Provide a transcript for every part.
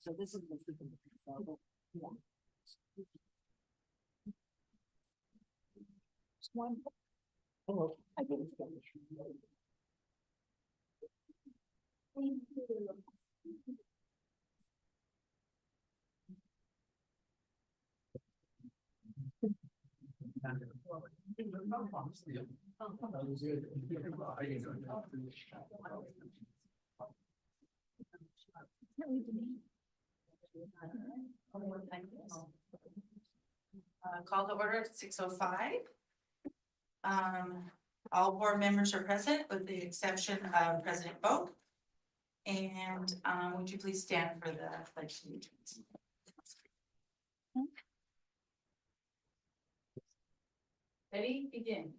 So this is the yeah. Just one. Oh, I didn't. Thank you. Call to order at 6:05. All board members are present with the exception of President Boak. And would you please stand for the pledge of allegiance? Ready? Begin.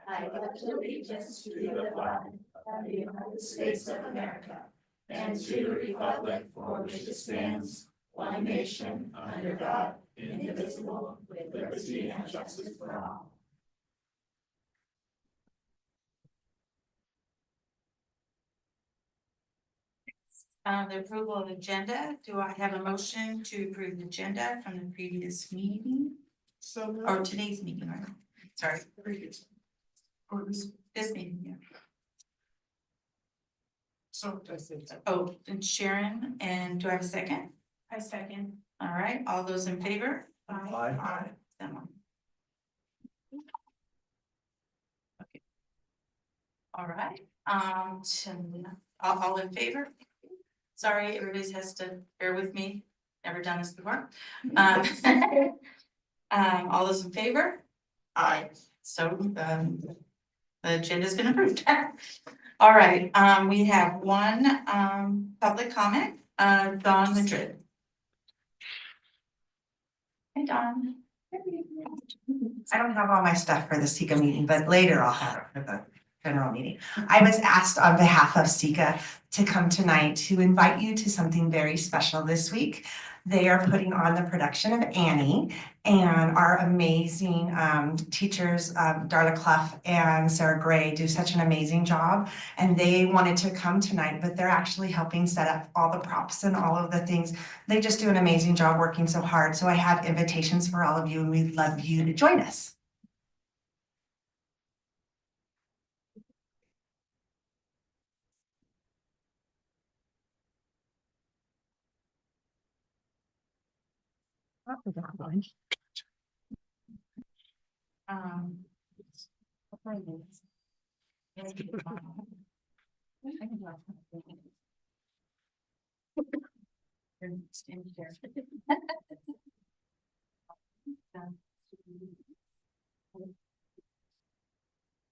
I pledge allegiance to the flag of the United States of America and to the republic for which it stands, one nation, under God, indivisible, with liberty and justice for all. The approval of agenda. Do I have a motion to approve the agenda from the previous meeting? Or today's meeting, right? Sorry. Or this meeting, yeah. Oh, and Sharon, and do I have a second? I second. All right, all those in favor? Aye. Someone. Okay. All right, all in favor? Sorry, everybody has to bear with me. Never done this before. All those in favor? Aye. So, the agenda's been approved. All right, we have one, public comment, Dawn Madrid. Hey, Dawn. I don't have all my stuff for the CECA meeting, but later I'll have it for the general meeting. I was asked on behalf of CECA to come tonight to invite you to something very special this week. They are putting on the production of Annie, and our amazing teachers, Darla Clough and Sarah Gray, do such an amazing job. And they wanted to come tonight, but they're actually helping set up all the props and all of the things. They just do an amazing job working so hard. So I have invitations for all of you, and we'd love you to join us.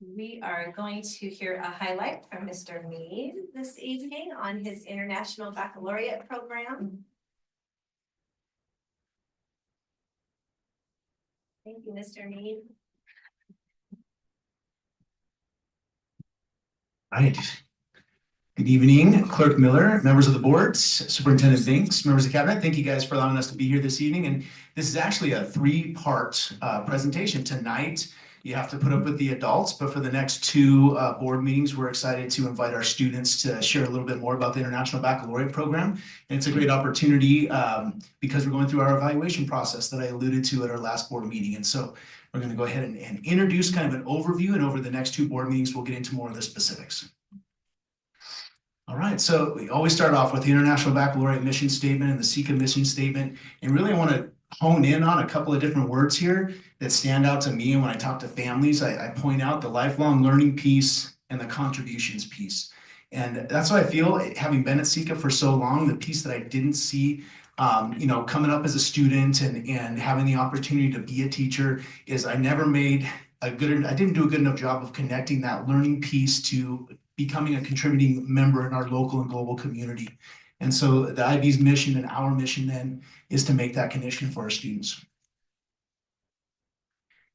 We are going to hear a highlight from Mr. Mead this evening on his International Baccalaureate program. Thank you, Mr. Mead. All right. Good evening, Clerk Miller, members of the board, Superintendent Binks, members of cabinet. Thank you guys for allowing us to be here this evening. And this is actually a three-part presentation. Tonight, you have to put up with the adults, but for the next two board meetings, we're excited to invite our students to share a little bit more about the International Baccalaureate program. And it's a great opportunity because we're going through our evaluation process that I alluded to at our last board meeting. And so we're going to go ahead and introduce kind of an overview, and over the next two board meetings, we'll get into more of the specifics. All right, so we always start off with the International Baccalaureate mission statement and the CECA mission statement. And really I want to hone in on a couple of different words here that stand out to me. And when I talk to families, I point out the lifelong learning piece and the contributions piece. And that's what I feel, having been at CECA for so long, the piece that I didn't see coming up as a student and having the opportunity to be a teacher is I didn't do a good enough job of connecting that learning piece to becoming a contributing member in our local and global community. And so the IB's mission and our mission then is to make that connection for our students.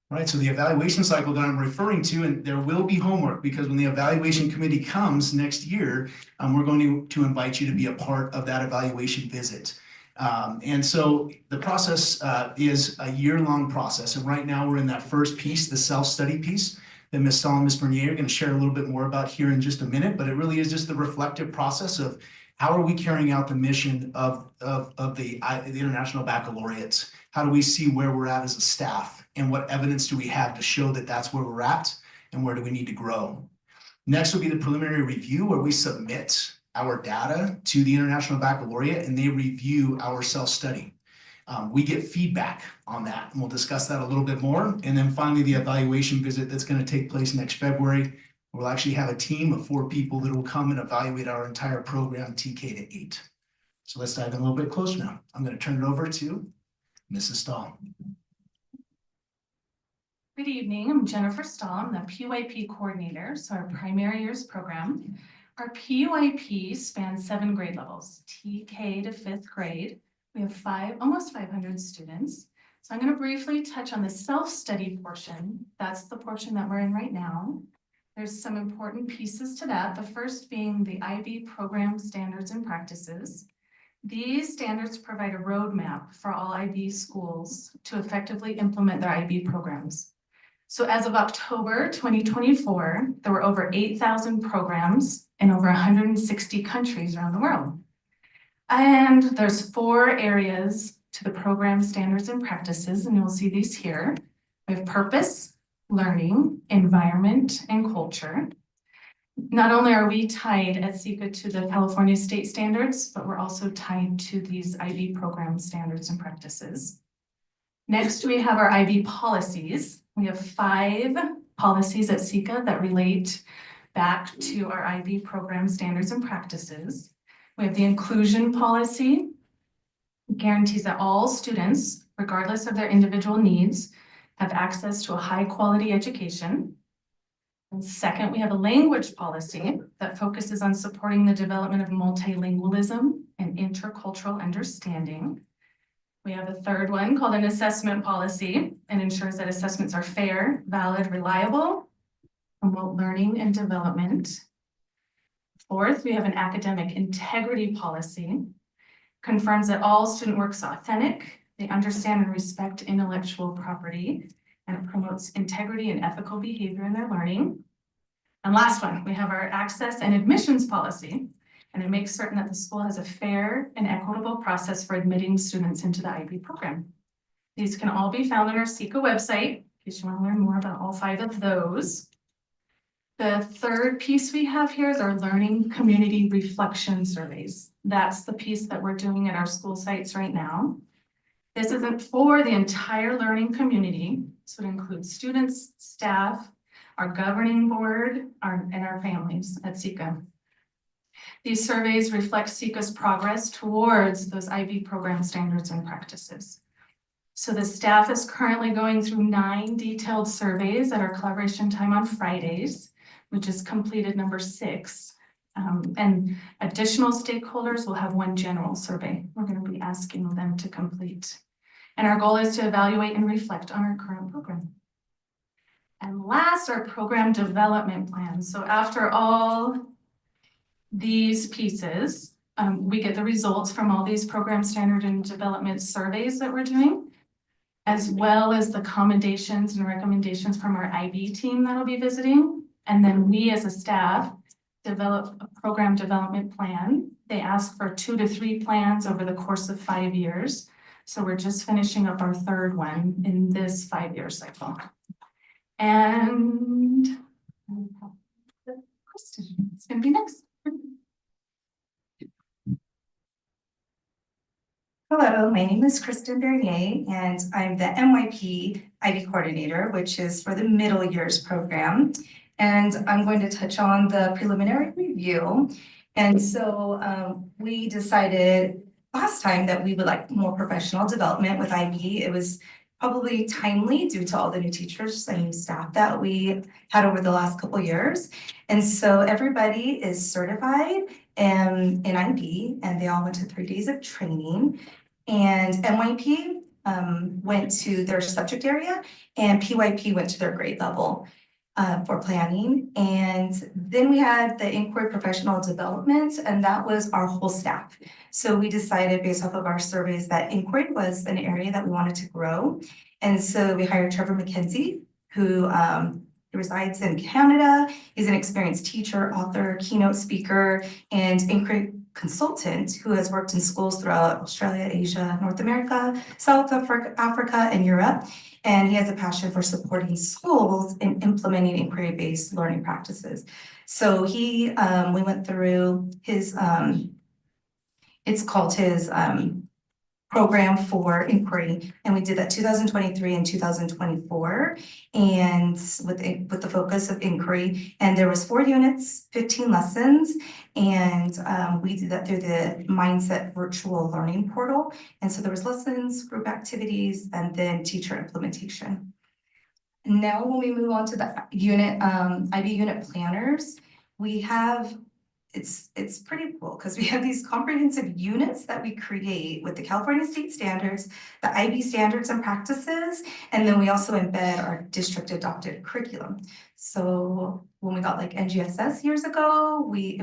All right, so the evaluation cycle that I'm referring to, and there will be homework because when the evaluation committee comes next year, we're going to invite you to be a part of that evaluation visit. And so the process is a year-long process. And right now we're in that first piece, the self-study piece. that Ms. Stahl and Ms. Bernier are going to share a little bit more about here in just a minute, but it really is just the reflective process of how are we carrying out the mission of the International Baccalaureate? How do we see where we're at as a staff, and what evidence do we have to show that that's where we're at, and where do we need to grow? Next will be the preliminary review, where we submit our data to the International Baccalaureate and they review our self-study. We get feedback on that, and we'll discuss that a little bit more. And then finally, the evaluation visit that's going to take place next February. We'll actually have a team of 4 people that will come and evaluate our entire program, TK to 8. So let's dive in a little bit closer now. I'm going to turn it over to Mrs. Stahl. Good evening, I'm Jennifer Stahl, I'm the PYP coordinator, so our primary years program. Our PYP spans 7 grade levels, TK to 5th grade. We have almost 500 students. So I'm going to briefly touch on the self-study portion. That's the portion that we're in right now. There's some important pieces to that. The first being the IB program standards and practices. These standards provide a roadmap for all IB schools to effectively implement their IB programs. So as of October 2024, there were over 8,000 programs in over 160 countries around the world. And there's 4 areas to the program standards and practices, and you'll see these here. We have purpose, learning, environment, and culture. Not only are we tied at CECA to the California state standards, but we're also tied to these IB program standards and practices. Next, we have our IB policies. We have 5 policies at CECA that relate back to our IB program standards and practices. We have the inclusion policy. It guarantees that all students, regardless of their individual needs, have access to a high-quality education. And second, we have a language policy that focuses on supporting the development of multilingualism and intercultural understanding. We have a third one called an assessment policy, and ensures that assessments are fair, valid, reliable, promote learning and development. Fourth, we have an academic integrity policy, confirms that all student work is authentic, they understand and respect intellectual property, and it promotes integrity and ethical behavior in their learning. And last one, we have our access and admissions policy, and it makes certain that the school has a fair and equitable process for admitting students into the IB program. These can all be found on our CECA website, in case you want to learn more about all 5 of those. The third piece we have here is our learning community reflection surveys. That's the piece that we're doing at our school sites right now. This isn't for the entire learning community, so it includes students, staff, our governing board, and our families at CECA. These surveys reflect CECA's progress towards those IB program standards and practices. So the staff is currently going through 9 detailed surveys at our collaboration time on Fridays, which is completed number 6. And additional stakeholders will have 1 general survey we're going to be asking them to complete. And our goal is to evaluate and reflect on our current program. And last, our program development plan. So after all these pieces, we get the results from all these program standard and development surveys that we're doing, as well as the commendations and recommendations from our IB team that'll be visiting. And then we as a staff develop a program development plan. They ask for 2 to 3 plans over the course of 5 years. So we're just finishing up our 3rd one in this 5-year cycle. And Kristen, it's gonna be next. Hello, my name is Kristen Bernier, and I'm the MYP IB coordinator, which is for the middle years program. And I'm going to touch on the preliminary review. And so we decided last time that we would like more professional development with IB. It was probably timely due to all the new teachers and new staff that we had over the last couple of years. And so everybody is certified in IB, and they all went to 3 days of training. And MYP went to their subject area, and PYP went to their grade level for planning. And then we had the inquiry professional development, and that was our whole staff. So we decided based off of our surveys that inquiry was an area that we wanted to grow. And so we hired Trevor McKenzie, who He resides in Canada. He's an experienced teacher, author, keynote speaker, and inquiry consultant who has worked in schools throughout Australia, Asia, North America, South Africa, and Europe. And he has a passion for supporting schools in implementing inquiry-based learning practices. So we went through his, it's called his program for inquiry, and we did that 2023 and 2024, and with the focus of inquiry. And there was 4 units, 15 lessons, and we did that through the Mindset virtual learning portal. And so there was lessons, group activities, and then teacher implementation. Now, when we move on to the unit, IB unit planners, we have it's pretty cool because we have these comprehensive units that we create with the California state standards, the IB standards and practices, and then we also embed our district adopted curriculum. So when we got like NGSS years ago, we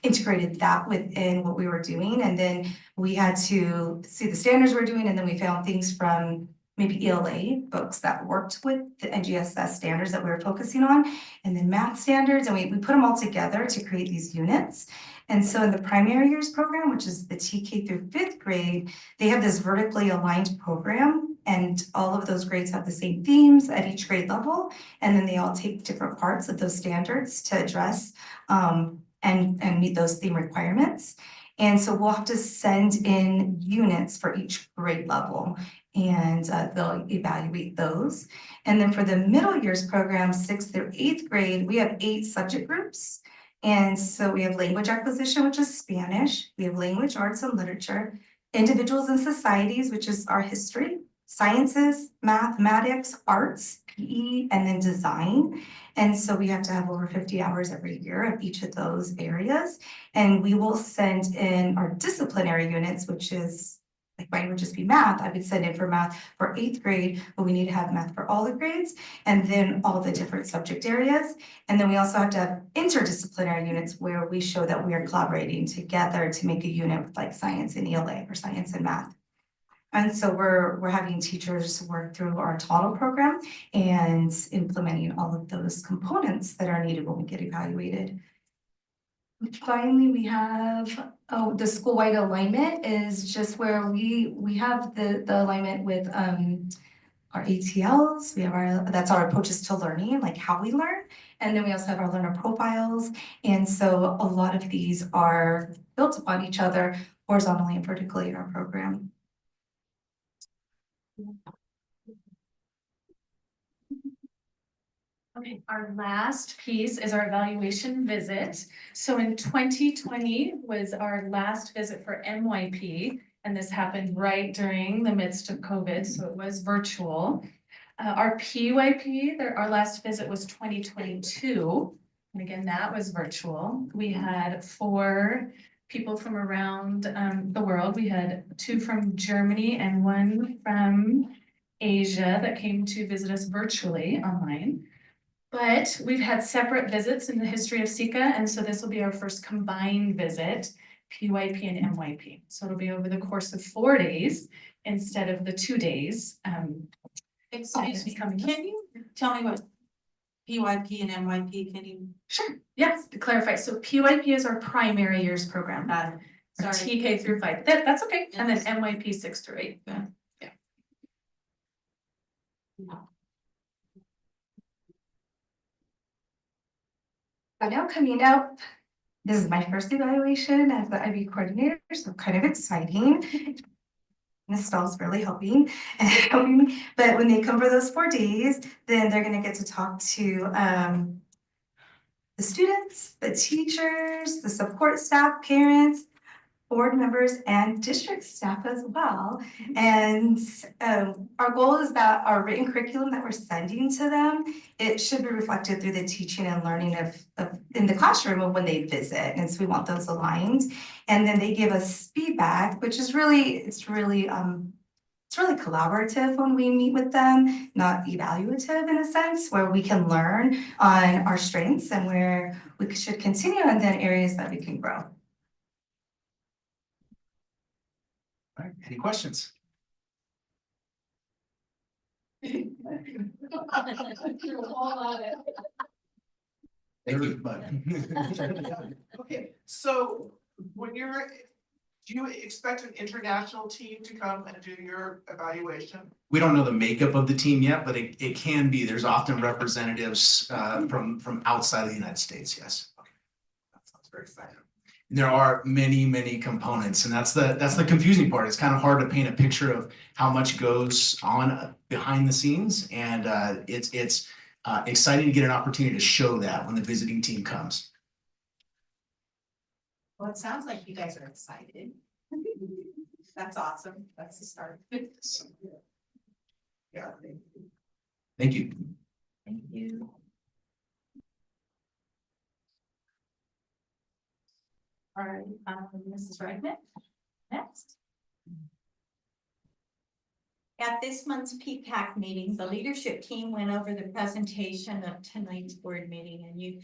integrated that within what we were doing, and then we had to see the standards we're doing, and then we found things from maybe ELA books that worked with the NGSS standards that we were focusing on, and then math standards, and we put them all together to create these units. And so in the primary years program, which is the TK through 5th grade, they have this vertically aligned program, and all of those grades have the same themes at each grade level, and then they all take different parts of those standards to address and meet those theme requirements. And so we'll have to send in units for each grade level, and they'll evaluate those. And then for the middle years program, 6th through 8th grade, we have 8 subject groups. And so we have language acquisition, which is Spanish. We have language, arts, and literature, individuals and societies, which is our history, sciences, mathematics, arts, PE, and then design. And so we have to have over 50 hours every year of each of those areas. And we will send in our disciplinary units, which is like mine would just be math. I would send in for math for 8th grade, but we need to have math for all the grades, and then all the different subject areas. And then we also have to have interdisciplinary units where we show that we are collaborating together to make a unit with like science and ELA or science and math. And so we're having teachers work through our TODL program and implementing all of those components that are needed when we get evaluated. Finally, we have, the school-wide alignment is just where we have the alignment with our ATLs. We have that's our approaches to learning, like how we learn. And then we also have our learner profiles. And so a lot of these are built upon each other horizontally and vertically in our program. Okay, our last piece is our evaluation visit. So in 2020 was our last visit for MYP, and this happened right during the midst of COVID, so it was virtual. Our PYP, our last visit was 2022, and again, that was virtual. We had 4 people from around the world. We had 2 from Germany and 1 from Asia that came to visit us virtually online. But we've had separate visits in the history of CECA, and so this will be our first combined visit, PYP and MYP. So it'll be over the course of 4 days instead of the 2 days. Excuse me, can you tell me what PYP and MYP, can you? Sure, yes, to clarify. So PYP is our primary years program, our Sorry. TK through 5. That's okay. And then MYP 6 through 8. Yeah. So now coming up, this is my first evaluation as the IB coordinator, so kind of exciting. Nostal's really helping me. But when they come for those 4 days, then they're gonna get to talk to the students, the teachers, the support staff, parents, board members, and district staff as well. And our goal is that our written curriculum that we're sending to them, it should be reflected through the teaching and learning of in the classroom of when they visit. And so we want those aligned. And then they give us feedback, which is it's really collaborative when we meet with them, not evaluative in a sense, where we can learn on our strengths and where we should continue, and then areas that we can grow. All right, any questions? Thank you, but. Okay, so when you're, do you expect an international team to come and do your evaluation? We don't know the makeup of the team yet, but it can be. There's often representatives from outside of the United States, yes. Okay. That sounds very exciting. There are many components, and that's the confusing part. It's kind of hard to paint a picture of how much goes on behind the scenes, and it's exciting to get an opportunity to show that when the visiting team comes. Well, it sounds like you guys are excited. That's awesome. That's the start. Yeah. Thank you. Thank you. All right, Mrs. Reichman, next. At this month's PPAC meeting, the leadership team went over the presentation of tonight's board meeting, and you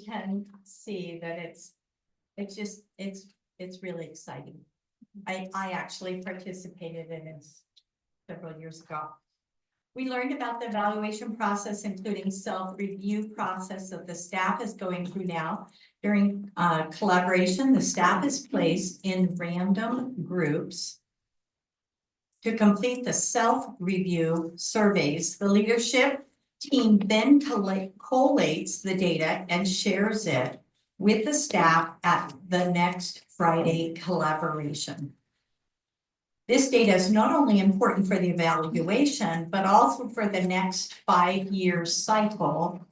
can see that it's really exciting. I actually participated in it several years ago. We learned about the evaluation process, including self-review process that the staff is going through now. During collaboration, the staff is placed in random groups to complete the self-review surveys. The leadership team then collates the data and shares it with the staff at the next Friday collaboration. This data is not only important for the evaluation, but also for the next 5-year cycle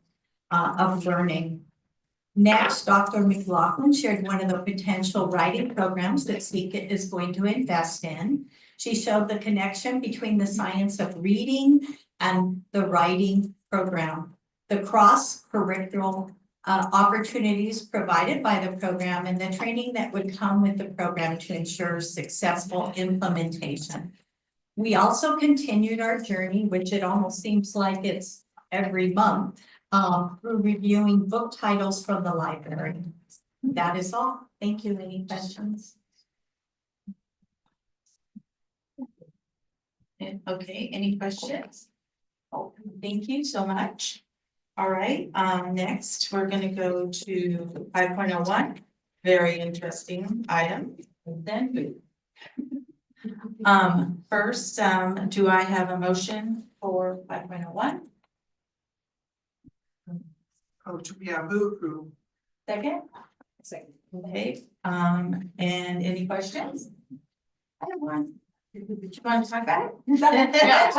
of learning. Next, Dr. McLaughlin shared one of the potential writing programs that CECA is going to invest in. She showed the connection between the science of reading and the writing program, the cross-curricular opportunities provided by the program, and the training that would come with the program to ensure successful implementation. We also continued our journey, which it almost seems like it's every month, through reviewing book titles from the library. That is all. Thank you. Any questions? Okay, any questions? Oh, thank you so much. All right, next, we're gonna go to 5.01, very interesting item, then food. First, do I have a motion for 5.01? Oh, yeah, move. Second? Second. Okay, and any questions? I have one. Do you want to talk about it? Yeah,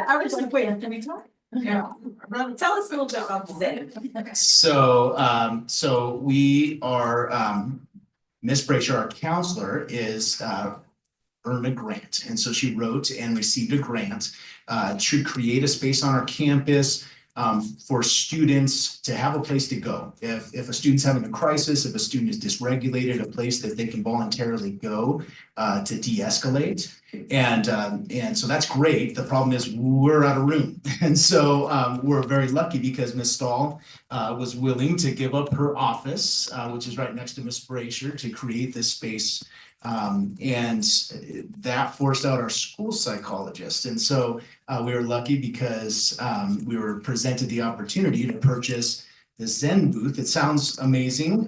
I was like, wait, can we talk? Yeah. Tell us a little bit about this. So we are, Ms. Brasher, our counselor, is earned a grant. And so she wrote and received a grant to create a space on our campus for students to have a place to go. If a student's having a crisis, if a student is dysregulated, a place that they can voluntarily go to de-escalate. And so that's great. The problem is we're out of room. And so we're very lucky because Ms. Stahl was willing to give up her office, which is right next to Ms. Brasher, to create this space. And that forced out our school psychologist. And so we were lucky because we were presented the opportunity to purchase the Zen booth. It sounds amazing.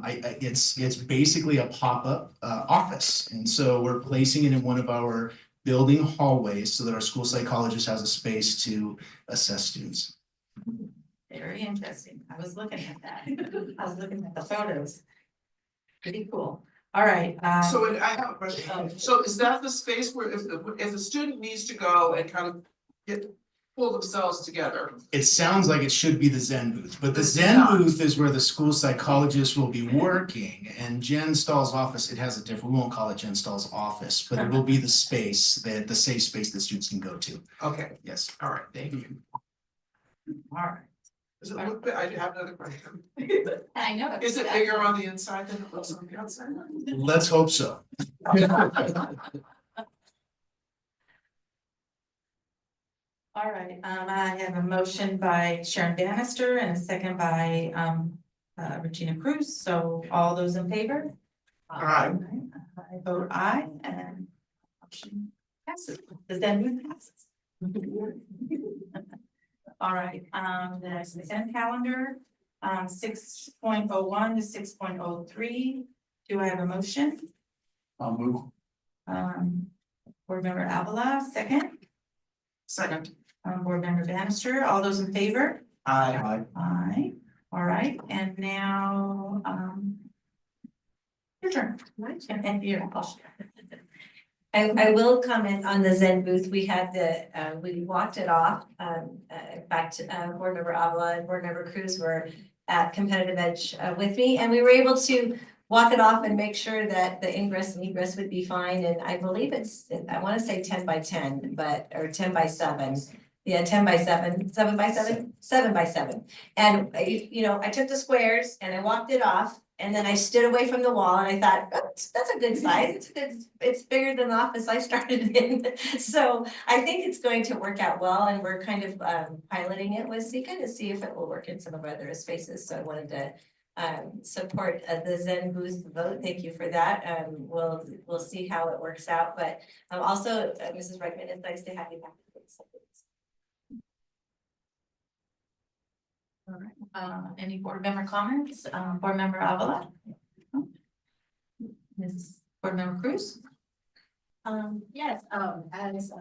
It's basically a pop-up office. And so we're placing it in one of our building hallways so that our school psychologist has a space to assess students. Very interesting. I was looking at that. I was looking at the photos. Pretty cool. All right. So I have a question. So is that the space where if a student needs to go and kind of pull themselves together? It sounds like it should be the Zen booth, but the Zen booth is where the school psychologist will be working, and Jen Stahl's office, it has a different, we won't call it Jen Stahl's office, but it will be the space, the safe space that students can go to. Okay, Yes. all right, thank you. All right. Does it look big? I have another question. I know. Is it bigger on the inside than it looks on the outside? Let's hope so. All right, I have a motion by Sharon Bannister and a second by Regina Cruz. So all those in favor? Aye. I vote aye and motion passes. The Zen booth passes. All right, the consent calendar, 6.01 to 6.03. Do I have a motion? I'll move. Board Member Avila, second. Second. Board Member Bannister, all those in favor? Aye. Aye. All right, and now, your turn. And your, I will comment on the Zen booth. We had we walked it off. In fact, Board Member Avila and Board Member Cruz were at Competitive Edge with me, and we were able to walk it off and make sure that the ingress and egress would be fine. And I believe I want to say 10 by 10, or 10 by 7. Yeah, 10 by 7, 7 by 7, 7 by 7. And I took the squares and I walked it off. And then I stood away from the wall and I thought, that's a good size. It's bigger than the office I started in. So I think it's going to work out well, and we're kind of piloting it with CECA to see if it will work in some of our other spaces. So I wanted to support the Zen booth vote. Thank you for that. We'll see how it works out. But also, Mrs. Reichman, it's nice to have you back. all right, any board member comments? Board Member Avila? Ms. Board Member Cruz? Yes, as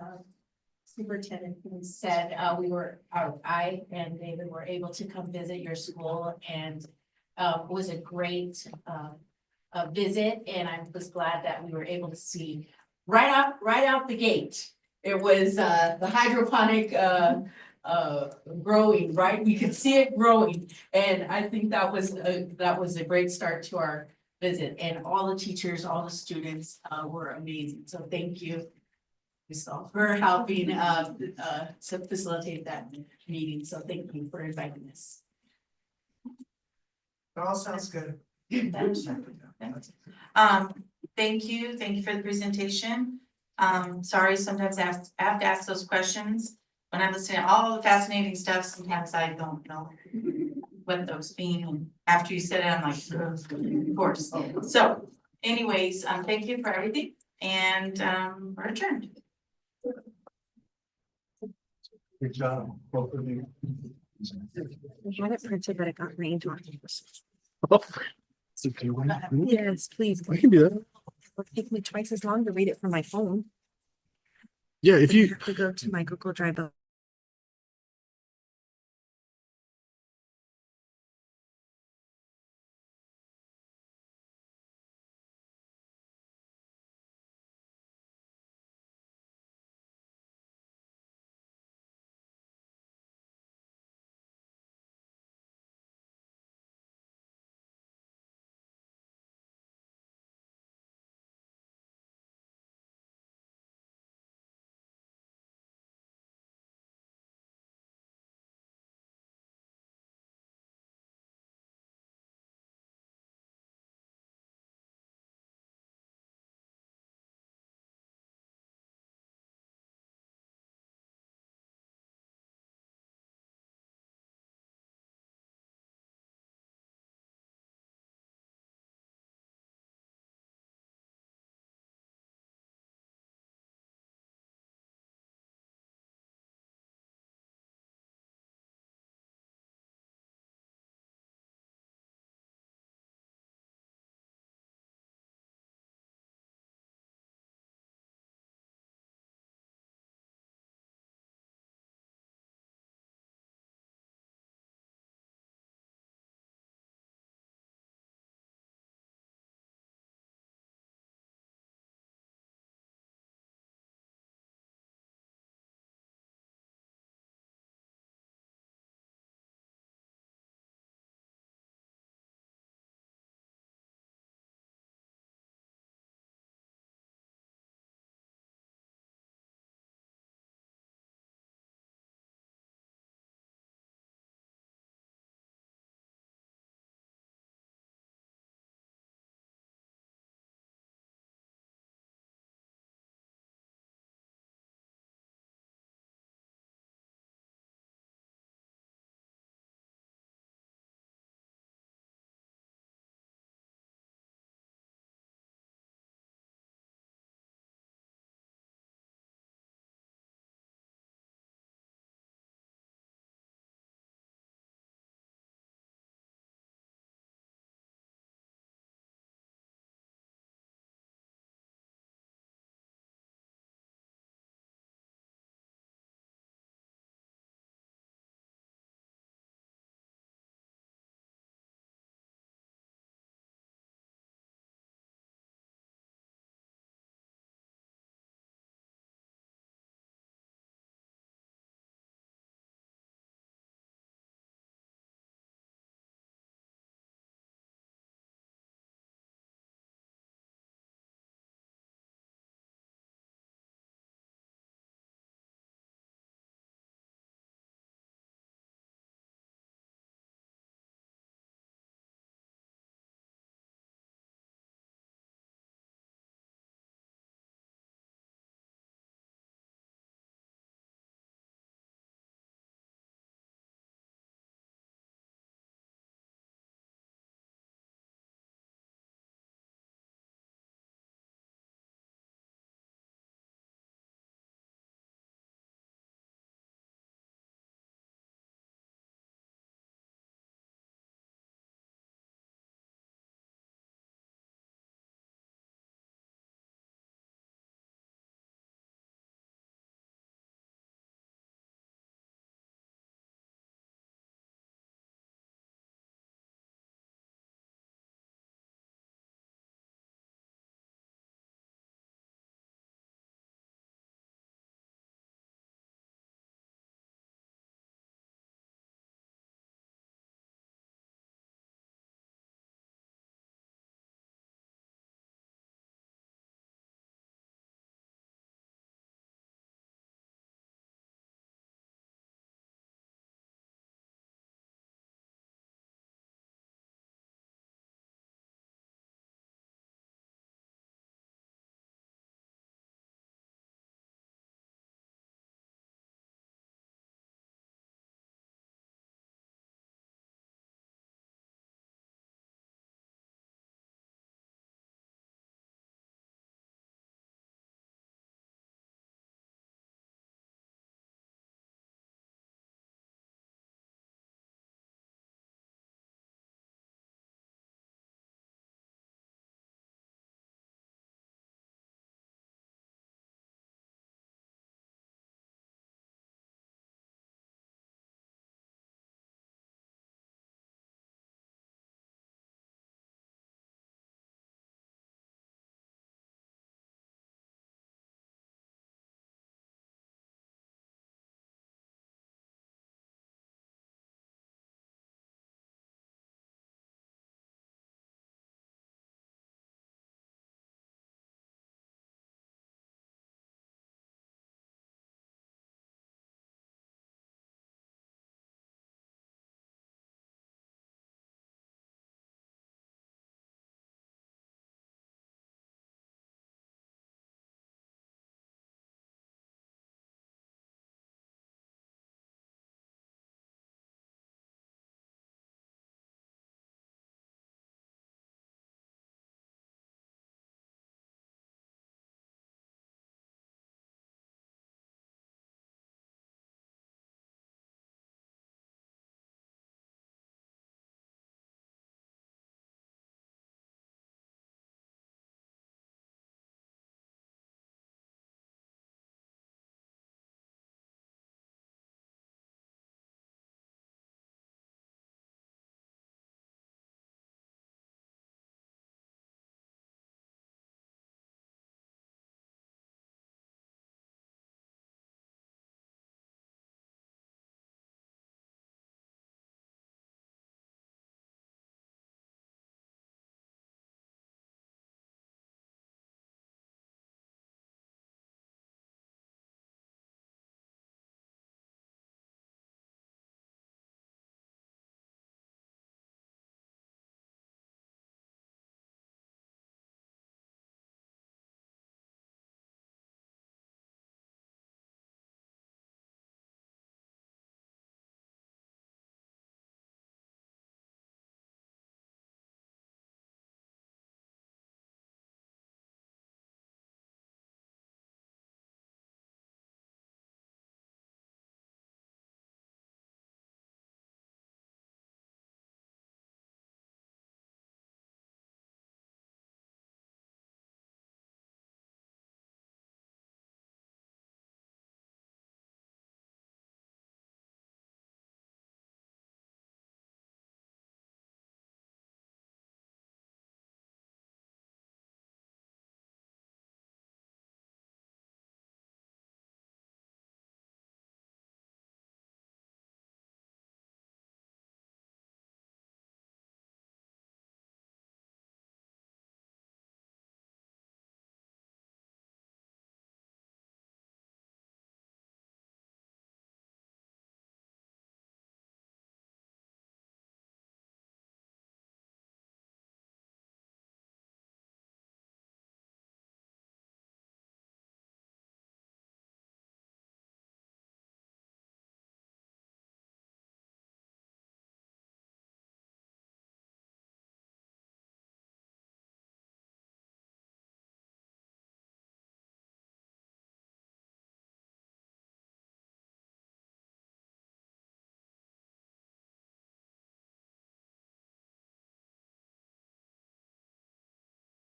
Superintendent said, I and David were able to come visit your school, and it was a great visit, and I was glad that we were able to see right out the gate. It was the hydroponic growing, right? We could see it growing, and I think that was a great start to our visit, and all the teachers, all the students were amazing. So thank you, Crystal, for helping to facilitate that meeting. So thank you for inviting us. It all sounds good. Thank you for the presentation. Sorry, sometimes I have to ask those questions. When I'm listening to all the fascinating stuff, sometimes I don't know what those mean. And after you said it, I'm like, of course. So anyways, thank you for everything, and we're adjourned. Good job, both of you. I had it printed, but it got rained on. So if you want- Yes, please. I can do that. It'll take me twice as long to read it from my phone. Yeah, if I you, have to go to my Google Drive.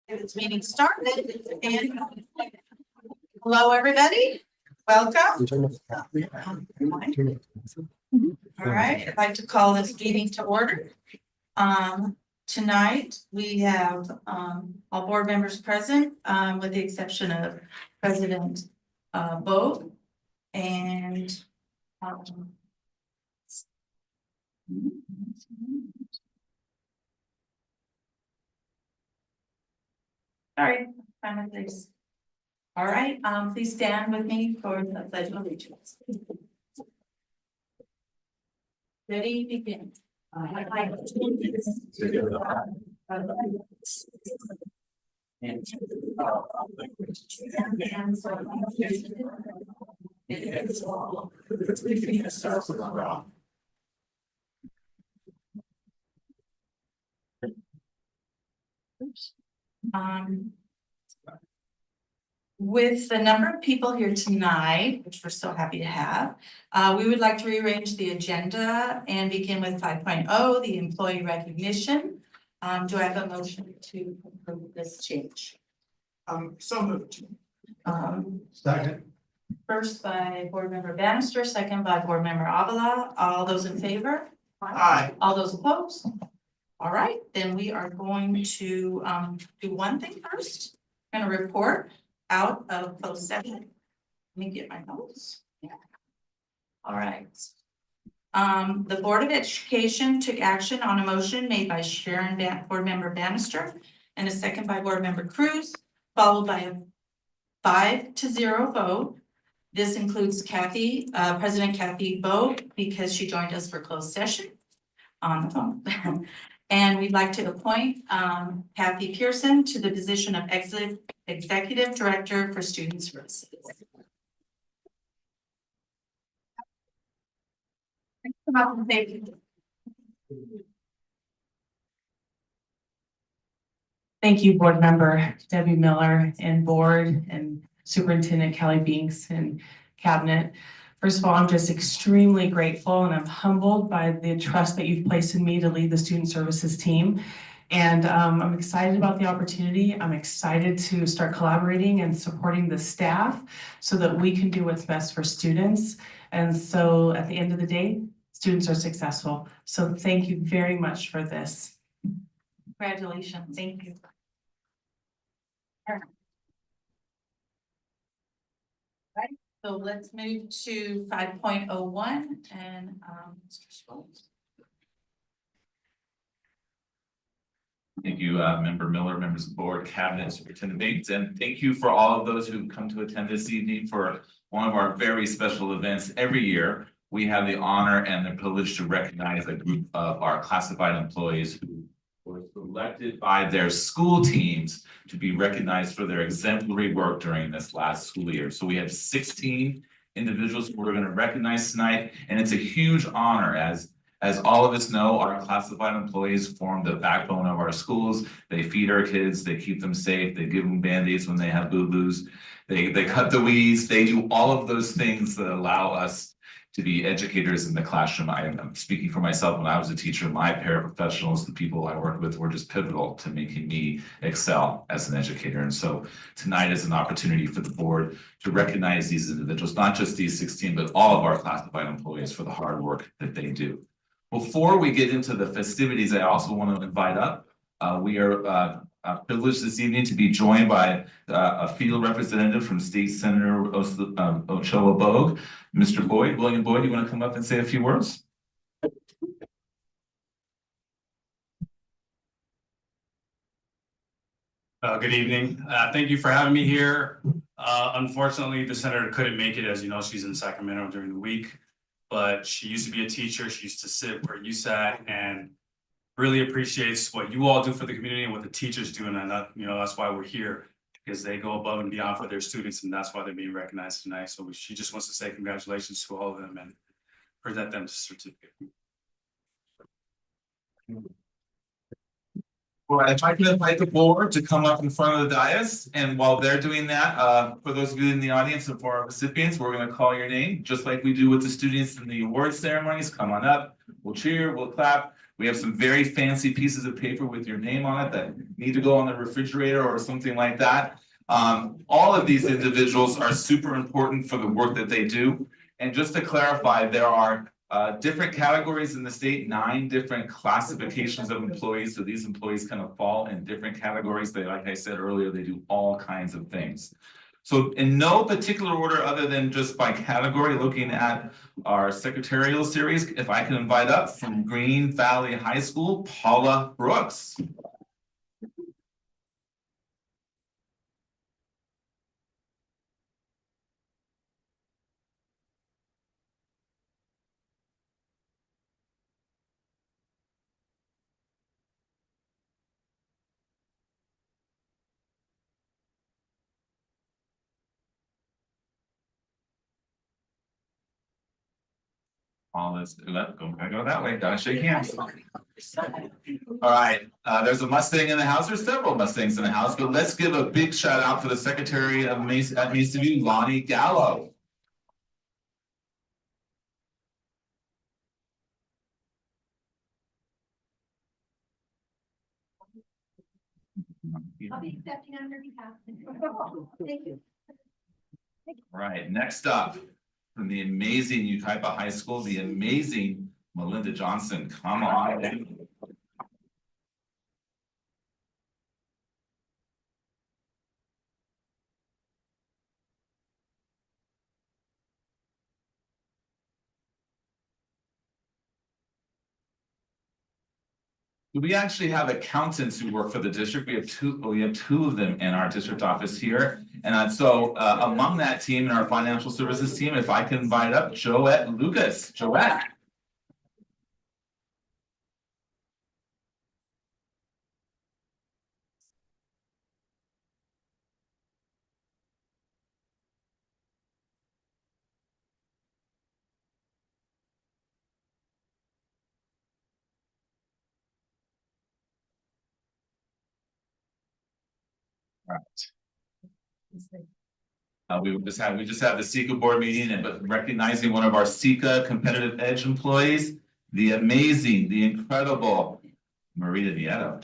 This meeting started and hello, everybody. Welcome. All right, I'd like to call this meeting to order. Tonight, we have all board members present, with the exception of President Bo and sorry, find my place. All right, please stand with me for the pledge of allegiance. Ready, begin. With the number of people here tonight, which we're so happy to have, we would like to rearrange the agenda and begin with 5.0, the employee recognition. Do I have a motion to approve this change? So moved. Second. First by board member Bannister, second by board member Avila. All those in favor? Aye. All those opposed? All right, then we are going to do one thing first. I'm gonna report out of closed session. Let me get my notes. Yeah. All right. The Board of Education took action on a motion made by board member Bannister and a second by board member Cruz, followed by a 5-0 vote. This includes President Kathy Bo, because she joined us for closed session on the phone. And we'd like to appoint Kathy Pearson to the position of Executive Director for Student Services. Thank you. Thank you, Board Member Debbie Miller and Board and Superintendent Kelly Binks and Cabinet. First of all, I'm just extremely grateful and I'm humbled by the trust that you've placed in me to lead the Student Services team. And I'm excited about the opportunity. I'm excited to start collaborating and supporting the staff so that we can do what's best for students. And so at the end of the day, students are successful. So thank you very much for this. Congratulations. Thank you. Right, so let's move to 5.01 and Mr. Schwartz. Thank you, Member Miller, members of the board, cabinet, superintendent Bates, and thank you for all of those who come to attend this evening for one of our very special events. Every year, we have the honor and the privilege to recognize a group of our classified employees who were selected by their school teams to be recognized for their exemplary work during this last school year. So we have 16 individuals who we're going to recognize tonight, and it's a huge honor. As all of us know, our classified employees form the backbone of our schools. They feed our kids, they keep them safe, they give them Band-Aids when they have boo-boos, they cut the weeds, they do all of those things that allow us to be educators in the classroom. I'm speaking for myself. When I was a teacher, my paraprofessionals, the people I worked with, were just pivotal to making me excel as an educator. And so tonight is an opportunity for the board to recognize these individuals, not just these 16, but all of our classified employees for the hard work that they do. Before we get into the festivities, I also want to invite up, we are privileged this evening to be joined by a field representative from State Senator Ochoa Bogue, Mr. Boyd, William Boyd. You want to come up and say a few words? Good evening. Thank you for having me here. Unfortunately, the senator couldn't make it. As you know, she's in Sacramento during the week, but she used to be a teacher. She used to sit where you sat and really appreciates what you all do for the community and what the teachers do. And that, that's why we're here, because they go above and beyond for their students, and that's why they're being recognized tonight. So she just wants to say congratulations to all of them and present them the certificate. Well, if I can invite the board to come up in front of the dais, and while they're doing that, for those of you in the audience and for our recipients, we're gonna call your name, just like we do with the students in the award ceremonies. Come on up, we'll cheer, we'll clap. We have some very fancy pieces of paper with your name on it that need to go on the refrigerator or something like that. All of these individuals are super important for the work that they do. And just to clarify, there are different categories in the state, 9 different classifications of employees. So these employees kind of fall in different categories. They, like I said earlier, they do all kinds of things. So in no particular order other than just by category, looking at our secretarial series, if I can invite up from Green Valley High School, Paula Brooks. Paula's, I go that way, gotta shake hands. All right, there's a Mustang in the house, there's several Mustangs in the house, but let's give a big shout out for the Secretary of Mesa at Mesa View, Lonnie Gallo. I'll be accepting on her behalf. Thank you. All right, next up, from the amazing Ukaipa High School, the amazing Melinda Johnson, come on. We actually have accountants who work for the district. We have two of them in our district office here. And so among that team and our financial services team, if I can invite up Joette Lucas. Joette. We just had the CECA board meeting, and but recognizing one of our CECA competitive edge employees, the amazing, the incredible Marita Nieto.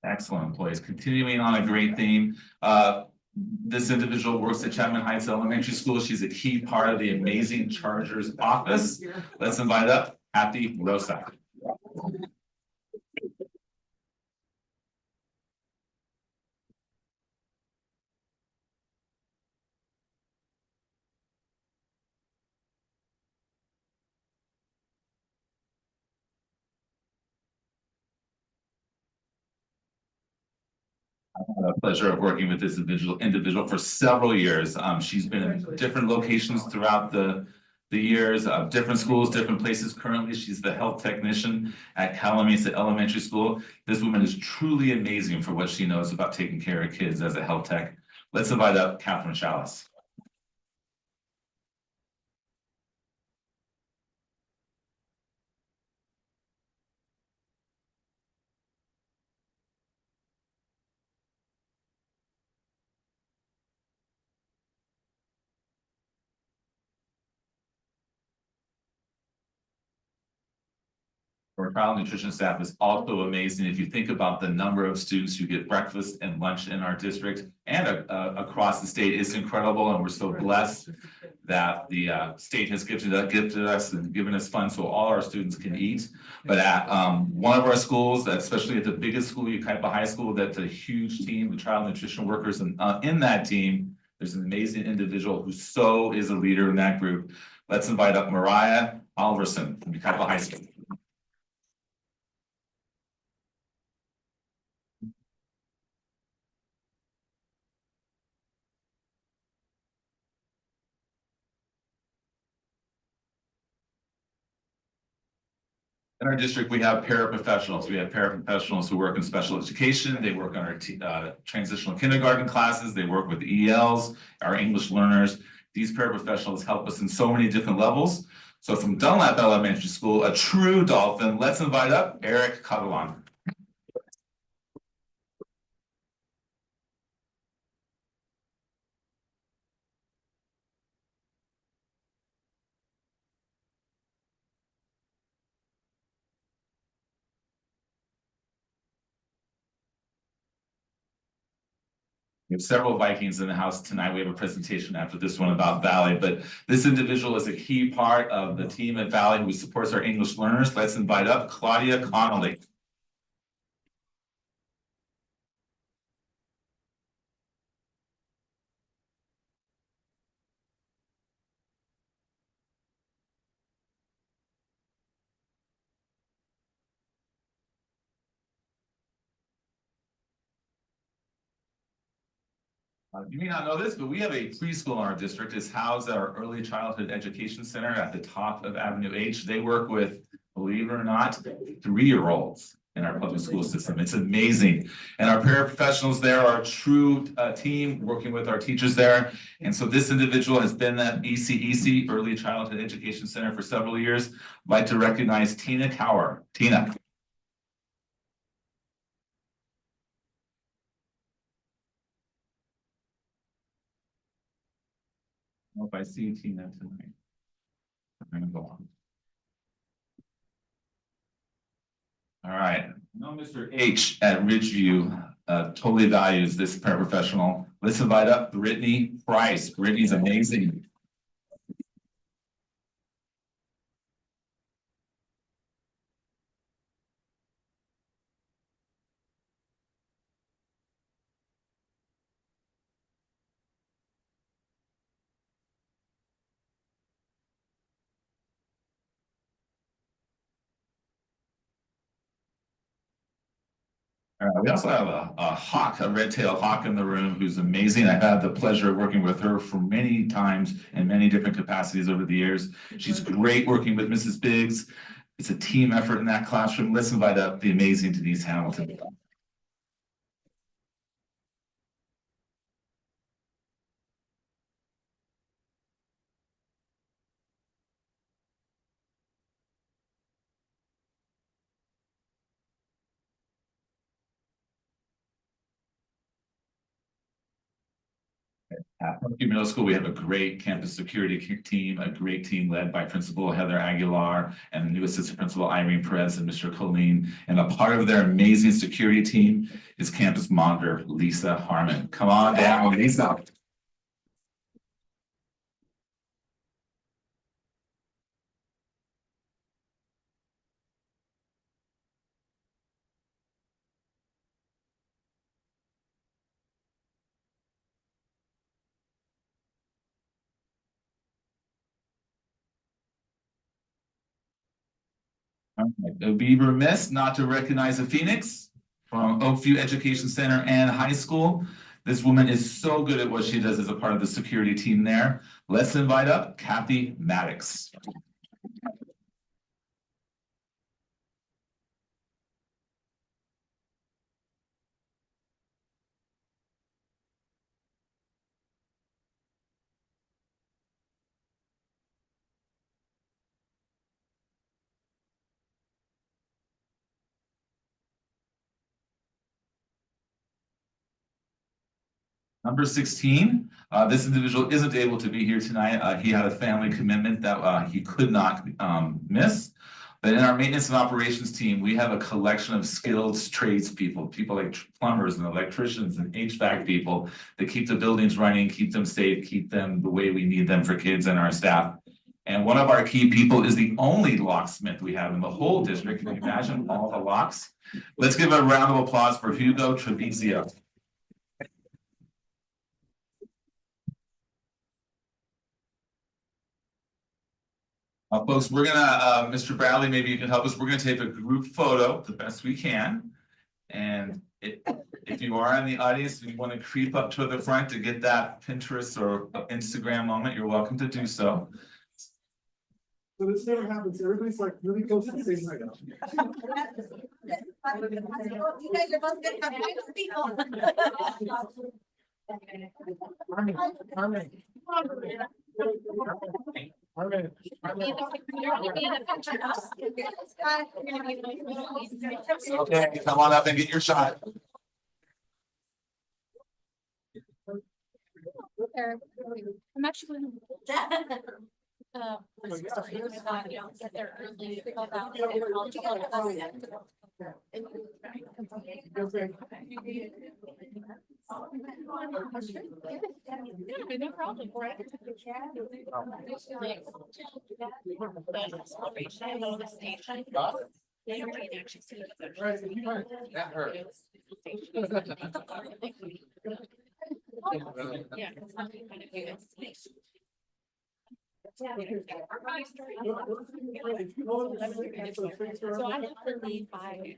Excellent employees, continuing on a great theme. This individual works at Chapman Heights Elementary School. She's a key part of the amazing Chargers office. Let's invite up Happy Rosa. Pleasure of working with this individual for several years. She's been in different locations throughout the years, different schools, different places. Currently, she's the health technician at Calamasa Elementary School. This woman is truly amazing for what she knows about taking care of kids as a health tech. Let's invite up Catherine Chalice. Our child nutrition staff is also amazing. If you think about the number of students who get breakfast and lunch in our district and across the state, it's incredible, and we're so blessed that the state has gifted us and given us funds so all our students can eat. But at one of our schools, especially at the biggest school, Ukaipa High School, that's a huge team, the child nutrition workers, and in that team, there's an amazing individual who so is a leader in that group. Let's invite up Mariah Alverson from Ucayali High School. In our district, we have paraprofessionals. We have paraprofessionals who work in special education. They work on our transitional kindergarten classes. They work with ELs, our English learners. These paraprofessionals help us in so many different levels. So from Dunlap Elementary School, a true Dolphin, let's invite up Eric Catalan. We have several Vikings in the house tonight. We have a presentation after this one about Valley, but this individual is a key part of the team at Valley who supports our English learners. Let's invite up Claudia Connolly. You may not know this, but we have a preschool in our district. It's housed at our Early Childhood Education Center at the top of Avenue H. They work with, believe it or not, 3-year-olds in our public school system. It's amazing. And our paraprofessionals there are a true team working with our teachers there. And so this individual has been at ECEC, Early Childhood Education Center, for several years. I'd like to recognize Tina Cower. Tina. I hope I see Tina tonight. I'm gonna go on. All right. No, Mr. H at Ridgeview totally values this paraprofessional. Let's invite up Brittany Price. Brittany's amazing. We also have a hawk, a red-tailed hawk in the room who's amazing. I've had the pleasure of working with her for many times in many different capacities over the years. She's great working with Mrs. Biggs. It's a team effort in that classroom. Let's invite up the amazing Denise Hamilton. At Oakview Middle School, we have a great campus security team, a great team led by Principal Heather Aguilar and the new Assistant Principal Irene Perez and Mr. Colleen. And a part of their amazing security team is Campus Monitor Lisa Harmon. Come on down, Lisa. It would be remiss not to recognize a Phoenix from Oakview Education Center and High School. This woman is so good at what she does as a part of the security team there. Let's invite up Kathy Maddox. Number 16, this individual isn't able to be here tonight. He had a family commitment that he could not miss. But in our maintenance and operations team, we have a collection of skilled tradespeople, people like plumbers and electricians and HVAC people that keep the buildings running, keep them safe, keep them the way we need them for kids and our staff. And one of our key people is the only locksmith we have in the whole district. Can you imagine all the locks? Let's give a round of applause for Hugo Trevizio. Folks, we're gonna, Mr. Bradley, maybe you can help us. We're gonna take a group photo the best we can. And if you are in the audience, and you want to creep up to the front to get that Pinterest or Instagram moment, you're welcome to do so. So this never happens. Everybody's like really close to the same height. You guys are both gonna have people. Okay, come on up and get your shot. I'm actually. No problem. That hurt. Yeah. So I have to leave by. Yeah,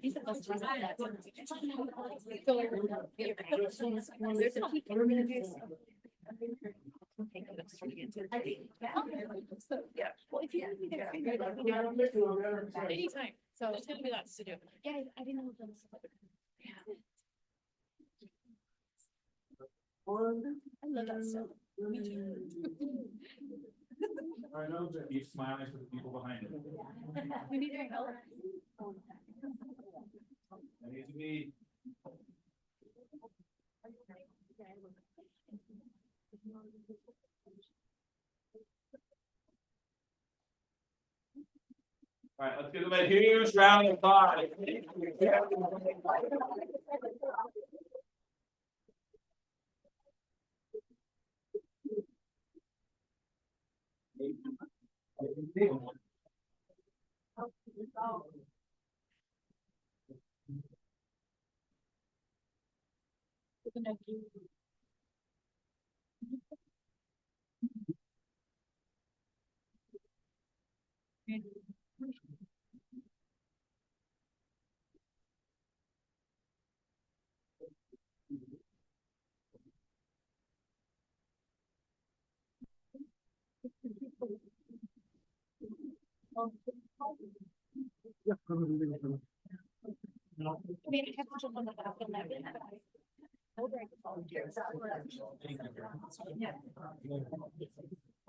well, if you have anything anytime, so there's gonna be lots to do. Yeah, I didn't know. I love that stuff. Me too. I know that he's smiling for the people behind him. We need your help. That needs to be. All right, let's give them a huge round of applause.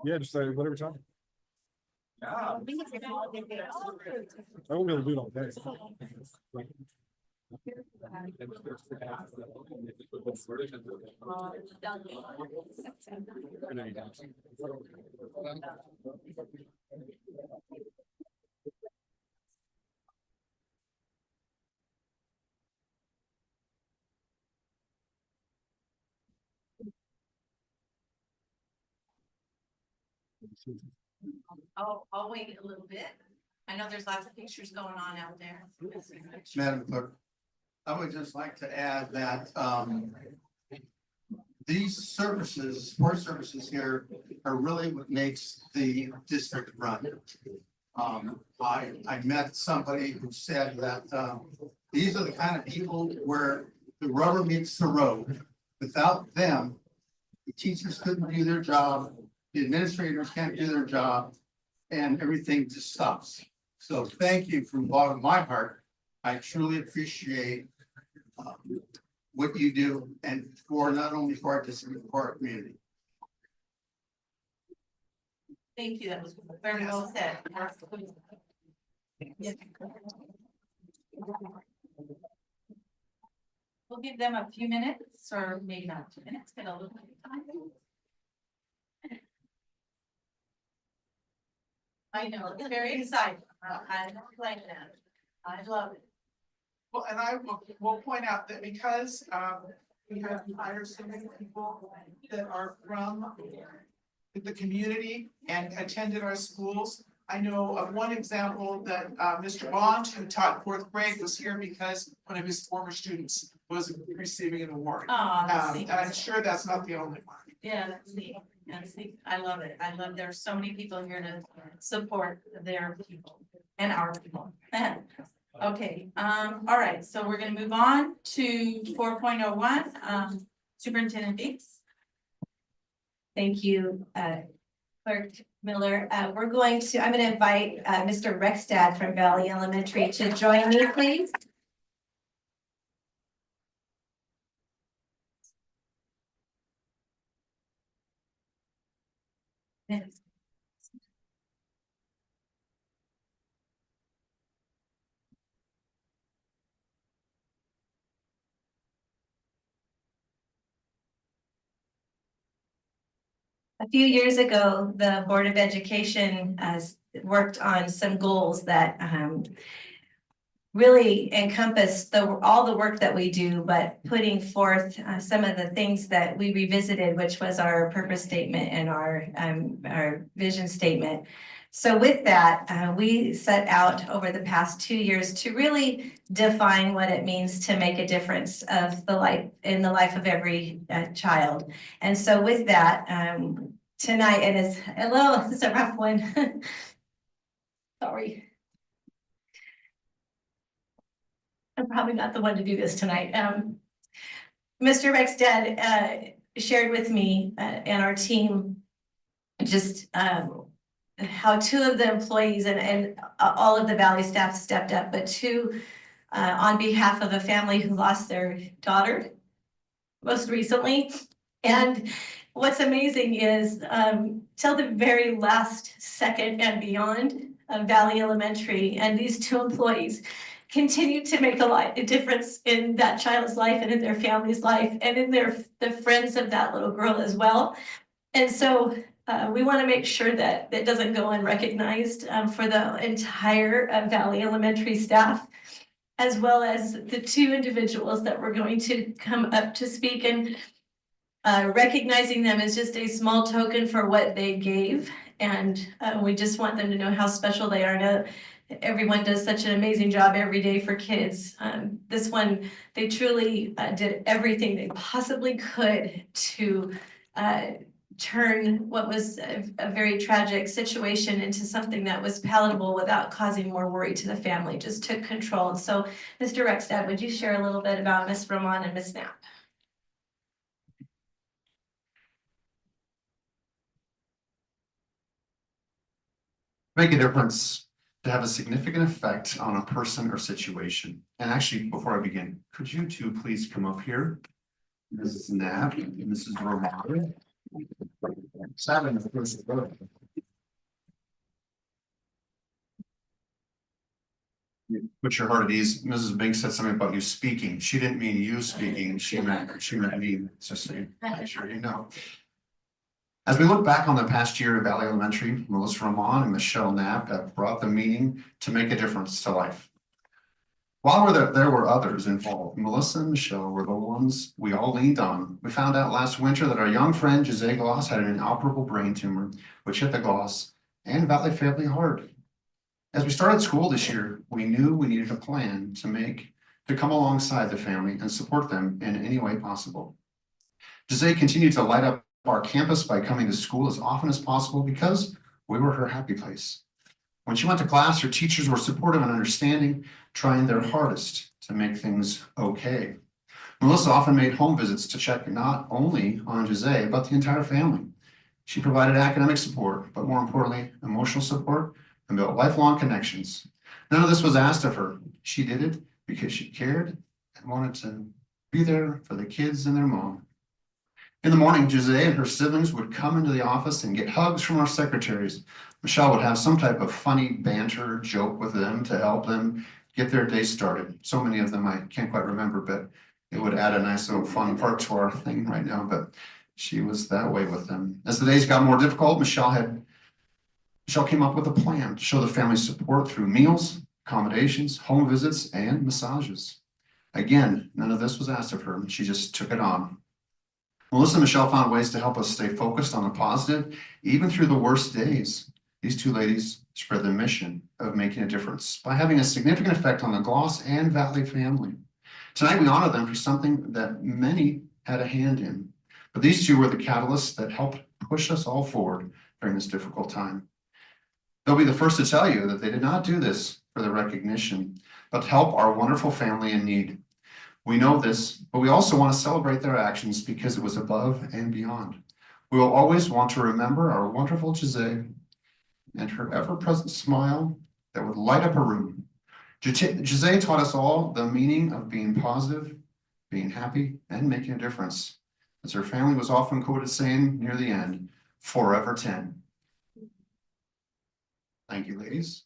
Yeah, just whatever time. Yeah. I won't be able to do it all day. I'll wait a little bit. I know there's lots of pictures going on out there. Madam Clerk, I would just like to add that these services, support services here are really what makes the district run. I met somebody who said that these are the kind of people where the rubber meets the road. Without them, the teachers couldn't do their job, the administrators can't do their job, and everything just stops. So thank you from the bottom of my heart. I truly appreciate what you do and for not only for our district, but for our community. Thank you, that was very well said. We'll give them a few minutes, or maybe not 2 minutes, but a little bit of time. I know, it's very exciting. I like that. I love it. Well, and I will point out that because we have hired so many people that are from the community and attended our schools. I know of one example that Mr. Bond, who taught 4th grade, was here because one of his former students was receiving an award. Oh, that's neat. And I'm sure that's not the only one. Yeah, that's neat. That's neat. I love it. I love, there's so many people here to support their people and our people. Okay, all right, so we're gonna move on to 4.01, Superintendent Binks. Thank you, Clerk Miller. I'm gonna invite Mr. Rexstad from Valley Elementary to join me, please. A few years ago, the Board of Education worked on some goals that really encompassed all the work that we do, but putting forth some of the things that we revisited, which was our purpose statement and our vision statement. So with that, we set out over the past 2 years to really define what it means to make a difference in the life of every child. And so with that, tonight, and it's a rough one. Sorry. I'm probably not the one to do this tonight. Mr. Rexstad shared with me and our team just how 2 of the employees and all of the Valley staff stepped up, but 2 on behalf of a family who lost their daughter most recently. And what's amazing is till the very last second and beyond of Valley Elementary, and these 2 employees continue to make a difference in that child's life and in their family's life and in the friends of that little girl as well. And so we want to make sure that it doesn't go unrecognized for the entire Valley Elementary staff, as well as the 2 individuals that we're going to come up to speak, and recognizing them as just a small token for what they gave. And we just want them to know how special they are. Now, everyone does such an amazing job every day for kids. This one, they truly did everything they possibly could to turn what was a very tragic situation into something that was palatable without causing more worry to the family, just took control. And so, Mr. Rexstad, would you share a little bit about Ms. Roman and Ms. Knapp? Make a difference, to have a significant effect on a person or situation. And actually, before I begin, could you 2 please come up here? Mrs. Knapp and Mrs. Romano. Seven is the first vote. Put your heart at ease. Mrs. Bing said something about you speaking. She didn't mean you speaking. She meant me. Just so I'm sure you know. As we look back on the past year at Valley Elementary, Melissa Roman and Michelle Knapp have brought the meaning to make a difference to life. While there were others involved, Melissa and Michelle were the ones we all leaned on. We found out last winter that our young friend Jose Gloss had an inoperable brain tumor, which hit the Gloss and Valley family hard. As we started school this year, we knew we needed a plan to come alongside the family and support them in any way possible. Jose continued to light up our campus by coming to school as often as possible because we were her happy place. When she went to class, her teachers were supportive and understanding, trying their hardest to make things okay. Melissa often made home visits to check not only on Jose, but the entire family. She provided academic support, but more importantly, emotional support and built lifelong connections. None of this was asked of her. She did it because she cared and wanted to be there for the kids and their mom. In the morning, Jose and her siblings would come into the office and get hugs from our secretaries. Michelle would have some type of funny banter joke with them to help them get their day started. So many of them I can't quite remember, but it would add a nice little fun part to our thing right now, but she was that way with them. As the days got more difficult, Michelle came up with a plan to show the family support through meals, accommodations, home visits, and massages. Again, none of this was asked of her. She just took it on. Melissa and Michelle found ways to help us stay focused on the positive, even through the worst days. These 2 ladies spread the mission of making a difference by having a significant effect on the Gloss and Valley family. Tonight, we honor them for something that many had a hand in, but these two were the catalysts that helped push us all forward during this difficult time. They'll be the first to tell you that they did not do this for the recognition, but to help our wonderful family in need. We know this, but we also want to celebrate their actions because it was above and beyond. We will always want to remember our wonderful Giselle and her ever-present smile that would light up a room. Giselle taught us all the meaning of being positive, being happy, and making a difference. As her family was often quoted saying near the end, forever 10. Thank you, ladies.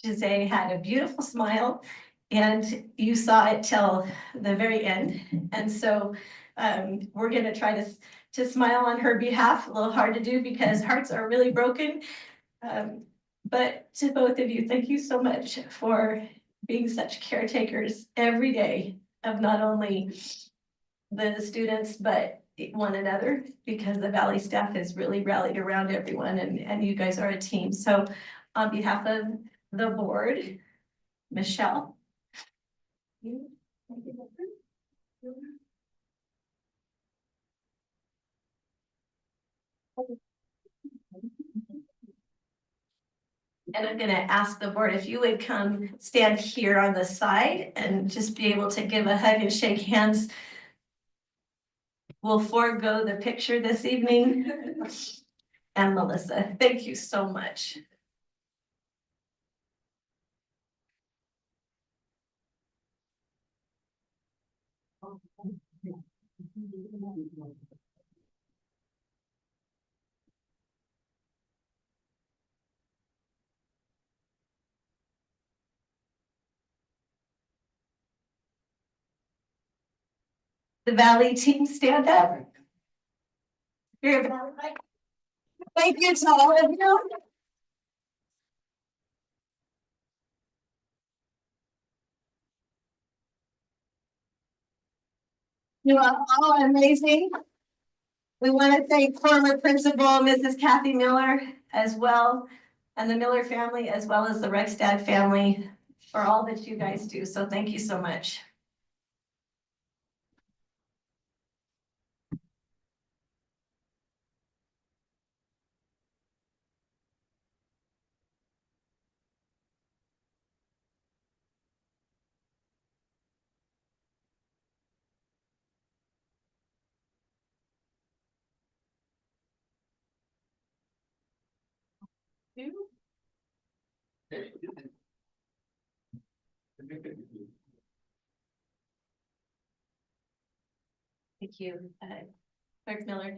Giselle had a beautiful smile and you saw it till the very end. And so we're gonna try to smile on her behalf, a little hard to do because hearts are really broken. But to both of you, thank you so much for being such caretakers every day of not only the students, but one another, because the Valley staff has really rallied around everyone and you guys are a team. So on behalf of the board, Michelle. And I'm gonna ask the board if you would come stand here on the side and just be able to give a hug and shake hands. We'll forego the picture this evening. And Melissa, thank you so much. The Valley team, stand up. You're about right. Thank you to all of you. You are all amazing. We want to thank former principal, Mrs. Kathy Miller, as well, and the Miller family, as well as the Rexdad family, for all that you guys do. So thank you so much. Thank you, Clerk Miller.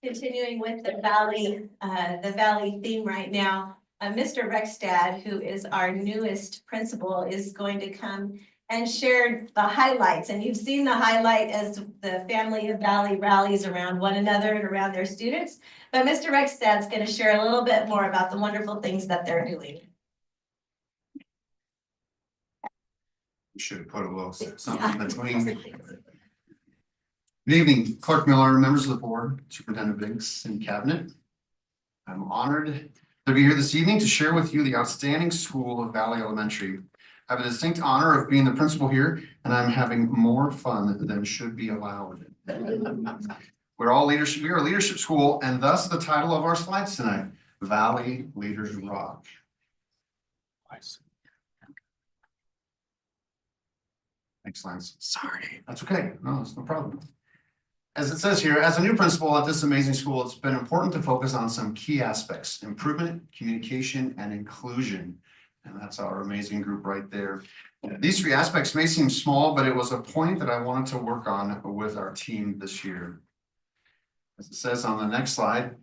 Continuing with the Valley theme right now, Mr. Rexdad, who is our newest principal, is going to come and share the highlights. And you've seen the highlight as the family of Valley rallies around one another and around their students. But Mr. Rexdad's going to share a little bit more about the wonderful things that they're doing. We should have put a little something between. Good evening, Clerk Miller, members of the board, Superintendent Binks, and cabinet. I'm honored to be here this evening to share with you the outstanding school of Valley Elementary. I have a distinct honor of being the principal here, and I'm having more fun than should be allowed. We're all leadership. We are a leadership school, and thus the title of our slides tonight: Valley Leaders Rock. Excellent. Sorry. That's okay. No, it's no problem. As it says here, as a new principal at this amazing school, it's been important to focus on some key aspects: improvement, communication, and inclusion. And that's our amazing group right there. These three aspects may seem small, but it was a point that I wanted to work on with our team this year. As it says on the next slide,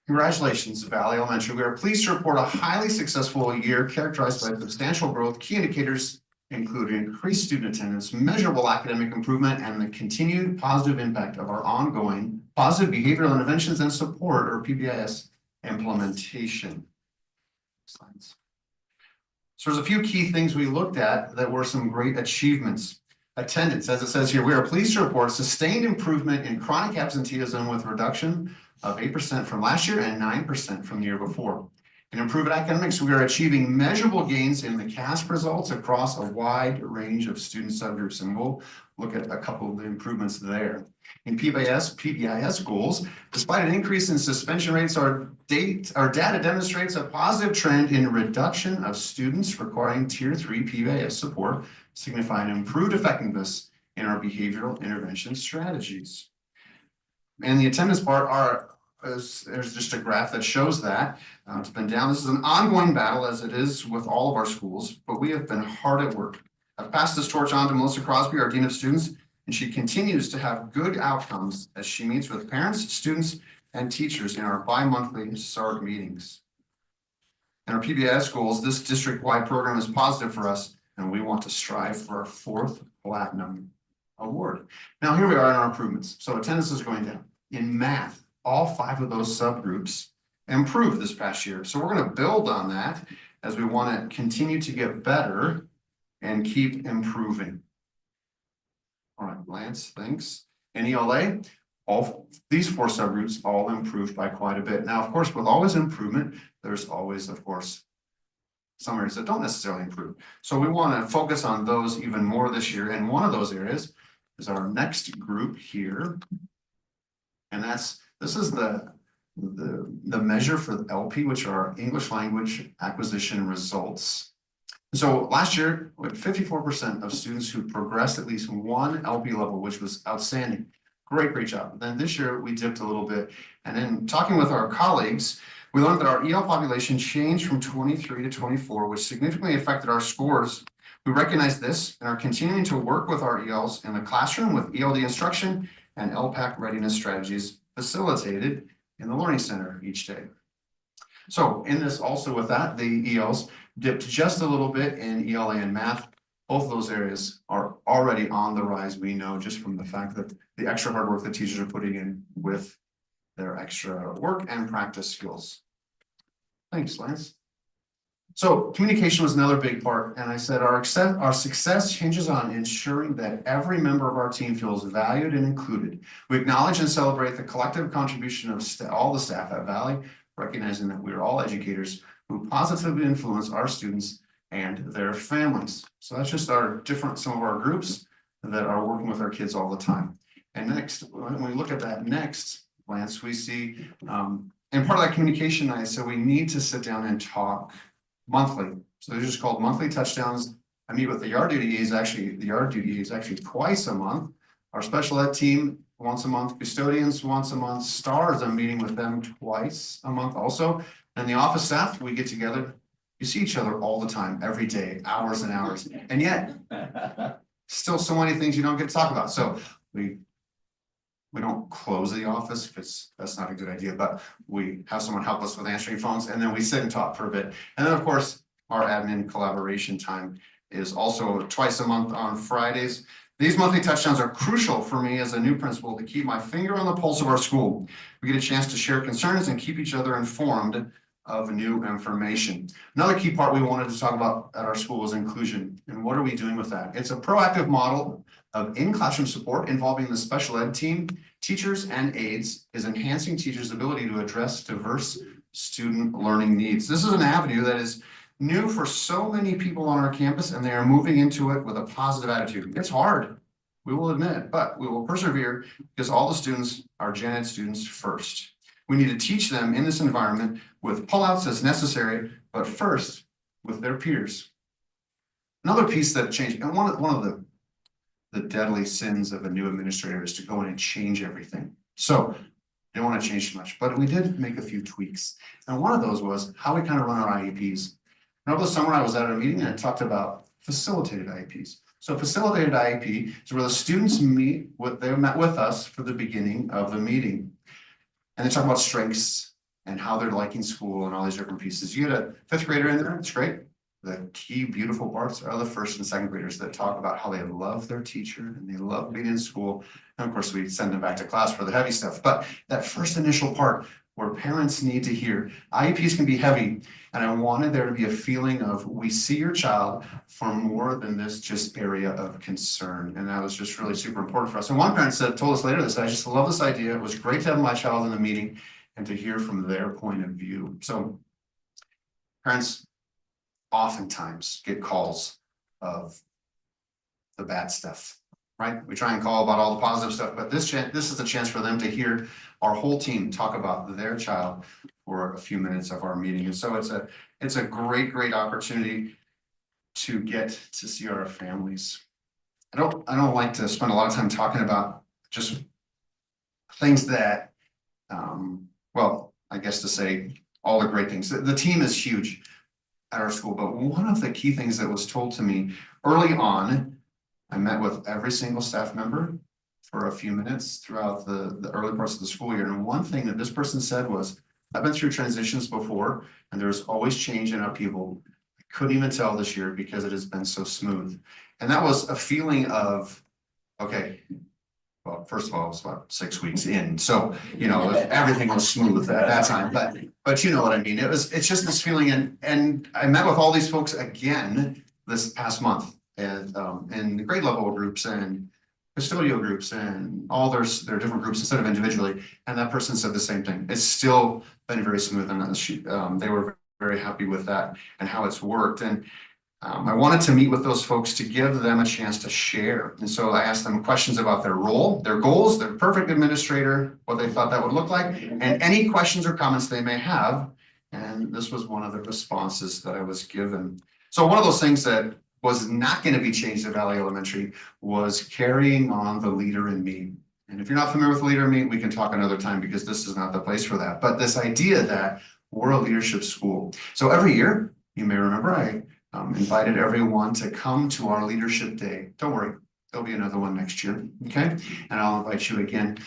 congratulations, Valley Elementary. We are pleased to report a highly successful year characterized by substantial growth. Key indicators include increased student attendance, measurable academic improvement, and the continued positive impact of our ongoing positive behavioral interventions and support, or PBIS, implementation. Slides. So there's a few key things we looked at that were some great achievements. Attendance, as it says here, we are pleased to report sustained improvement in chronic absenteeism with reduction of 8% from last year and 9% from the year before. In improved academics, we are achieving measurable gains in the CASP results across a wide range of student subgroups, and we'll look at a couple of the improvements there. In PBIS goals, despite an increase in suspension rates, our data demonstrates a positive trend in reduction of students requiring Tier 3 PBIS support, signifying improved effectiveness in our behavioral intervention strategies. And the attendance part there's just a graph that shows that. It's been down. This is an ongoing battle, as it is with all of our schools, but we have been hard at work. I've passed this torch on to Melissa Crosby, our Dean of Students, and she continues to have good outcomes as she meets with parents, students, and teachers in our bi-monthly SART meetings. In our PBIS goals, this district-wide program is positive for us, and we want to strive for our 4th Platinum Award. Now, here we are in our improvements. So attendance is going down. In math, all 5 of those subgroups improved this past year. So we're going to build on that as we want to continue to get better and keep improving. All right, Lance, thanks. In ELA, all these 4 subgroups all improved by quite a bit. Now, of course, with always improvement, there's always, of course, some areas that don't necessarily improve. So we want to focus on those even more this year. And one of those areas is our next group here. And this is the measure for the LP, which are English language acquisition results. So last year, we had 54% of students who progressed at least one LP level, which was outstanding. Great job. Then this year we dipped a little bit. And then talking with our colleagues, we learned that our EL population changed from 23 to 24, which significantly affected our scores. We recognize this and are continuing to work with our ELs in the classroom with ELD instruction and LPAC readiness strategies facilitated in the Learning Center each day. So in this, also with that, the ELs dipped just a little bit in ELA and math. Both of those areas are already on the rise, we know, just from the fact that the extra hard work that teachers are putting in with their extra work and practice skills. Thanks, Lance. So communication was another big part, and I said our success hinges on ensuring that every member of our team feels valued and included. We acknowledge and celebrate the collective contribution of all the staff at Valley, recognizing that we are all educators who positively influence our students and their families. So that's just some of our groups that are working with our kids all the time. And next, when we look at that next glance, we see, and part of that communication, I said we need to sit down and talk monthly. So they're just called monthly touchdowns. I meet with the yard duty aides, the yard duty aides actually twice a month. Our special ed team once a month, custodians once a month, stars, I'm meeting with them twice a month also. And the office staff, we get together. You see each other all the time, every day, hours and hours. And yet, still so many things you don't get to talk about. So we don't close the office because that's not a good idea, but we have someone help us with answering phones, and then we sit and talk for a bit. And then, of course, our admin collaboration time is also twice a month on Fridays. These monthly touchdowns are crucial for me as a new principal to keep my finger on the pulse of our school. We get a chance to share concerns and keep each other informed of new information. Another key part we wanted to talk about at our school is inclusion. And what are we doing with that? It's a proactive model of in-classroom support involving the special ed team, teachers, and aides, is enhancing teachers' ability to address diverse student learning needs. This is an avenue that is new for so many people on our campus, and they are moving into it with a positive attitude. It's hard, we will admit, but we will persevere because all the students are gen ed students first. We need to teach them in this environment with pullouts as necessary, but first with their peers. Another piece that changed, and one of the deadly sins of a new administrator is to go in and change everything. So I don't want to change too much, but we did make a few tweaks. And one of those was how we kind of run our IEPs. And over the summer, I was at a meeting and I talked about facilitated IEPs. So facilitated IEP is where the students they met with us for the beginning of the meeting. And they talk about strengths and how they're liking school and all these different pieces. You get a 5th grader in there, it's great. The key beautiful parts are the 1st and 2nd graders that talk about how they love their teacher and they love being in school. And of course, we send them back to class for the heavy stuff. But that first initial part where parents need to hear, IEPs can be heavy. And I wanted there to be a feeling of, we see your child for more than this just area of concern. And that was just really super important for us. And one parent told us later this, I just love this idea. It was great to have my child in the meeting and to hear from their point of view. So parents oftentimes get calls of the bad stuff, right? We try and call about all the positive stuff, but this is a chance for them to hear our whole team talk about their child for a few minutes of our meeting. And so it's a great opportunity to get to see our families. I don't like to spend a lot of time talking about just things that, well, I guess to say all the great things. The team is huge at our school, but one of the key things that was told to me early on, I met with every single staff member for a few minutes throughout the early parts of the school year. And one thing that this person said was, I've been through transitions before, and there's always change and upheaval. I couldn't even tell this year because it has been so smooth. And that was a feeling of, okay, well, first of all, it was about 6 weeks in. So, you know, everything was smooth at that time, but you know what I mean? It's just this feeling. And I met with all these folks again this past month and in grade level groups and custodial groups and all their different groups instead of individually. And that person said the same thing. It's still been very smooth, and they were very happy with that and how it's worked. And I wanted to meet with those folks to give them a chance to share. And so I asked them questions about their role, their goals, their perfect administrator, what they thought that would look like, and any questions or comments they may have. And this was one of the responses that I was given. So one of those things that was not going to be changed at Valley Elementary was carrying on the leader in me. And if you're not familiar with the leader in me, we can talk another time because this is not the place for that. But this idea that we're a leadership school. So every year, you may remember, I invited everyone to come to our leadership day. Don't worry, there'll be another one next year, okay? And I'll invite you again.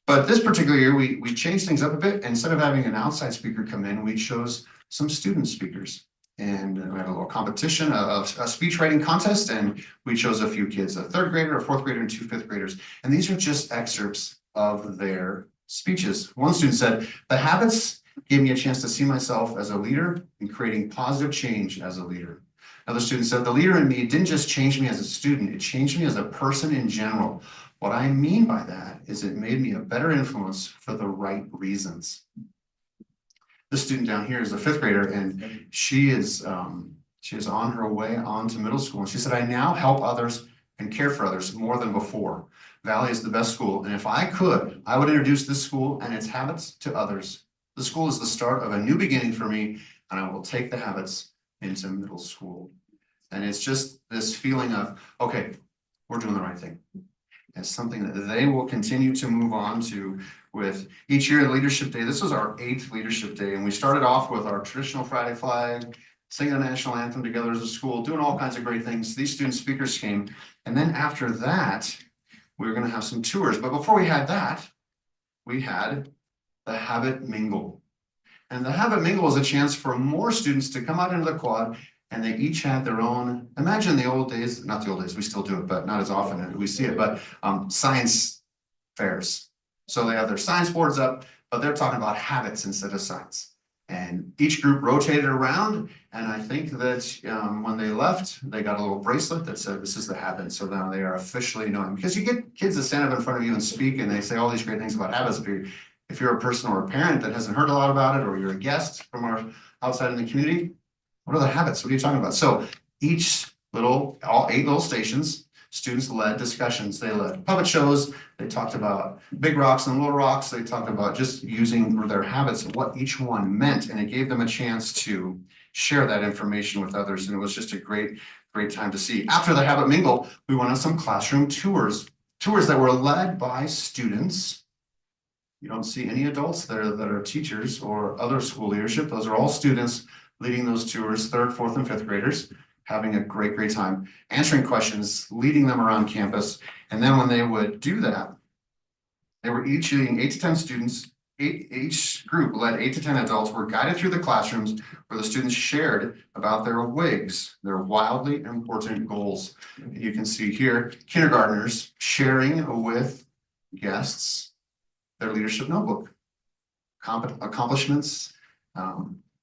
But this particular year, we changed things up a bit. Instead of having an outside speaker come in, we chose some student speakers. And we had a little competition, a speech writing contest, and we chose a few kids, a 3rd grader, a 4th grader, and 2 5th graders. And these are just excerpts of their speeches. One student said, "The habits gave me a chance to see myself as a leader and creating positive change as a leader." Another student said, "The leader in me didn't just change me as a student, it changed me as a person in general. What I mean by that is it made me a better influence for the right reasons." This student down here is a 5th grader, and she is on her way on to middle school. And she said, "I now help others and care for others more than before. Valley is the best school, and if I could, I would introduce this school and its habits to others. The school is the start of a new beginning for me, and I will take the habits into middle school." And it's just this feeling of, okay, we're doing the right thing. It's something that they will continue to move on to with each year of Leadership Day. This was our 8th Leadership Day, and we started off with our traditional Friday flag, singing the national anthem together as a school, doing all kinds of great things. These student speakers came, and then after that, we were going to have some tours. But before we had that, we had the Habit Mingle. And the Habit Mingle was a chance for more students to come out into the quad, and they each had their own, imagine the old days, not the old days, we still do it, but not as often as we see it, but science fairs. So they have their science boards up, but they're talking about habits instead of science. And each group rotated around, and I think that when they left, they got a little bracelet that said, "This is the habit." So now they are officially known, because you get kids that stand up in front of you and speak, and they say all these great things about habits. If you're a person or a parent that hasn't heard a lot about it, or you're a guest from our outside in the community, what are the habits? What are you talking about? So all 8 little stations, students led discussions. They led puppet shows. They talked about big rocks and little rocks. They talked about just using their habits and what each one meant. And it gave them a chance to share that information with others. And it was just a great time to see. After the Habit Mingle, we went on some classroom tours that were led by students. You don't see any adults there that are teachers or other school leadership. Those are all students leading those tours, 3rd, 4th, and 5th graders, having a great time, answering questions, leading them around campus. And then when they would do that, they were each leading 8 to 10 students. Each group led 8 to 10 adults, were guided through the classrooms where the students shared about their WIGs, their wildly important goals. You can see here, kindergartners sharing with guests their leadership notebook, accomplishments,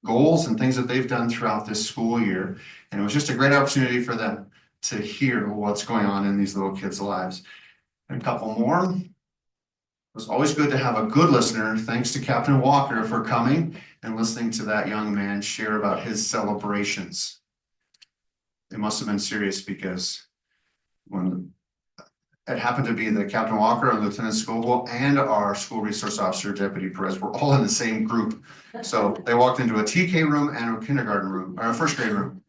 goals and things that they've done throughout this school year. And it was just a great opportunity for them to hear what's going on in these little kids' lives. And a couple more. was always good to have a good listener. Thanks to Captain Walker for coming and listening to that young man share about his celebrations. It must have been serious because when it happened to be that Captain Walker and Lieutenant Scoville and our school resource officer, Deputy Perez, were all in the same group. So they walked into a TK room and a kindergarten room, or a first grade room.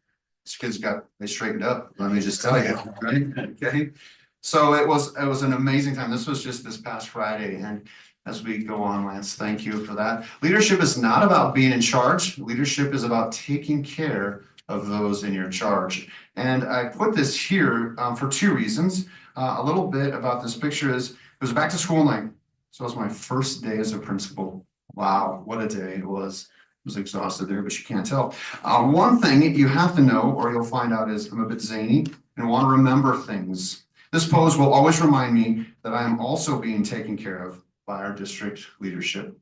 These kids they straightened up, let me just tell you, right? Okay. So it was an amazing time. This was just this past Friday. And as we go on, Lance, thank you for that. Leadership is not about being in charge. Leadership is about taking care of those in your charge. And I put this here for two reasons. A little bit about this picture is, it was back to school night. So it was my first day as a principal. Wow, what a day it was. I was exhausted there, but you can't tell. One thing you have to know, or you'll find out, is I'm a bit zany and want to remember things. This pose will always remind me that I am also being taken care of by our district leadership.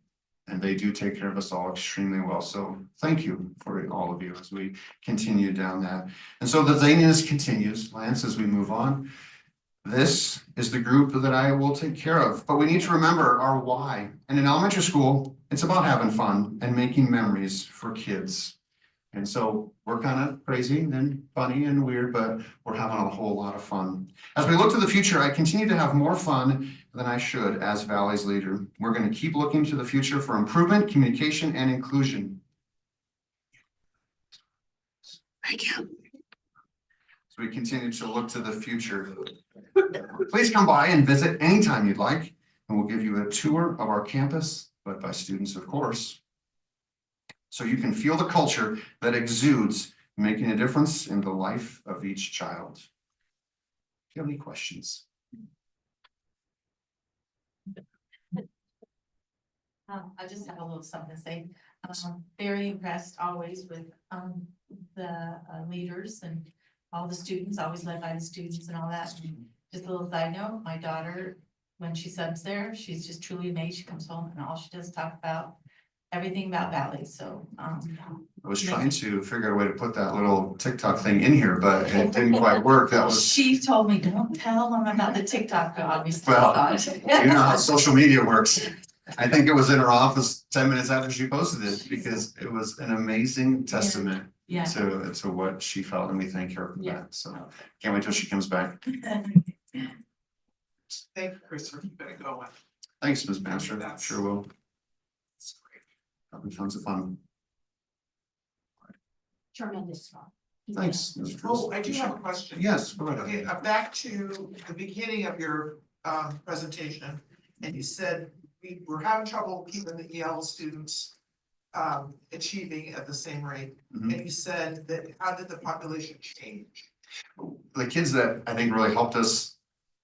And they do take care of us all extremely well. So thank you for all of you as we continue down that. And so the zaniness continues, Lance, as we move on. This is the group that I will take care of, but we need to remember our why. And in elementary school, it's about having fun and making memories for kids. And so we're kind of crazy and funny and weird, but we're having a whole lot of fun. As we look to the future, I continue to have more fun than I should as Valley's leader. We're going to keep looking to the future for improvement, communication, and inclusion. Thank you. As we continue to look to the future, please come by and visit anytime you'd like, and we'll give you a tour of our campus, but by students, of course, so you can feel the culture that exudes, making a difference in the life of each child. Do you have any questions? I just have a little something to say. Very impressed always with the leaders and all the students, always led by the students and all that. And just a little side note, my daughter, when she subs there, she's just truly amazed. She comes home and all she does is talk about everything about Valley. So I was trying to figure out a way to put that little TikTok thing in here, but it didn't quite work. That was. She told me, don't tell them about the TikTok, obviously. Well, you know how social media works. I think it was in her office 10 minutes after she posted it, because it was an amazing testament to what she felt, and we thank her for that. So can't wait till she comes back. Thank you, Chris, for keeping it going. Thanks, Ms. Master. Sure will. Having tons of fun. Tremendous fun. Thanks. Ms. Cruz. Oh, I do have a question. Yes, go right Okay, ahead. back to the beginning of your presentation, and you said we were having trouble keeping the EL students achieving at the same rate. Mhm. And you said that, how did the population change? The kids that I think really helped us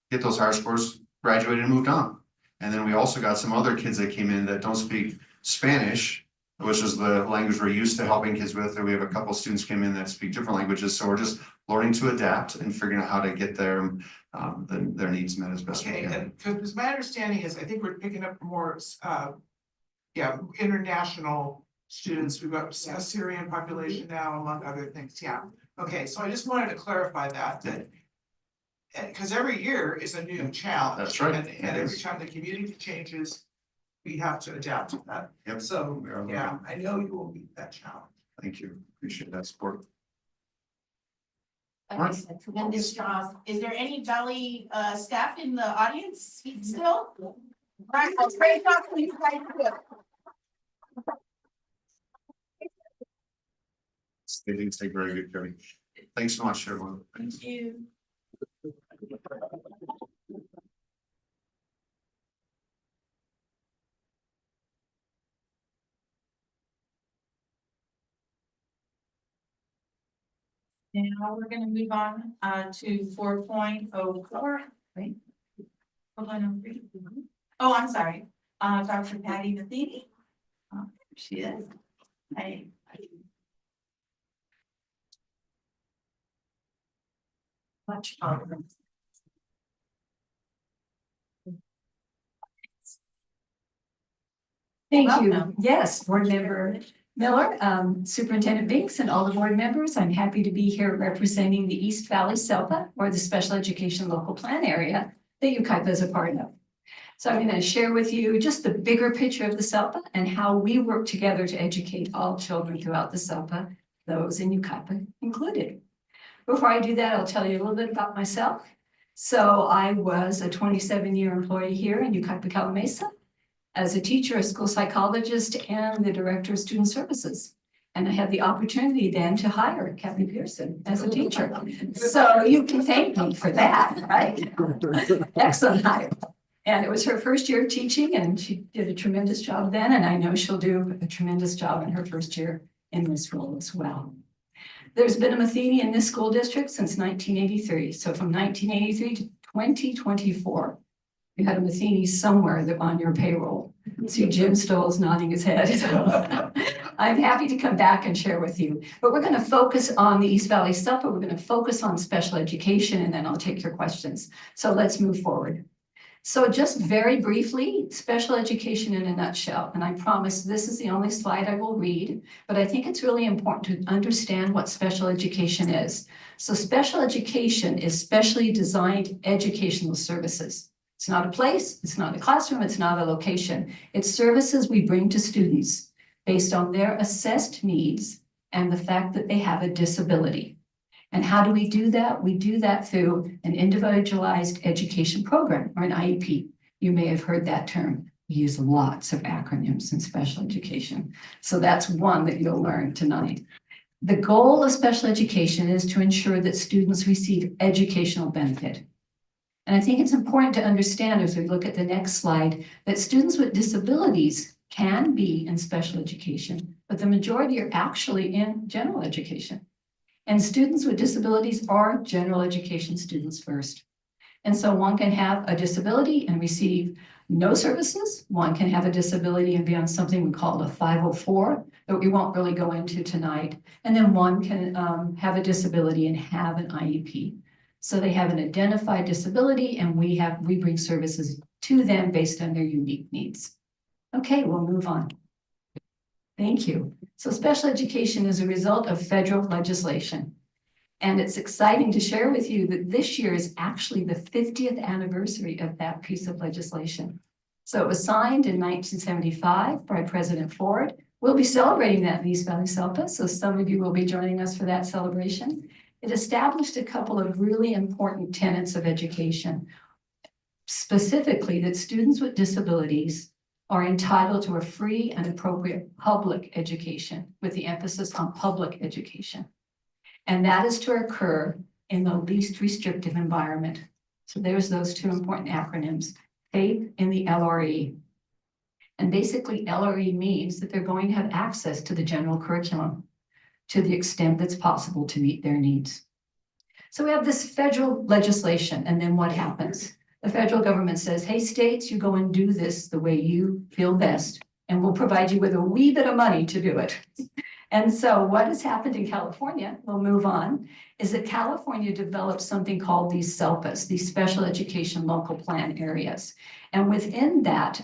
get those higher scores graduated and moved on. And then we also got some other kids that came in that don't speak Spanish, which is the language we're used to helping kids with. And we have a couple students came in that speak different languages. So we're just learning to adapt and figuring out how to get their needs met as best we Okay, can. and because my understanding is, I think we're picking up more international students. We've got a Syrian population now, among other things. Yeah. Okay, so I just wanted to clarify that because every year is a new challenge. That's right. And every time the community changes, we have to adapt to that. Yep. So, yeah, I know you will meet that challenge. Thank you. Appreciate that support. Okay, so tremendous job. Is there any Valley staff in the audience still? Right, let's raise up, please, guys. They did take very good care of me. Thanks so much, everyone. Thanks. Thank you. Now we're gonna move on to 4.04. Wait. Hold on. Oh, I'm sorry. Dr. Patty Matheny. She is. Much fun. Thank you. Welcome. Yes, Board Member Miller, Superintendent Binks, and all the board members. I'm happy to be here representing the East Valley SELPA, or the Special Education Local Plan area that UKIPA is a part of. So I'm going to share with you just the bigger picture of the SELPA and how we work together to educate all children throughout the SELPA, those in UCAPA included. Before I do that, I'll tell you a little bit about myself. So I was a 27-year employee here in YCJUSD as a teacher, a school psychologist, and the director of student services. And I had the opportunity then to hire Kathy Pearson as a teacher. So you can thank me for that, right? Excellent hire. And it was her first year of teaching, and she did a tremendous job then, and I know she'll do a tremendous job in her first year in this role as well. There's been a Matheny in this school district since 1983. So from 1983 to 2024, you had a Matheny somewhere on your payroll. See, Jim Stoll's nodding his head. I'm happy to come back and share with you, but we're going to focus on the East Valley SELPA. We're going to focus on special education, and then I'll take your questions. So let's move forward. So just very briefly, special education in a nutshell, and I promise this is the only slide I will read, but I think it's really important to understand what special education is. So special education is specially designed educational services. It's not a place, it's not a classroom, it's not a location. It's services we bring to students based on their assessed needs and the fact that they have a disability. And how do we do that? We do that through an individualized education program, or an IEP. You may have heard that term. We use lots of acronyms in special education. So that's one that you'll learn tonight. The goal of special education is to ensure that students receive educational benefit. And I think it's important to understand, as we look at the next slide, that students with disabilities can be in special education, but the majority are actually in general education. And students with disabilities are general education students first. And so one can have a disability and receive no services. One can have a disability and be on something we call a 504 that we won't really go into tonight. And then one can have a disability and have an IEP. So they have an identified disability, and we bring services to them based on their unique needs. Okay, we'll move on. Thank you. So special education is a result of federal legislation. And it's exciting to share with you that this year is actually the 50th anniversary of that piece of legislation. So it was signed in 1975 by President Ford. We'll be celebrating that in East Valley SELPA, so some of you will be joining us for that celebration. It established a couple of really important tenets of education, specifically that students with disabilities are entitled to a free and appropriate public education, with the emphasis on public education. And that is to occur in the least restrictive environment. So there's those two important acronyms, FAPE and the LRE. And basically LRE means that they're going to have access to the general curriculum to the extent that's possible to meet their needs. So we have this federal legislation, and then what happens? The federal government says, hey, states, you go and do this the way you feel best, and we'll provide you with a wee bit of money to do it. And so what has happened in California, we'll move on, is that California developed something called these SELPAs, these special education local plan areas. And within that,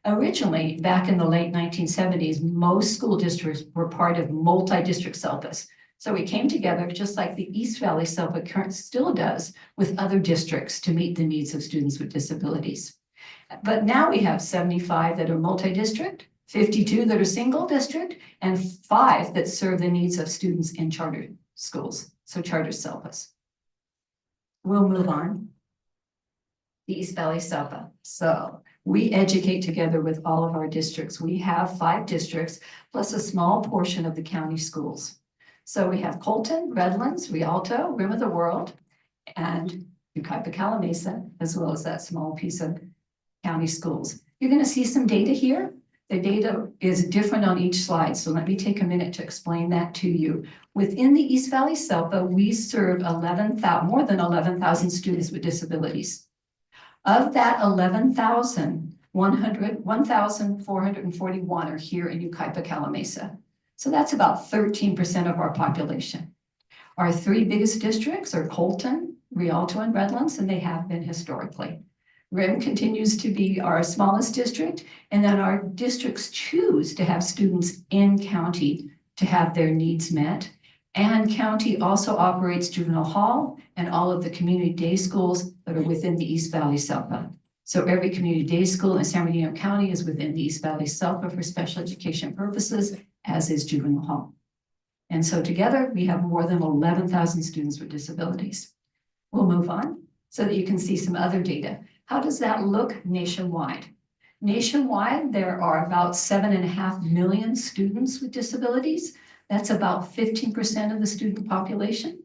originally, back in the late 1970s, most school districts were part of multi-district SELPAs. So we came together, just like the East Valley SELPA still does, with other districts to meet the needs of students with disabilities. But now we have 75 that are multi-district, 52 that are single district, and 5 that serve the needs of students in charter schools, so charter SELPAs. We'll move on. The East Valley SELPA. So we educate together with all of our districts. We have 5 districts, plus a small portion of the county schools. So we have Colton, Redlands, Rialto, Rim of the World, and Yucaipa Mesa, as well as that small piece of county schools. You're going to see some data here. The data is different on each slide, so let me take a minute to explain that to you. Within the East Valley SELPA, we serve more than 11,000 students with disabilities. Of that 11,000, 1,441 are here in Yucaipa Mesa. So that's about 13% of our population. Our 3 biggest districts are Colton, Rialto, and Redlands, and they have been historically. RIM continues to be our smallest district, and then our districts choose to have students in county to have their needs met. And county also operates juvenile hall and all of the community day schools that are within the East Valley SELPA. So every community day school in San Bernardino County is within the East Valley SELPA for special education purposes, as is juvenile hall. And so together we have more than 11,000 students with disabilities. We'll move on so that you can see some other data. How does that look nationwide? Nationwide, there are about 7.5 million students with disabilities. That's about 15% of the student population.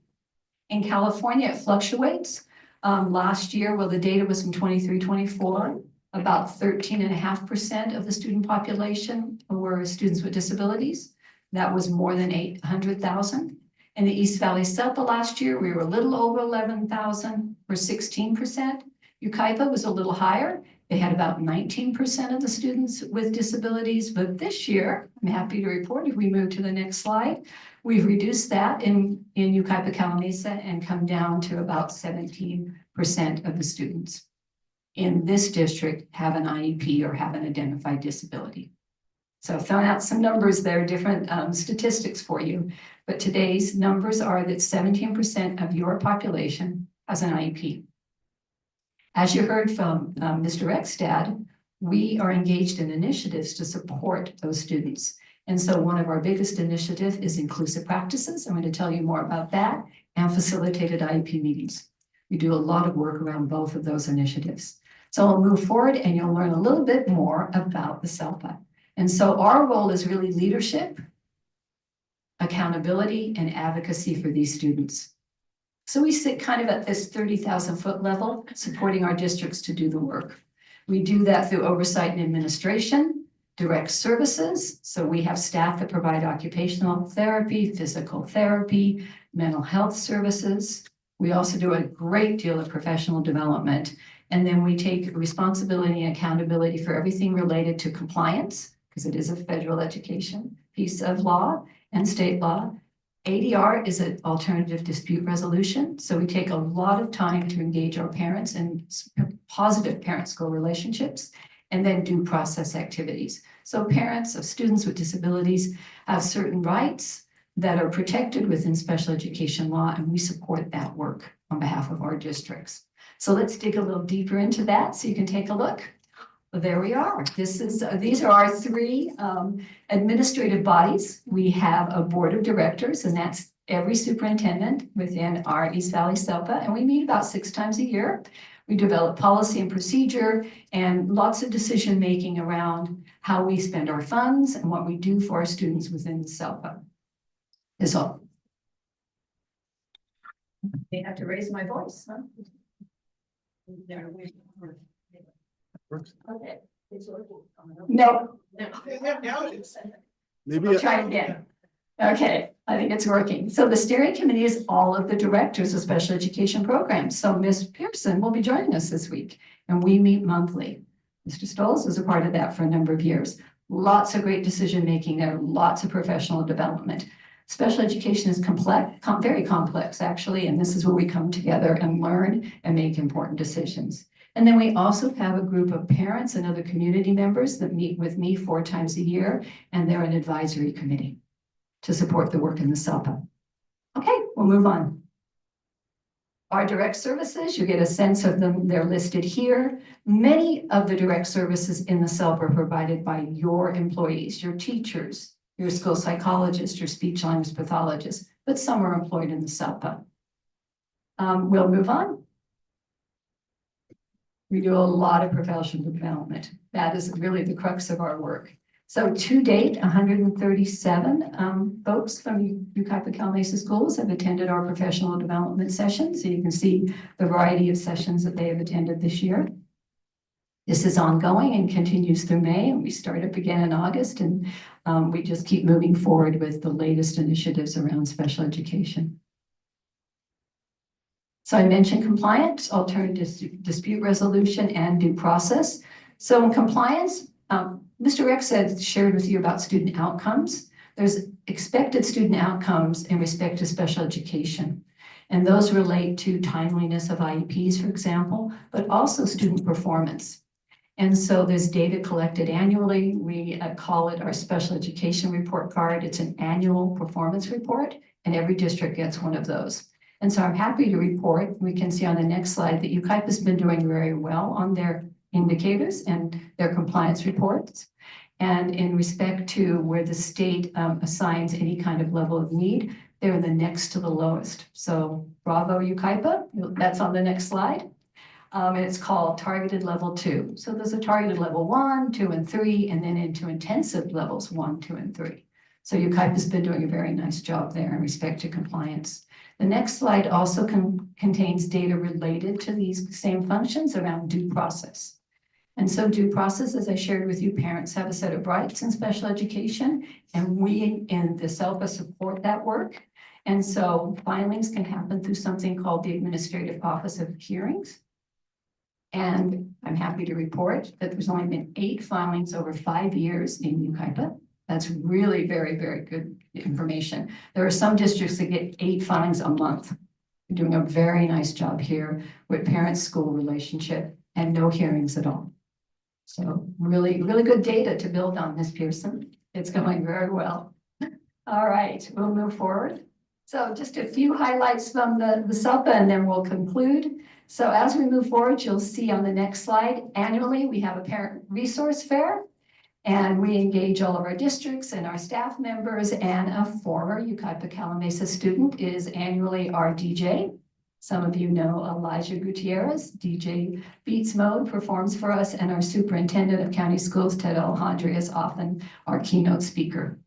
In California, it fluctuates. Last year, well, the data was from 23-24, about 13.5% of the student population were students with disabilities. That was more than 800,000. In the East Valley SELPA last year, we were a little over 11,000 or 16%. Yucaipa was a little higher. They had about 19% of the students with disabilities, but this year, I'm happy to report, if we move to the next slide, we've reduced that in Yucaipa Calamesa and come down to about 17% of the students in this district have an IEP or have an identified disability. So I've thrown out some numbers there, different statistics for you, but today's numbers are that 17% of your population has an IEP. As you heard from Mr. Eckstad, we are engaged in initiatives to support those students. And so one of our biggest initiatives is inclusive practices. I'm going to tell you more about that, and facilitated IEP meetings. We do a lot of work around both of those initiatives. So I'll move forward and you'll learn a little bit more about the SELPA. And so our role is really leadership, accountability, and advocacy for these students. So we sit kind of at this 30,000 foot level, supporting our districts to do the work. We do that through oversight and administration, direct services. So we have staff that provide occupational therapy, physical therapy, mental health services. We also do a great deal of professional development. And then we take responsibility and accountability for everything related to compliance, because it is a federal education piece of law and state law. ADR is an alternative dispute resolution. So we take a lot of time to engage our parents and positive parent-school relationships, and then due process activities. So parents of students with disabilities have certain rights that are protected within special education law, and we support that work on behalf of our districts. So let's dig a little deeper into that so you can take a look. Well, there we are. These are our three administrative bodies. We have a board of directors, and that's every superintendent within our East Valley SELPA, and we meet about 6 times a year. We develop policy and procedure and lots of decision-making around how we spend our funds and what we do for our students within the SELPA. Is all. They have to raise my voice, huh? Okay. No. Maybe. We'll try again. Okay, I think it's working. So the steering committee is all of the directors of special education programs. So Ms. Pearson will be joining us this week, and we meet monthly. Mr. Stolz was a part of that for a number of years. Lots of great decision-making there, lots of professional development. Special education is complex, very complex actually, and this is where we come together and learn and make important decisions. And then we also have a group of parents and other community members that meet with me 4 times a year, and they're an advisory committee to support the work in the SELPA. Okay, we'll move on. Our direct services, you get a sense of them, they're listed here. Many of the direct services in the SELPA are provided by your employees, your teachers, your school psychologist, your speech language pathologist, but some are employed in the SELPA. We'll move on. We do a lot of professional development. That is really the crux of our work. So to date, 137 folks from Yucaipa Cal Mesa schools have attended our professional development sessions. So you can see the variety of sessions that they have attended this year. This is ongoing and continues through May, and we start up again in August, and we just keep moving forward with the latest initiatives around special education. So I mentioned compliance, alternative dispute resolution, and due process. So in compliance, Mr. Rex shared with you about student outcomes. There's expected student outcomes in respect to special education. And those relate to timeliness of IEPs, for example, but also student performance. And so there's data collected annually. We call it our special education report card. It's an annual performance report, and every district gets one of those. And so I'm happy to report, we can see on the next slide, that Yucaipa has been doing very well on their indicators and their compliance reports. And in respect to where the state assigns any kind of level of need, they're the next to the lowest. So bravo, UKIPA, that's on the next slide. And it's called targeted level 2. So there's a targeted level 1, 2, and 3, and then into intensive levels 1, 2, and 3. So UKIPA has been doing a very nice job there in respect to compliance. The next slide also contains data related to these same functions around due process. And so due process, as I shared with you, parents have a set of rights in special education, and we in the SELPA support that work. And so filings can happen through something called the Administrative Office of Hearings. And I'm happy to report that there's only been 8 filings over 5 years in UKIPA. That's really very, very good information. There are some districts that get 8 filings a month. We're doing a very nice job here with parent-school relationship and no hearings at all. So really, really good data to build on, Ms. Pearson. It's going very well. All right, we'll move forward. So just a few highlights from the SELPA and then we'll conclude. So as we move forward, you'll see on the next slide, annually we have a parent resource fair and we engage all of our districts and our staff members, and a former UKIPA Calamasa student is annually our DJ. Some of you know Elijah Gutierrez, DJ Beats Mode, performs for us, and our superintendent of county schools, Ted Alejandre, is often our keynote speaker.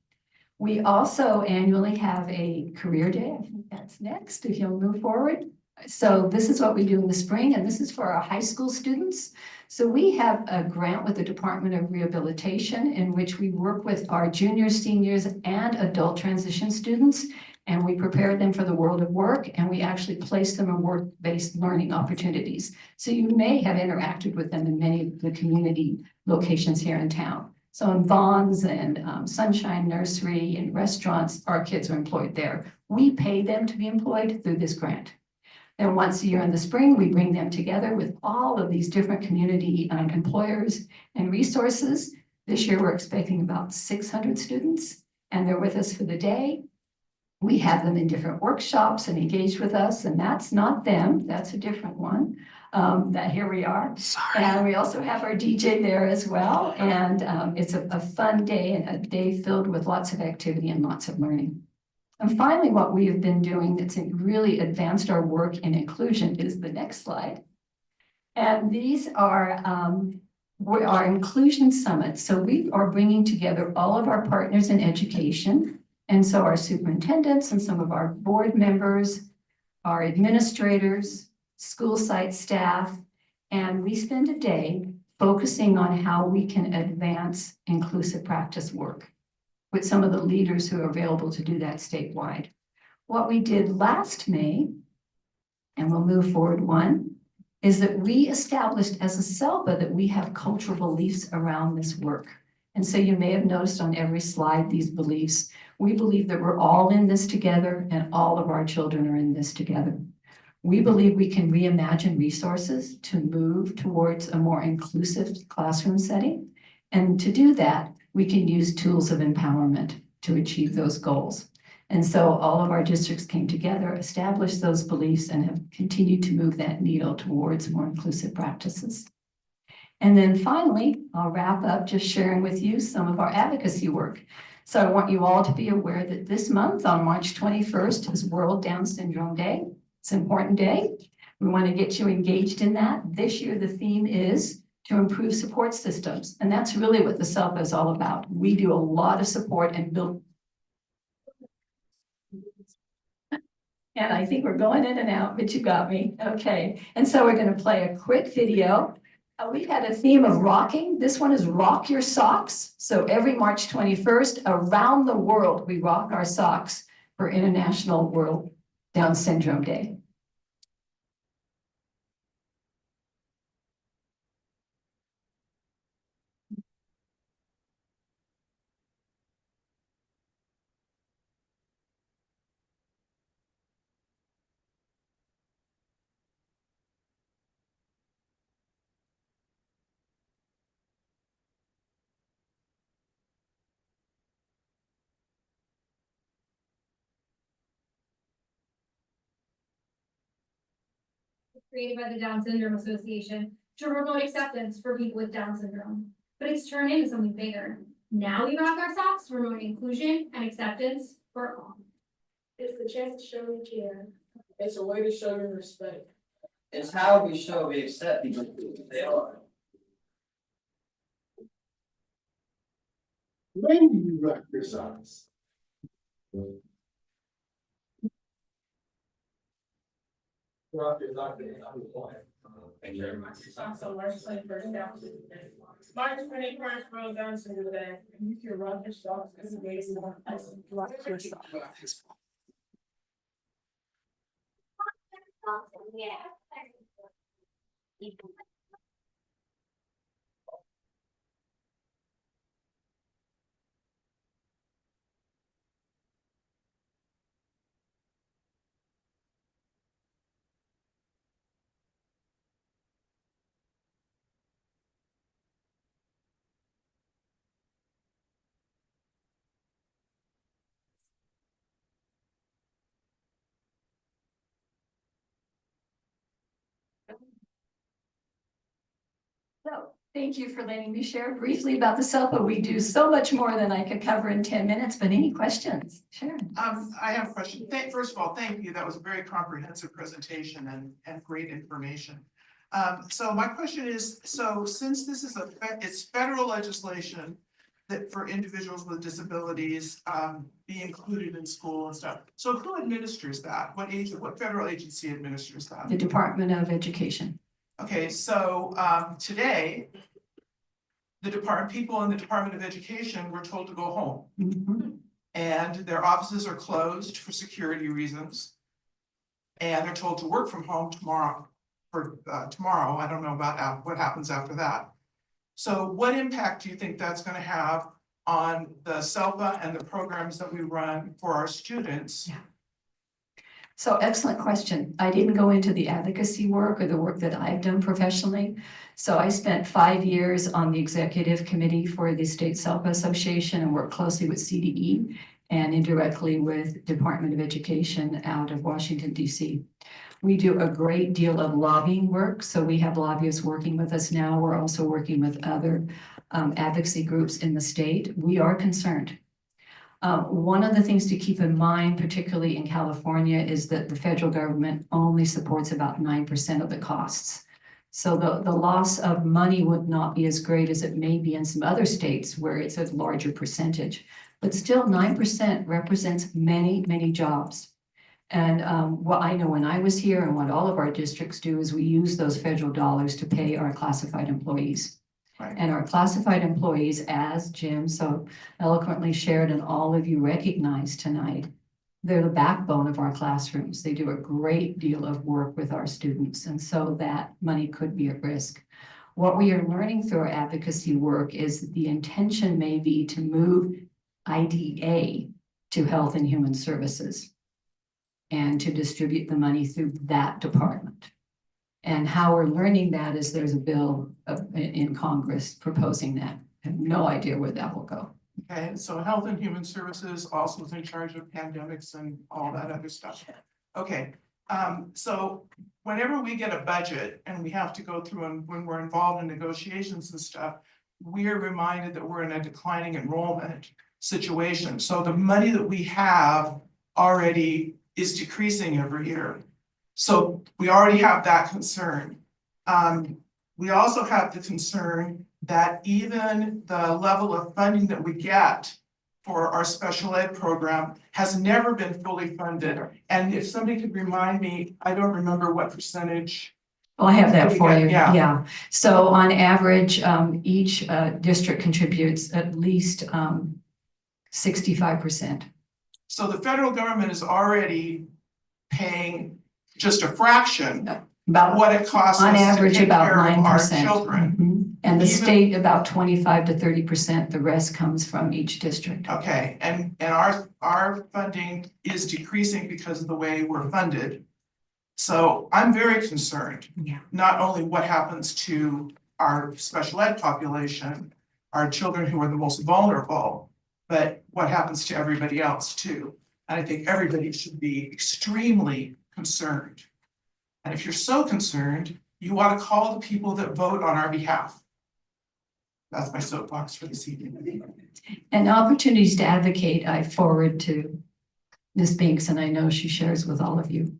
We also annually have a career day. I think that's next, if you'll move forward. So this is what we do in the spring, and this is for our high school students. So we have a grant with the Department of Rehabilitation in which we work with our juniors, seniors, and adult transition students, and we prepare them for the world of work, and we actually place them in work-based learning opportunities. So you may have interacted with them in many of the community locations here in town. So in Vaughn's and Sunshine Nursery and restaurants, our kids are employed there. We pay them to be employed through this grant. Then once a year in the spring, we bring them together with all of these different community employers and resources. This year, we're expecting about 600 students, and they're with us for the day. We have them in different workshops and engaged with us, and that's not them, that's a different one. That here we are. Sorry. And we also have our DJ there as well. And it's a fun day and a day filled with lots of activity and lots of learning. And finally, what we have been doing that's really advanced our work in inclusion is the next slide. And these are our inclusion summits. So we are bringing together all of our partners in education. And so our superintendents and some of our board members, our administrators, school site staff, and we spend a day focusing on how we can advance inclusive practice work with some of the leaders who are available to do that statewide. What we did last May, and we'll move forward one, is that we established as a SELPA that we have cultural beliefs around this work. And so you may have noticed on every slide these beliefs. We believe that we're all in this together and all of our children are in this together. We believe we can reimagine resources to move towards a more inclusive classroom setting. And to do that, we can use tools of empowerment to achieve those goals. And so all of our districts came together, established those beliefs, and have continued to move that needle towards more inclusive practices. And then finally, I'll wrap up just sharing with you some of our advocacy work. So I want you all to be aware that this month on March 21st is World Down Syndrome Day. It's an important day. We want to get you engaged in that. This year, the theme is to improve support systems. And that's really what the SELPA is all about. We do a lot of support and build. And I think we're going in and out, but you got me. Okay. And so we're going to play a quick video. We had a theme of rocking. This one is rock your socks. So every March 21st around the world, we rock our socks for International World Down Syndrome Day. Created by the Down Syndrome Association. to remote acceptance for people with Down syndrome, but it's turned into something bigger. Now we rock our socks to remote inclusion and acceptance for all. It's the chance to show you care. It's a way to show your respect. It's how we show we accept people who they are. When do you rock your socks? Rock your socks. Thank you very much. So March 21st down to today. March 21st roll down to today. You can rock your socks. It's amazing. Rock your socks. So, thank you for letting me share briefly about the SELPA. We do so much more than I could cover in 10 minutes, but any questions? Sharon? I have a question. First of all, thank you. That was a very comprehensive presentation and great information. So my question is, so since this is it's federal legislation that for individuals with disabilities, be included in school and stuff. So who administers that? What federal agency administers that? The Department of Education. Okay, so today, people in the Department of Education were told to go home. Mhm. And their offices are closed for security reasons. And they're told to work from home tomorrow, tomorrow. I don't know about what happens after that. So what impact do you think that's gonna have on the SELPA and the programs that we run for our students? Yeah. So excellent question. I didn't go into the advocacy work or the work that I've done professionally. So I spent 5 years on the executive committee for the State SELPA Association and worked closely with CDE and indirectly with Department of Education out of Washington, DC. We do a great deal of lobbying work. So we have lobbyists working with us now. We're also working with other advocacy groups in the state. We are concerned. One of the things to keep in mind, particularly in California, is that the federal government only supports about 9% of the costs. So the loss of money would not be as great as it may be in some other states where it's a larger percentage. But still 9% represents many, many jobs. And what I know when I was here and what all of our districts do is we use those federal dollars to pay our classified employees. Right. And our classified employees, as Jim so eloquently shared and all of you recognize tonight, they're the backbone of our classrooms. They do a great deal of work with our students, and so that money could be at risk. What we are learning through our advocacy work is that the intention may be to move IDA to Health and Human Services and to distribute the money through that department. And how we're learning that is there's a bill in Congress proposing that. I have no idea where that will go. Okay, so Health and Human Services also is in charge of pandemics and all that other stuff. Okay, so whenever we get a budget and we have to go through and when we're involved in negotiations and stuff, we are reminded that we're in a declining enrollment situation. So the money that we have already is decreasing every year. So we already have that concern. We also have the concern that even the level of funding that we get for our special ed program has never been fully funded. And if somebody could remind me, I don't remember what percentage. Oh, I have that for you. Yeah. So on average, each district contributes at least 65%. So the federal government is already paying just a fraction About what it costs on us to average take about care of our 9%. children. Mhm. And the Even- state about 25 to 30%. The rest comes from each district. Okay, and our funding is decreasing because of the way we're funded. So I'm very concerned. Yeah. Not only what happens to our special ed population, our children who are the most vulnerable, but what happens to everybody else too. And I think everybody should be extremely concerned. And if you're so concerned, You want to call the people that vote on our behalf. That's my soapbox for this evening. And opportunities to advocate, I forward to Ms. Binks, and I know she shares with all of you.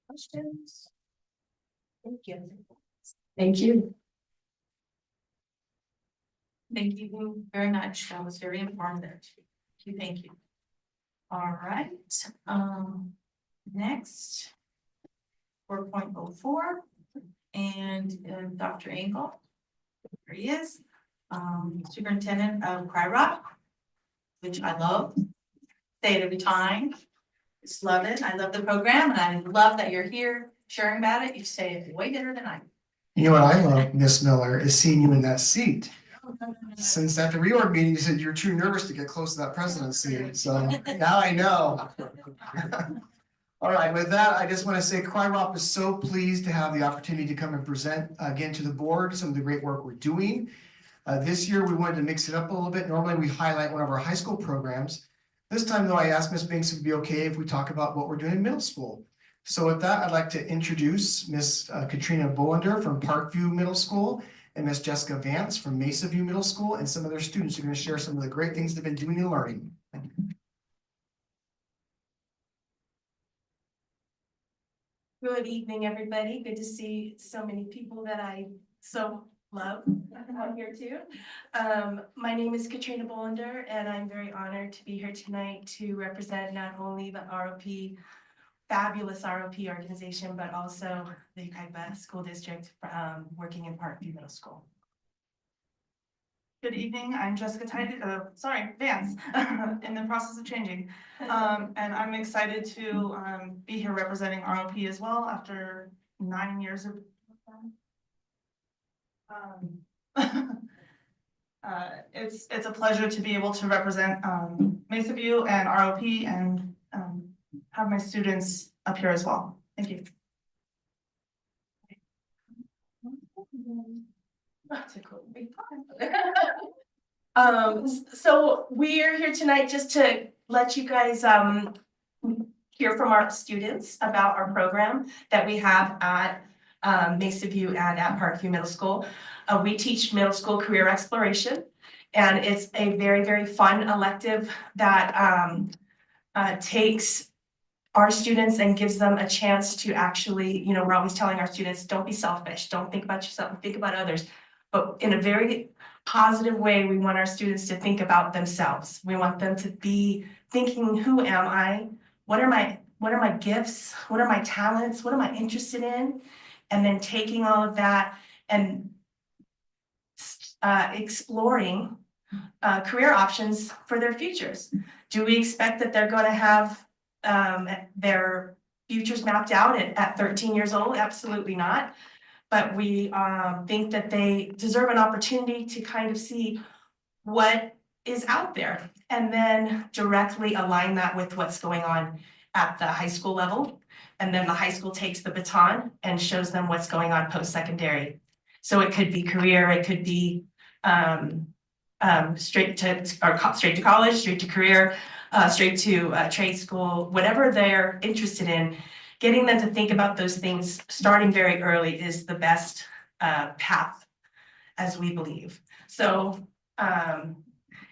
Questions? Thank you. Thank you. Thank you very much. That was very informative. Thank you. All right, next. 4.04 and Dr. Engel. There he is. Superintendent of Cry Rock, which I love. Say it every time. Just love it. I love the program and I love that you're here sharing about it. You say it way better than I do. You know what I love, Miss Miller, is seeing you in that seat. Since at the reorg meeting, you said you're too nervous to get close to that presidency, so now I know. All right, with that, I just want to say Cry Rock is so pleased to have the opportunity to come and present again to the board some of the great work we're doing. This year, we wanted to mix it up a little bit. Normally, we highlight one of our high school programs. This time, though, I asked Ms. Binks if it'd be okay if we talk about what we're doing in middle school. So with that, I'd like to introduce Ms. Katrina Bollender from Parkview Middle School and Ms. Jessica Vance from Mesa View Middle School and some of their students who are going to share some of the great things they've been doing and learning. Good evening, everybody. Good to see so many people that I so love out here too. My name is Katrina Bollender, and I'm very honored to be here tonight to represent not only the ROP, fabulous ROP organization, but also the Yucaipa School District, working in Parkview Middle School. Good evening, I'm Jessica Vance, in the process of changing. And I'm excited to be here representing ROP as well after 9 years of it's a pleasure to be able to represent Mesa View and ROP and have my students up here as well. Thank you. So we are here tonight just to let you guys hear from our students about our program that we have at Mesa View and at Parkview Middle School. We teach middle school career exploration, and it's a very, very fun elective that takes our students and gives them a chance to actually, you know, we're always telling our students, don't be selfish, don't think about yourself, think about others. But in a very positive way, we want our students to think about themselves. We want them to be thinking, who am I? What are my gifts? What are my talents? What am I interested in? And then taking all of that and exploring career options for their futures. Do we expect that they're going to have their futures mapped out at 13 years old? Absolutely not. But we think that they deserve an opportunity to kind of see what is out there and then directly align that with what's going on at the high school level. And then the high school takes the baton and shows them what's going on post-secondary. So it could be career, it could be straight to college, straight to career, straight to trade school, whatever they're interested in. Getting them to think about those things starting very early is the best path, as we believe. So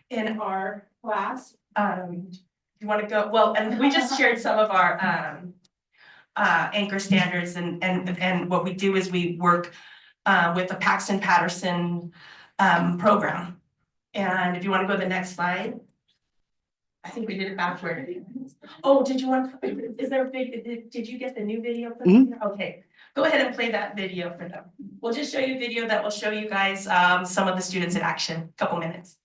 in our class, you want to go, well, and we just shared some of our anchor standards, and what we do is we work with the Paxton Patterson program. And if you want to go to the next slide. I think we did it backward. Oh, did you want, is there a big, did you get the new video for them? Okay, go ahead and play that video for them. We'll just show you a video that will show you guys some of the students in action, couple minutes.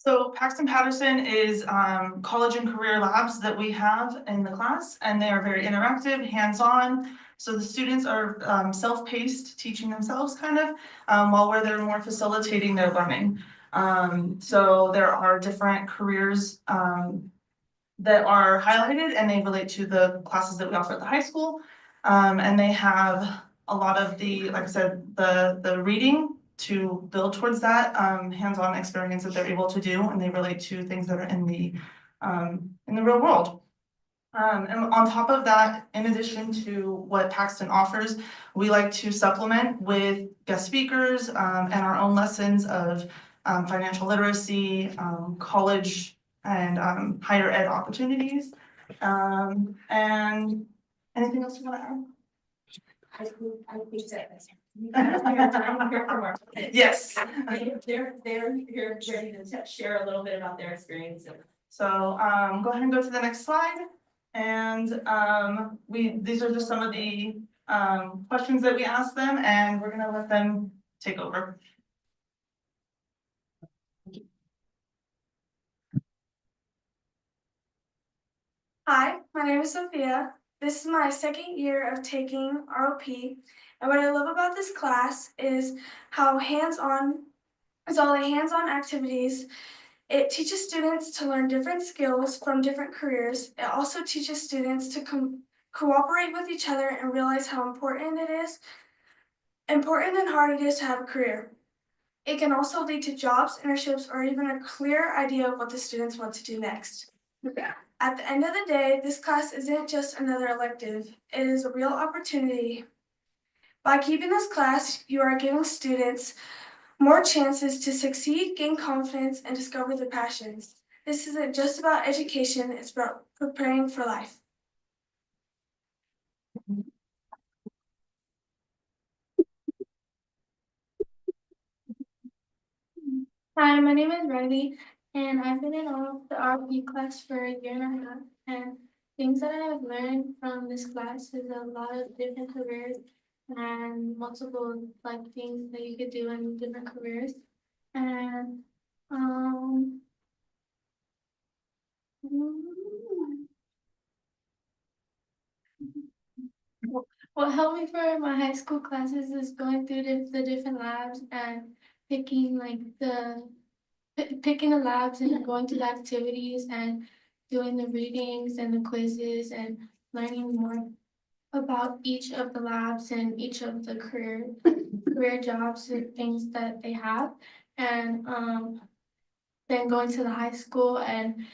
So Paxton Patterson is college and career labs that we have in the class, and they are very interactive, hands-on. So the students are self-paced, teaching themselves kind of, while we're there more facilitating their learning. So there are different careers that are highlighted, and they relate to the classes that we offer at the high school. And they have a lot of the, like I said, the reading to build towards that hands-on experience that they're able to do, and they relate to things that are in the real world. And on top of that, in addition to what Paxton offers, we like to supplement with guest speakers and our own lessons of financial literacy, college and higher ed opportunities. And anything else you want to add? I think that. Yes. They're here to share a little bit about their experiences. So go ahead and go to the next slide. And these are just some of the questions that we asked them, and we're gonna let them take over. Hi, my name is Sophia. This is my second year of taking ROP, and what I love about this class is how it's all hands-on activities. It teaches students to learn different skills from different careers. It also teaches students to cooperate with each other and realize how important and hard it is to have a career. It can also lead to jobs, internships, or even a clear idea of what the students want to do next. At the end of the day, this class isn't just another elective, it is a real opportunity. By keeping this class, you are giving students more chances to succeed, gain confidence, and discover their passions. This isn't just about education, it's about preparing for life. Hi, my name is Riley, and I've been in all of the RP class for a year and a half. And things that I have learned from this class is a lot of different careers and multiple things that you could do in different careers. And what helped me for my high school classes is going through the different labs and picking picking the labs and going to the activities and doing the readings and the quizzes and learning more about each of the labs and each of the career jobs and things that they have. And then going to the high school and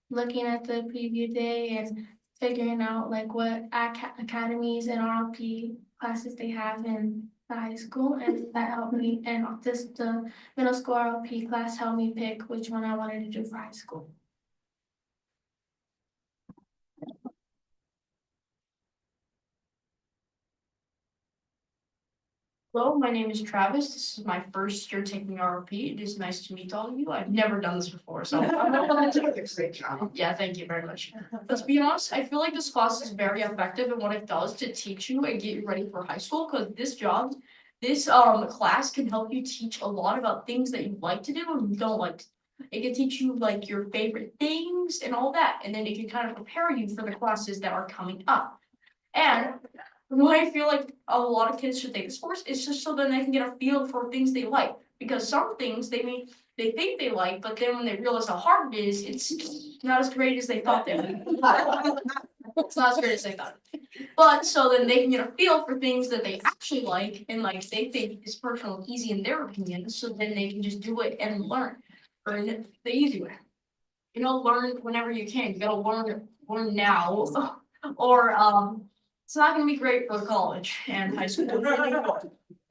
looking at the preview day and figuring out what academies and RLP classes they have in the high school, and that helped me. And the middle school RLP class helped me pick which one I wanted to do for high school. Hello, my name is Travis. This is my first year taking RP. It is nice to meet all of you. I've never done this before, so. Yeah, thank you very much. But to be honest, I feel like this class is very effective in what it does to teach you and get you ready for high school, because this class can help you teach a lot about things that you like to do and you don't like to do. It can teach you your favorite things and all that, and then it can kind of prepare you for the classes that are coming up. And why I feel like a lot of kids should take this course is just so that they can get a feel for things they like. Because some things they think they like, but then when they realize how hard it is, it's not as great as they thought they would. It's not as great as they thought. But so then they can get a feel for things that they actually like and they think is personal and easy in their opinion. So then they can just do it and learn the easy way. Learn whenever you can. You gotta learn now, or it's not gonna be great for college and high school.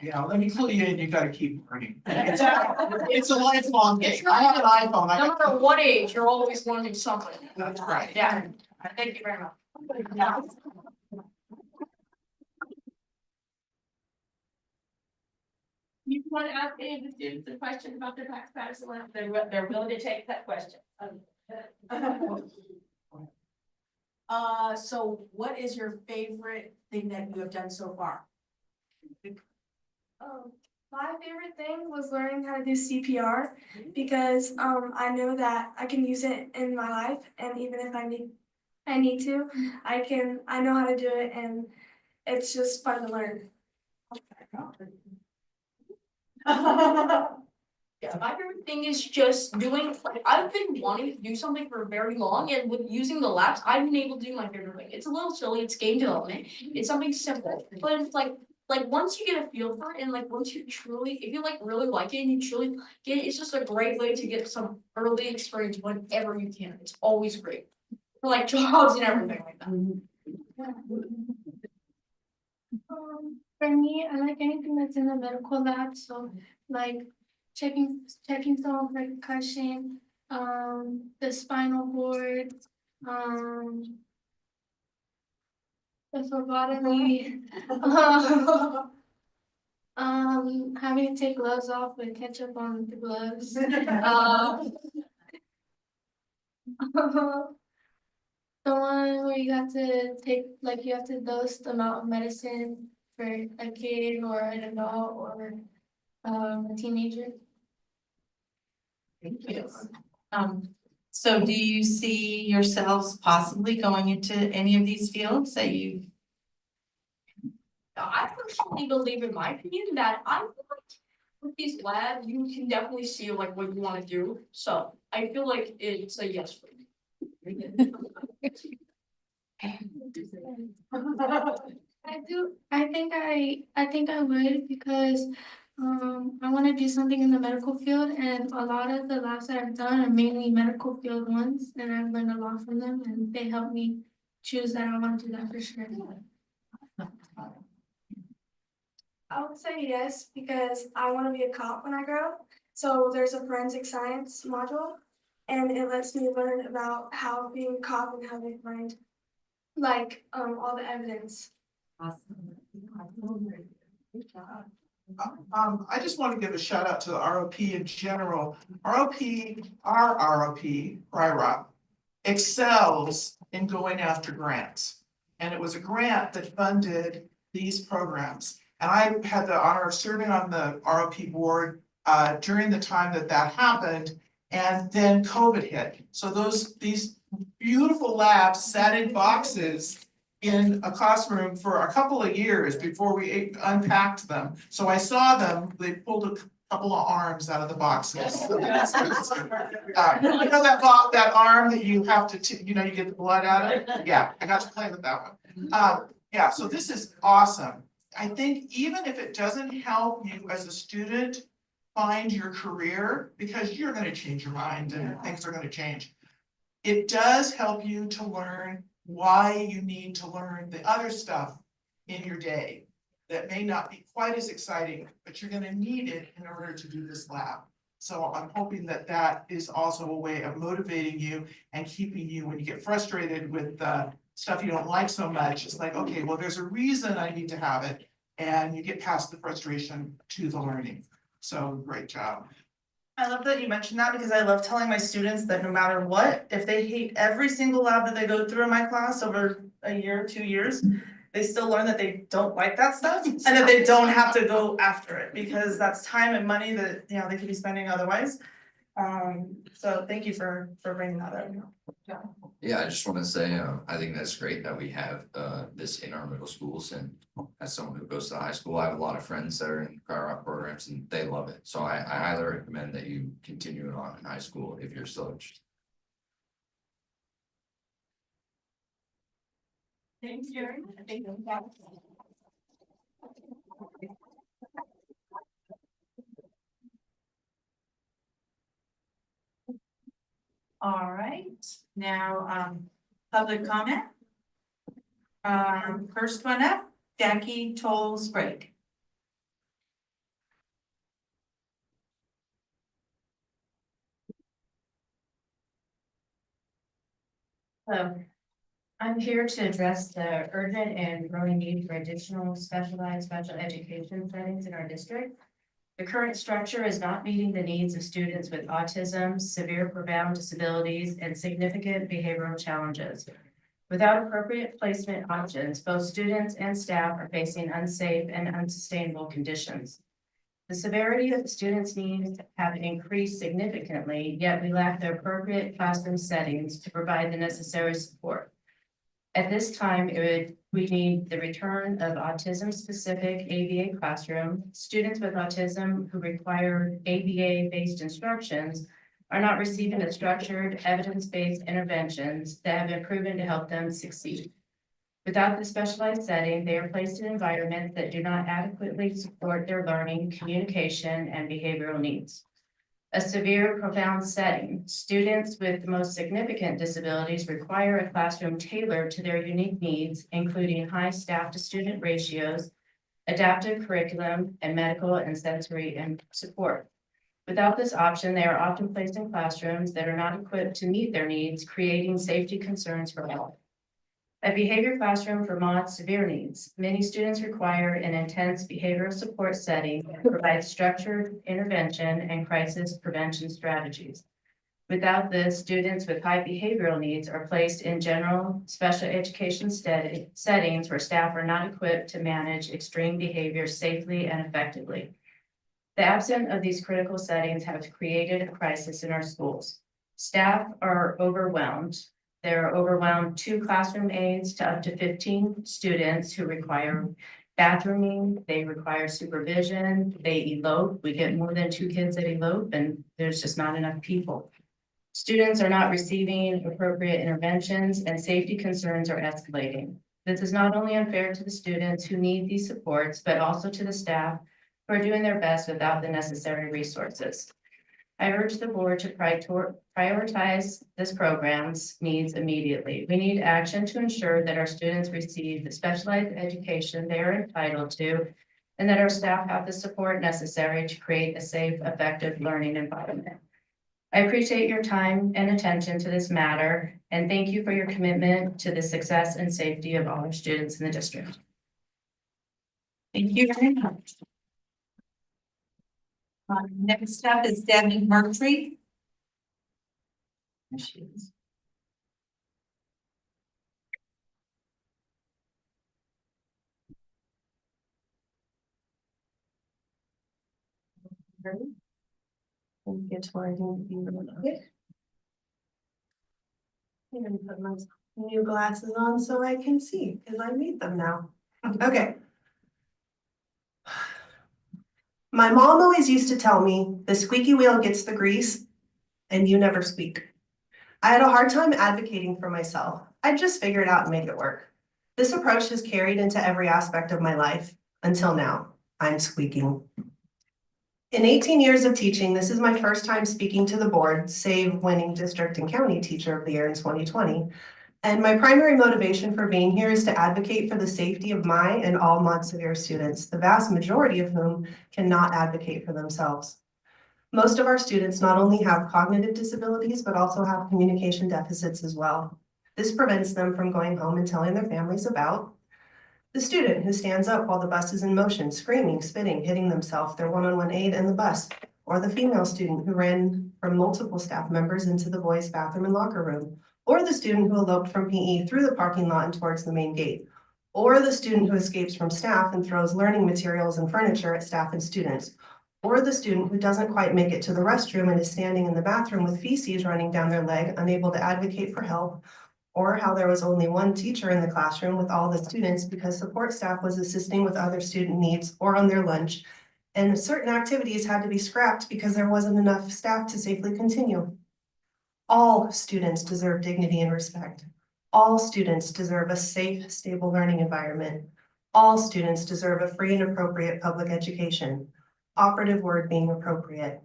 Yeah, let me tell you, you gotta keep learning. It's a lifelong game. I have an iPhone. No matter what age, you're always learning something. That's right. Yeah, thank you very much. You want to ask any of the students a question about their tax Patterson lab? They're willing to take that question. So what is your favorite thing that you have done so far? My favorite thing was learning how to do CPR because I know that I can use it in my life, and even if I need to, I know how to do it, and it's just fun to learn. Yeah, my favorite thing is just doing, like, I've been wanting to do something for very long, and with using the labs, I've been able to do my favorite thing. It's a little silly, it's game development, it's something simple, but it's like once you get a feel for it, and like once you truly, if you like really like it and you truly get it, it's just a great way to get some early experience whenever you can. It's always great. For like jobs and everything like that. For me, I like anything that's in the medical lab, so like checking someone for concussion, the spinal cord, the phlebotomy, having to take gloves off with ketchup on the gloves. The one where you have to take, like, you have to dose the amount of medicine for a kid or an adult or a teenager. Thank you. So do you see yourselves possibly going into any of these fields that you? I personally believe, in my opinion, that I feel like with these labs, you can definitely see like what you want to do. So I feel like it's a yes for me. I think I would because I want to do something in the medical field, and a lot of the labs that I've done are mainly medical field ones, and I've learned a lot from them, and they help me choose that I want to do that for sure. I would say yes because I want to be a cop when I grow up. So there's a forensic science module, and it lets me learn about how being a cop and how they find like all the evidence. I just want to give a shout out to the ROP in general. Our ROP, RIROP, excels in going after grants. And it was a grant that funded these programs. And I had the honor of serving on the ROP board during the time that happened. And then COVID hit. So these beautiful labs sat in boxes in a classroom for a couple of years before we unpacked them. So I saw them, they pulled a couple of arms out of the boxes. You know that arm that you have to, you get the blood out of it? Yeah, I got to play with that one. Yeah, so this is awesome. I think even if it doesn't help you as a student find your career, because you're gonna change your mind and things are gonna change, it does help you to learn why you need to learn the other stuff in your day that may not be quite as exciting, but you're gonna need it in order to do this lab. So I'm hoping that is also a way of motivating you and keeping you, when you get frustrated with stuff you don't like so much, it's like, okay, well, there's a reason I need to have it. And you get past the frustration to the learning. So great job. I love that you mentioned that because I love telling my students that no matter what, if they hate every single lab that they go through in my class over a year, 2 years, they still learn that they don't like that stuff and that they don't have to go after it because that's time and money that, they could be spending otherwise. So thank you for bringing that up. Yeah, I just want to say, I think that's great that we have this in our middle schools, and as someone who goes to high school, I have a lot of friends that are in prior op programs and they love it. So I highly recommend that you continue it on in high school if you're still interested. Thank you. All right, now, public comment. First one up, Jackie Tolles Brake. I'm here to address the urgent and growing need for additional specialized special education settings in our district. The current structure is not meeting the needs of students with autism, severe profound disabilities, and significant behavioral challenges. Without appropriate placement options, both students and staff are facing unsafe and unsustainable conditions. The severity of the students' needs have increased significantly, yet we lack the appropriate classroom settings to provide the necessary support. At this time, we need the return of autism-specific ABA classroom. Students with autism who require ABA-based instructions are not receiving the structured, evidence-based interventions that have been proven to help them succeed. Without the specialized setting, they are placed in environments that do not adequately support their learning, communication, and behavioral needs. A severe, profound setting. Students with the most significant disabilities require a classroom tailored to their unique needs, including high staff-to-student ratios, adaptive curriculum, and medical and sensory support. Without this option, they are often placed in classrooms that are not equipped to meet their needs, creating safety concerns for all. A behavior classroom for moderate severe needs. Many students require an intense behavioral support setting that provides structured intervention and crisis prevention strategies. Without this, students with high behavioral needs are placed in general special education settings where staff are not equipped to manage extreme behavior safely and effectively. The absence of these critical settings have created a crisis in our schools. Staff are overwhelmed. There are overwhelmed 2 classroom aides to up to 15 students who require bathrooming, they require supervision, they elope. We get more than 2 kids that elope, and there's just not enough people. Students are not receiving appropriate interventions, and safety concerns are escalating. This is not only unfair to the students who need these supports, but also to the staff who are doing their best without the necessary resources. I urge the board to prioritize this program's needs immediately. We need action to ensure that our students receive the specialized education they are entitled to, and that our staff have the support necessary to create a safe, effective learning environment. I appreciate your time and attention to this matter, and thank you for your commitment to the success and safety of all our students in the district. Thank you very much. Next up is Debbie Murphy. There she is. Get to where I need to be really quick. I'm gonna put my new glasses on so I can see, because I need them now. Okay. My mom always used to tell me, the squeaky wheel gets the grease, and you never squeak. I had a hard time advocating for myself. I'd just figure it out and make it work. This approach has carried into every aspect of my life, until now. I'm squeaking. In 18 years of teaching, this is my first time speaking to the board, save winning district and county teacher of the year in 2020. And my primary motivation for being here is to advocate for the safety of my and all mod severe students, the vast majority of whom cannot advocate for themselves. Most of our students not only have cognitive disabilities, but also have communication deficits as well. This prevents them from going home and telling their families about the student who stands up while the bus is in motion, screaming, spitting, hitting themselves, their one-on-one aide, and the bus, or the female student who ran from multiple staff members into the boys' bathroom and locker room, or the student who eloped from PE through the parking lot and towards the main gate, or the student who escapes from staff and throws learning materials and furniture at staff and students, or the student who doesn't quite make it to the restroom and is standing in the bathroom with feces running down their leg, unable to advocate for help, or how there was only one teacher in the classroom with all the students because support staff was assisting with other student needs or on their lunch, and certain activities had to be scrapped because there wasn't enough staff to safely continue. All students deserve dignity and respect. All students deserve a safe, stable learning environment. All students deserve a free and appropriate public education. Operative word being appropriate.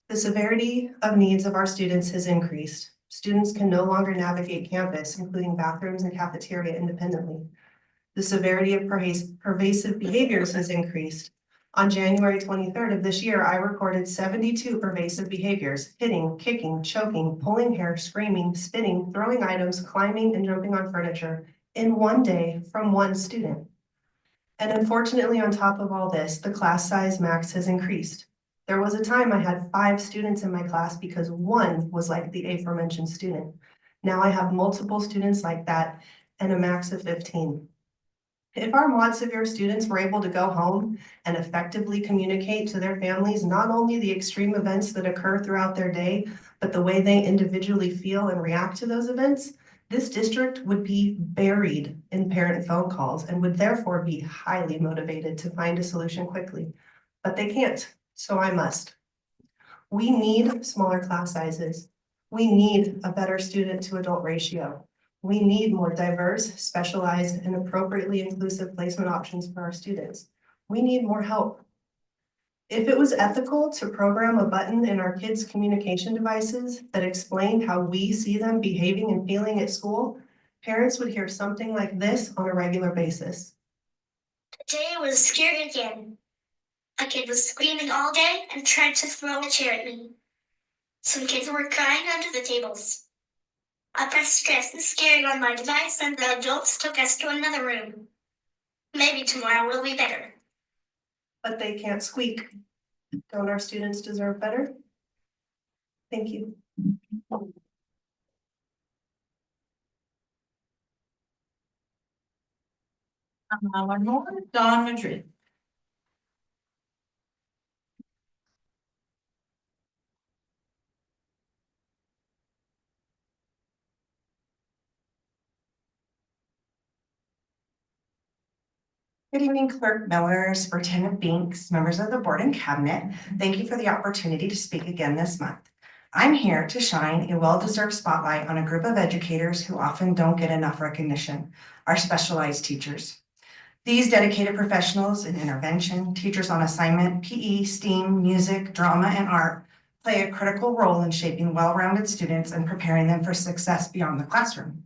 The severity of needs of our students has increased. Students can no longer navigate campus, including bathrooms and cafeteria, independently. The severity of pervasive behaviors has increased. On January 23rd of this year, I recorded 72 pervasive behaviors: hitting, kicking, choking, pulling hair, screaming, spitting, throwing items, climbing, and jumping on furniture in one day from one student. And unfortunately, on top of all this, the class size max has increased. There was a time I had 5 students in my class because one was like the aforementioned student. Now I have multiple students like that and a max of 15. If our mod severe students were able to go home and effectively communicate to their families, not only the extreme events that occur throughout their day, but the way they individually feel and react to those events, this district would be buried in parent phone calls and would therefore be highly motivated to find a solution quickly. But they can't, so I must. We need smaller class sizes. We need a better student to adult ratio. We need more diverse, specialized, and appropriately inclusive placement options for our students. We need more help. If it was ethical to program a button in our kids' communication devices that explained how we see them behaving and feeling at school, parents would hear something like this on a regular basis. Today I was scared again. A kid was screaming all day and tried to throw a chair at me. Some kids were crying under the tables. I pressed stress and scared on my device and the adults took us to another room. Maybe tomorrow will be better. But they can't squeak. Don't our students deserve better? Thank you. One more, Dawn Madrid. Good evening, Clerk Miller, Superintendent Binks, members of the board and cabinet. Thank you for the opportunity to speak again this month. I'm here to shine a well-deserved spotlight on a group of educators who often don't get enough recognition, our specialized teachers. These dedicated professionals in intervention, teachers on assignment, PE, STEAM, music, drama, and art play a critical role in shaping well-rounded students and preparing them for success beyond the classroom.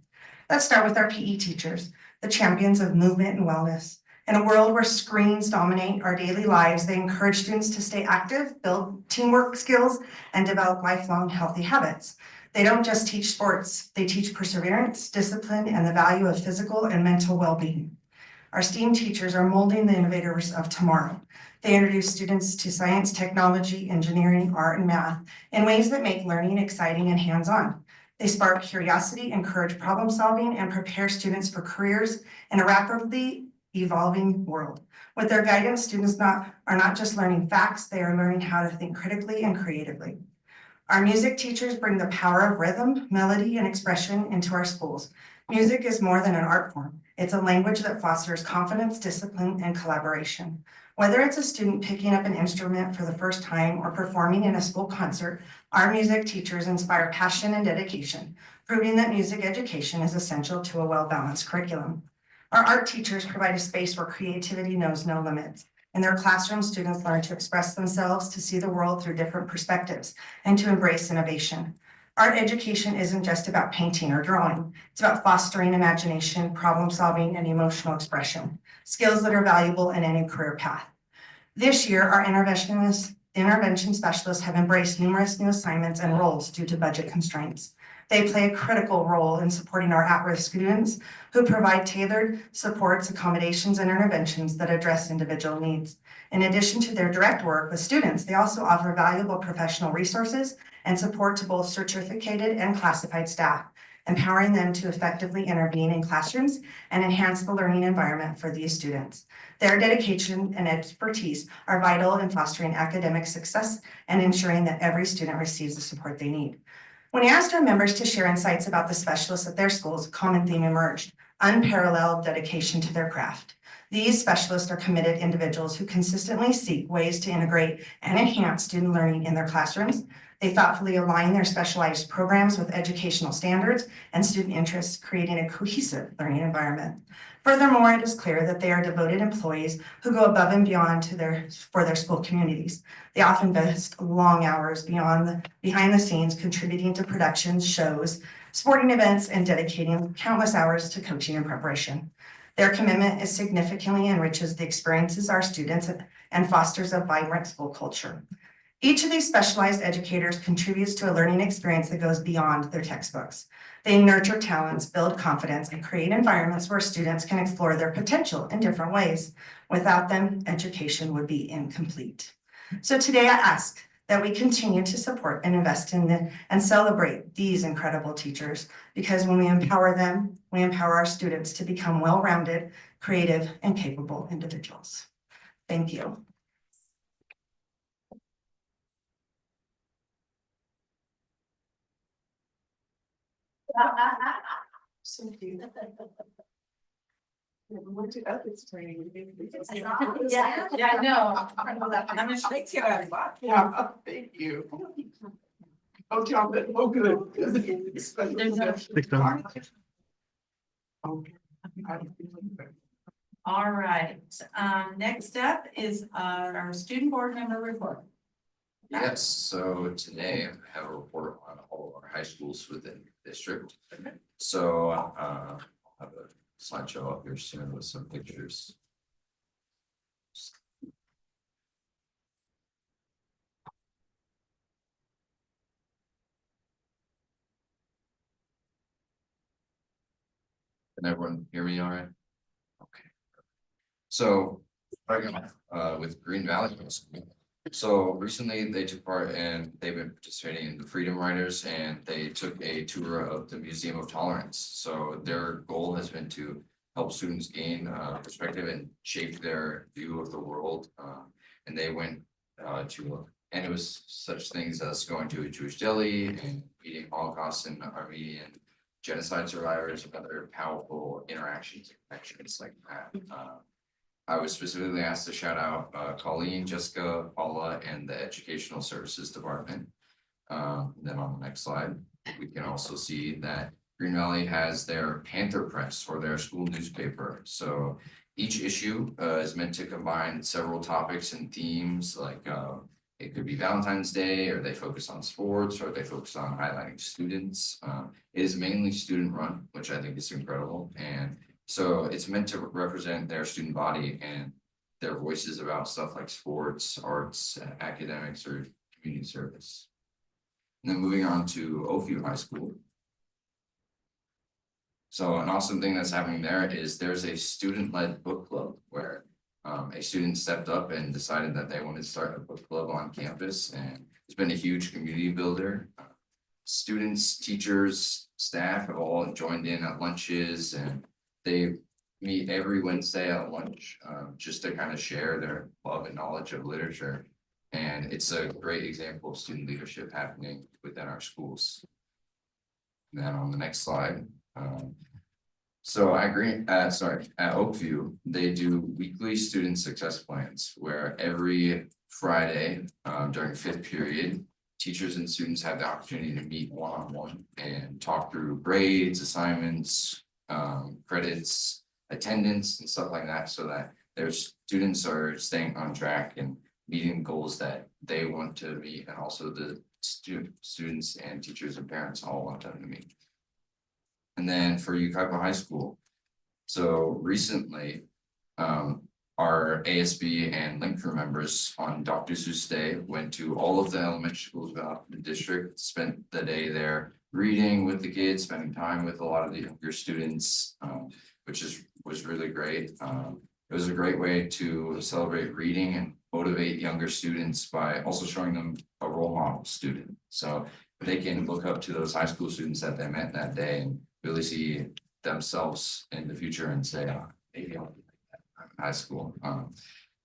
Let's start with our PE teachers, the champions of movement and wellness. In a world where screens dominate our daily lives, they encourage students to stay active, build teamwork skills, and develop lifelong healthy habits. They don't just teach sports, they teach perseverance, discipline, and the value of physical and mental well-being. Our STEAM teachers are molding the innovators of tomorrow. They introduce students to science, technology, engineering, art, and math in ways that make learning exciting and hands-on. They spark curiosity, encourage problem solving, and prepare students for careers in a rapidly evolving world. With their guidance, students are not just learning facts, they are learning how to think critically and creatively. Our music teachers bring the power of rhythm, melody, and expression into our schools. Music is more than an art form. It's a language that fosters confidence, discipline, and collaboration. Whether it's a student picking up an instrument for the first time or performing in a school concert, our music teachers inspire passion and dedication, proving that music education is essential to a well-balanced curriculum. Our art teachers provide a space where creativity knows no limits. In their classrooms, students learn to express themselves, to see the world through different perspectives, and to embrace innovation. Art education isn't just about painting or drawing. It's about fostering imagination, problem solving, and emotional expression, skills that are valuable in any career path. This year, our intervention specialists have embraced numerous new assignments and roles due to budget constraints. They play a critical role in supporting our at-risk students who provide tailored supports, accommodations, and interventions that address individual needs. In addition to their direct work with students, they also offer valuable professional resources and support to both certificated and classified staff, empowering them to effectively intervene in classrooms and enhance the learning environment for these students. Their dedication and expertise are vital in fostering academic success and ensuring that every student receives the support they need. When I asked our members to share insights about the specialists at their schools, a common theme emerged: unparalleled dedication to their craft. These specialists are committed individuals who consistently seek ways to integrate and enhance student learning in their classrooms. They thoughtfully align their specialized programs with educational standards and student interests, creating a cohesive learning environment. Furthermore, it is clear that they are devoted employees who go above and beyond for their school communities. They often invest long hours behind the scenes, contributing to productions, shows, sporting events, and dedicating countless hours to coaching and preparation. Their commitment significantly enriches the experiences of our students and fosters a vibrant school culture. Each of these specialized educators contributes to a learning experience that goes beyond their textbooks. They nurture talents, build confidence, and create environments where students can explore their potential in different ways. Without them, education would be incomplete. So today I ask that we continue to support and invest in and celebrate these incredible teachers, because when we empower them, we empower our students to become well-rounded, creative, and capable individuals. Thank you. So cute. Went to ethics training. Yeah, I know. I'm gonna shake you out. Yeah, thank you. Oh, John, oh, good. All right, next up is our student board member report. Yes, so today I have a report on all of our high schools within the district. So I have a slideshow up here soon with some pictures. Can everyone hear me all right? Okay. So starting off with Green Valley Middle School. So recently they took part and they've been participating in the Freedom Riders, and they took a tour of the Museum of Tolerance. So their goal has been to help students gain perspective and shape their view of the world. And they went and it was such things as going to a Jewish deli and meeting Holocaust and Armenian genocide survivors, and other powerful interactions and connections like that. I was specifically asked to shout out Colleen, Jessica, Paula, and the Educational Services Department. Then on the next slide, we can also see that Green Valley has their Panther Press, or their school newspaper. So each issue is meant to combine several topics and themes, like it could be Valentine's Day, or they focus on sports, or they focus on highlighting students. It is mainly student run, which I think is incredible. And so it's meant to represent their student body and their voices about stuff like sports, arts, academics, or community service. And then moving on to Oakview High School. So an awesome thing that's happening there is there's a student-led book club where a student stepped up and decided that they wanted to start a book club on campus, and it's been a huge community builder. Students, teachers, staff have all joined in at lunches, and they meet every Wednesday at lunch just to kind of share their love and knowledge of literature. And it's a great example of student leadership happening within our schools. And then on the next slide. So at Oakview, they do weekly student success plans where every Friday during fifth period, teachers and students have the opportunity to meet one-on-one and talk through grades, assignments, credits, attendance, and stuff like that, so that their students are staying on track and meeting goals that they want to meet, and also the students and teachers and parents all want them to meet. And then for Yucaipa High School, so recently, our ASB and Link crew members on Dr. Seuss Day went to all of the elementary schools about the district, spent the day there reading with the kids, spending time with a lot of the younger students, which was really great. It was a great way to celebrate reading and motivate younger students by also showing them a role model student. So they can look up to those high school students that they met that day and really see themselves in the future and say, maybe I'll be like that in high school.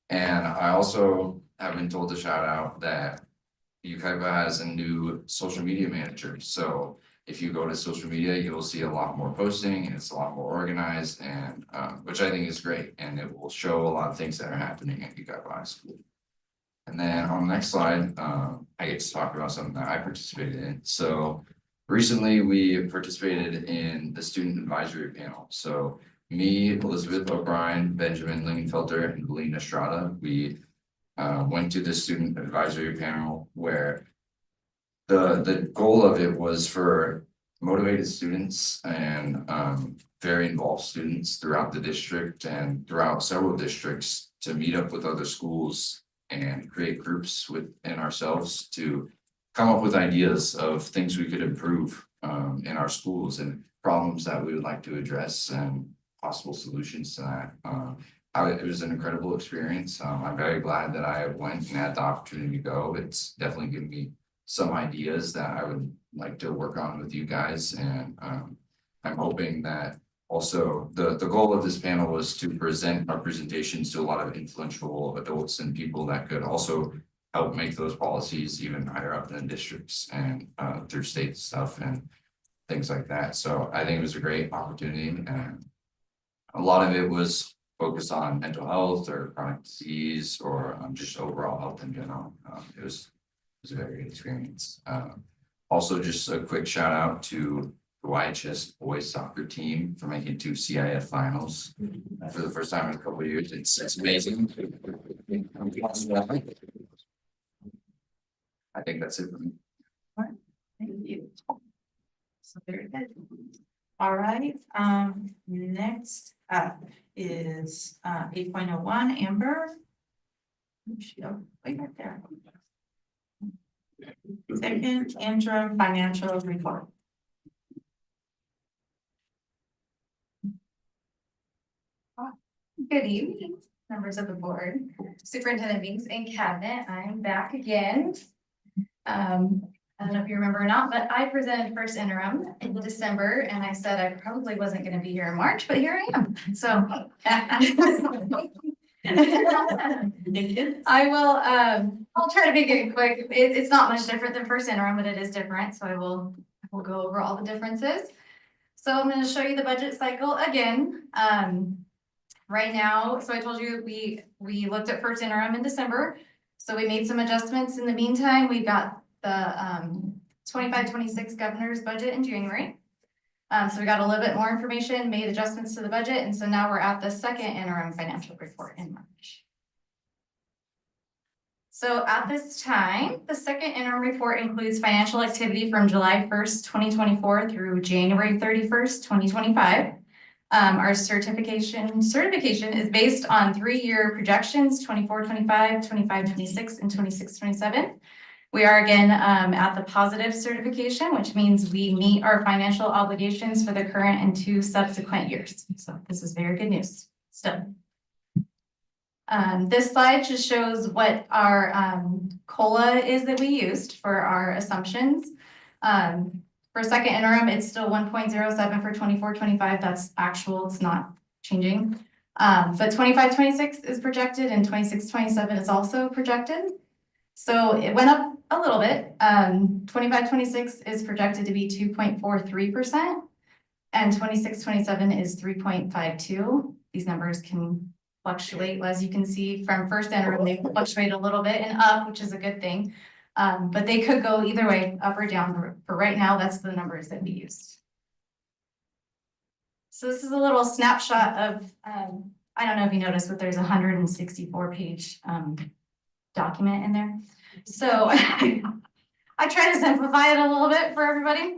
And I also have been told to shout out that Yucaipa has a new social media manager. So if you go to social media, you'll see a lot more posting, and it's a lot more organized, and which I think is great. And it will show a lot of things that are happening at Yucaipa High School. And then on the next slide, I get to talk about something that I participated in. So recently we participated in the student advisory panel. So me, Elizabeth O'Brien, Benjamin Lingenfelter, and Belina Estrada, we went to the student advisory panel where the goal of it was for motivated students and very involved students throughout the district and throughout several districts to meet up with other schools and create groups within ourselves to come up with ideas of things we could improve in our schools and problems that we would like to address and possible solutions to that. it was an incredible experience. I'm very glad that I went and had the opportunity to go. It's definitely given me some ideas that I would like to work on with you guys, and I'm hoping that also the goal of this panel was to present our presentations to a lot of influential adults and people that could also help make those policies even higher up in districts and through state stuff and things like that. So I think it was a great opportunity, and a lot of it was focused on mental health or chronic disease or just overall health in general. It was a very good experience. Also, just a quick shout out to the YHS boys soccer team for making 2 CIF finals for the first time in a couple of years. It's amazing. I think that's it for me. Thank you. So very good. All right, next up is 8.01, Amber. Wait right there. Second interim financial report. Good evening, members of the board, Superintendent Binks and Cabinet. I'm back again. I don't know if you remember or not, but I presented first interim in December, and I said I probably wasn't going to be here in March, but here I am. So I will. I'll try to make it quick. It's not much different than first interim, but it is different. So I will go over all the differences. So I'm going to show you the budget cycle again. Right now, so I told you we looked at first interim in December. So we made some adjustments in the meantime. We got the 25-26 governor's budget in January. So we got a little bit more information, made adjustments to the budget, and so now we're at the second interim financial report in March. So at this time, the second interim report includes financial activity from July 1st, 2024 through January 31st, 2025. Our certification is based on 3-year projections, 24-25, 25-26, and 26-27. We are again at the positive certification, which means we meet our financial obligations for the current and 2 subsequent years. So this is very good news still. This slide just shows what our COLA is that we used for our assumptions. For second interim, it's still 1.07 for 24-25. That's actual, it's not changing. But 25-26 is projected and 26-27 is also projected. So it went up a little bit. 25-26 is projected to be 2.43% and 26-27 is 3.52. These numbers can fluctuate, as you can see from first interim, they fluctuate a little bit and up, which is a good thing. But they could go either way, up or down. For right now, that's the numbers that we used. So this is a little snapshot of, I don't know if you noticed, but there's a 164-page document in there. So I try to simplify it a little bit for everybody.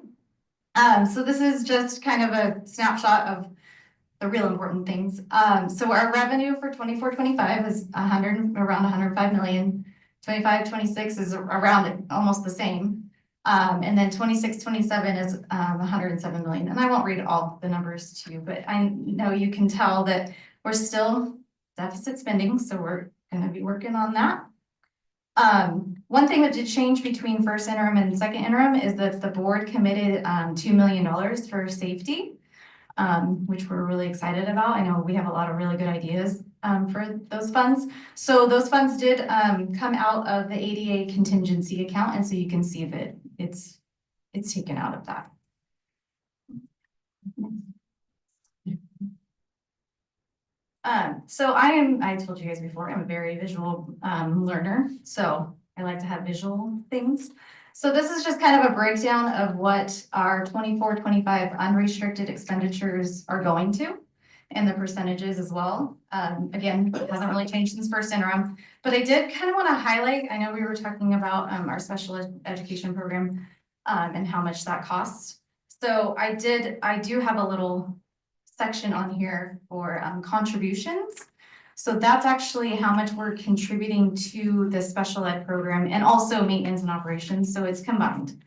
So this is just kind of a snapshot of the real important things. So our revenue for 24-25 is around 105 million. 25-26 is around almost the same. And then 26-27 is 107 million. And I won't read all the numbers to you, but I know you can tell that we're still deficit spending. So we're going to be working on that. One thing that did change between first interim and second interim is that the board committed $2 million for safety, which we're really excited about. I know we have a lot of really good ideas for those funds. So those funds did come out of the ADA contingency account, and so you can see that it's taken out of that. So I told you guys before, I'm a very visual learner, so I like to have visual things. So this is just kind of a breakdown of what our 24-25 unrestricted expenditures are going to, and the percentages as well. Again, it hasn't really changed since first interim, but I did kind of want to highlight, I know we were talking about our special education program and how much that costs. So I do have a little section on here for contributions. So that's actually how much we're contributing to the special ed program and also maintenance and operations. So it's combined.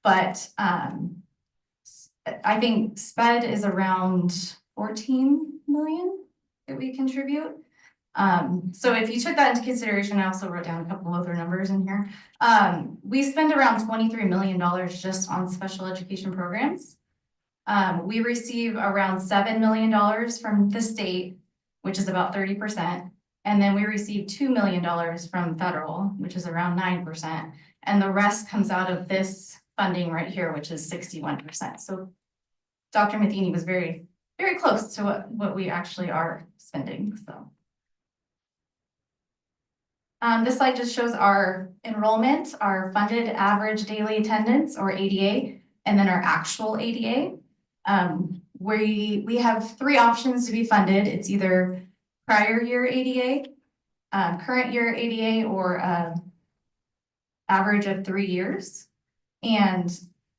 But I think SPED is around 14 million that we contribute. So if you took that into consideration, I also wrote down a couple other numbers in here. We spend around $23 million just on special education programs. We receive around $7 million from the state, which is about 30%. And then we receive $2 million from federal, which is around 9%. And the rest comes out of this funding right here, which is 61%. So Dr. Matheny was very, very close to what we actually are spending, so. This slide just shows our enrollment, our funded average daily attendance or ADA, and then our actual ADA. We have 3 options to be funded. It's either prior year ADA, current year ADA, or average of 3 years. And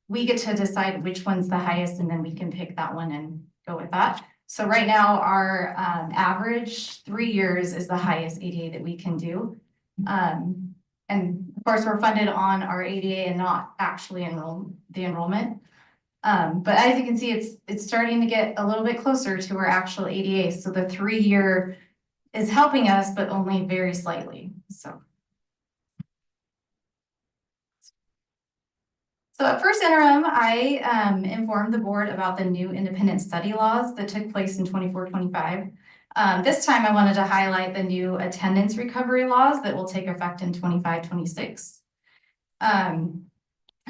we get to decide which one's the highest, and then we can pick that one and go with that. So right now, our average 3 years is the highest ADA that we can do. And of course, we're funded on our ADA and not actually the enrollment. But as you can see, it's starting to get a little bit closer to our actual ADA. So the 3 year is helping us, but only very slightly. So at first interim, I informed the board about the new independent study laws that took place in 24-25. This time I wanted to highlight the new attendance recovery laws that will take effect in 25-26.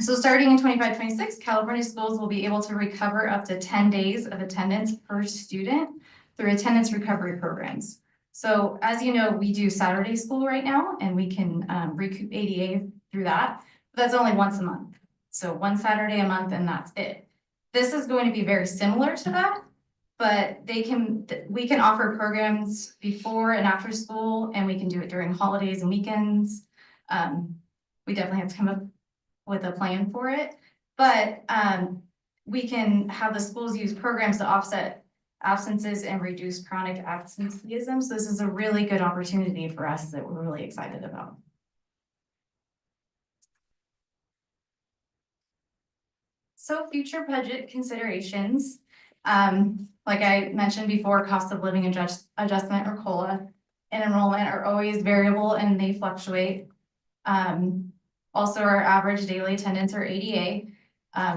So starting in 25-26, California schools will be able to recover up to 10 days of attendance per student through attendance recovery programs. So as you know, we do Saturday school right now, and we can recoup ADA through that. But that's only once a month. So 1 Saturday a month, and that's it. This is going to be very similar to that, but we can offer programs before and after school, and we can do it during holidays and weekends. We definitely have to come up with a plan for it, but we can have the schools use programs to offset absences and reduce chronic absenteeism. So this is a really good opportunity for us that we're really excited about. So future budget considerations, like I mentioned before, cost of living adjustment or COLA and enrollment are always variable and they fluctuate. Also our average daily attendance or ADA.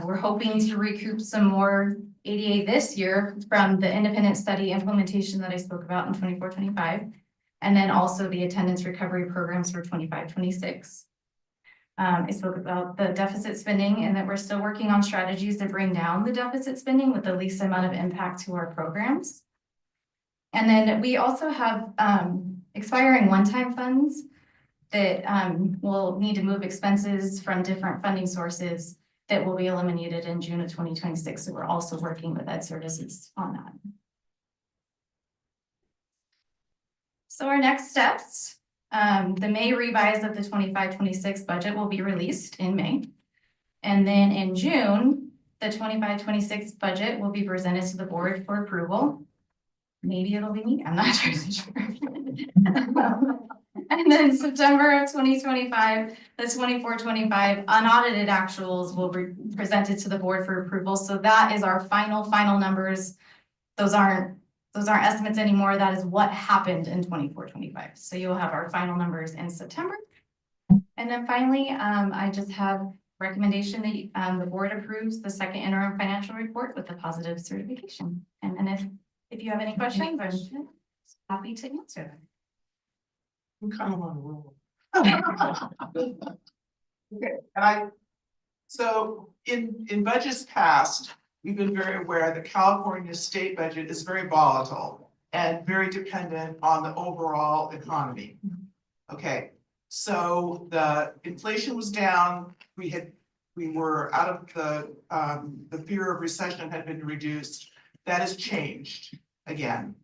We're hoping to recoup some more ADA this year from the independent study implementation that I spoke about in 24-25, and then also the attendance recovery programs for 25-26. I spoke about the deficit spending and that we're still working on strategies to bring down the deficit spending with the least amount of impact to our programs. And then we also have expiring one-time funds that will need to move expenses from different funding sources that will be eliminated in June of 2026. So we're also working with Ed Services on that. So our next steps. The May revise of the 25-26 budget will be released in May. And then in June, the 25-26 budget will be presented to the board for approval. Maybe it'll be me, I'm not really sure. And then September of 2025, the 24-25 unaudited actuals will be presented to the board for approval. So that is our final numbers. Those aren't estimates anymore. That is what happened in 24-25. So you'll have our final numbers in September. And then finally, I just have recommendation that the board approves the second interim financial report with a positive certification. And then if you have any questions, I'm happy to answer them. I'm kind of on a roll. Okay, so in budgets past, we've been very aware that California's state budget is very volatile and very dependent on the overall economy. Okay, so the inflation was down. We were out of the fear of recession had been reduced. That has changed again.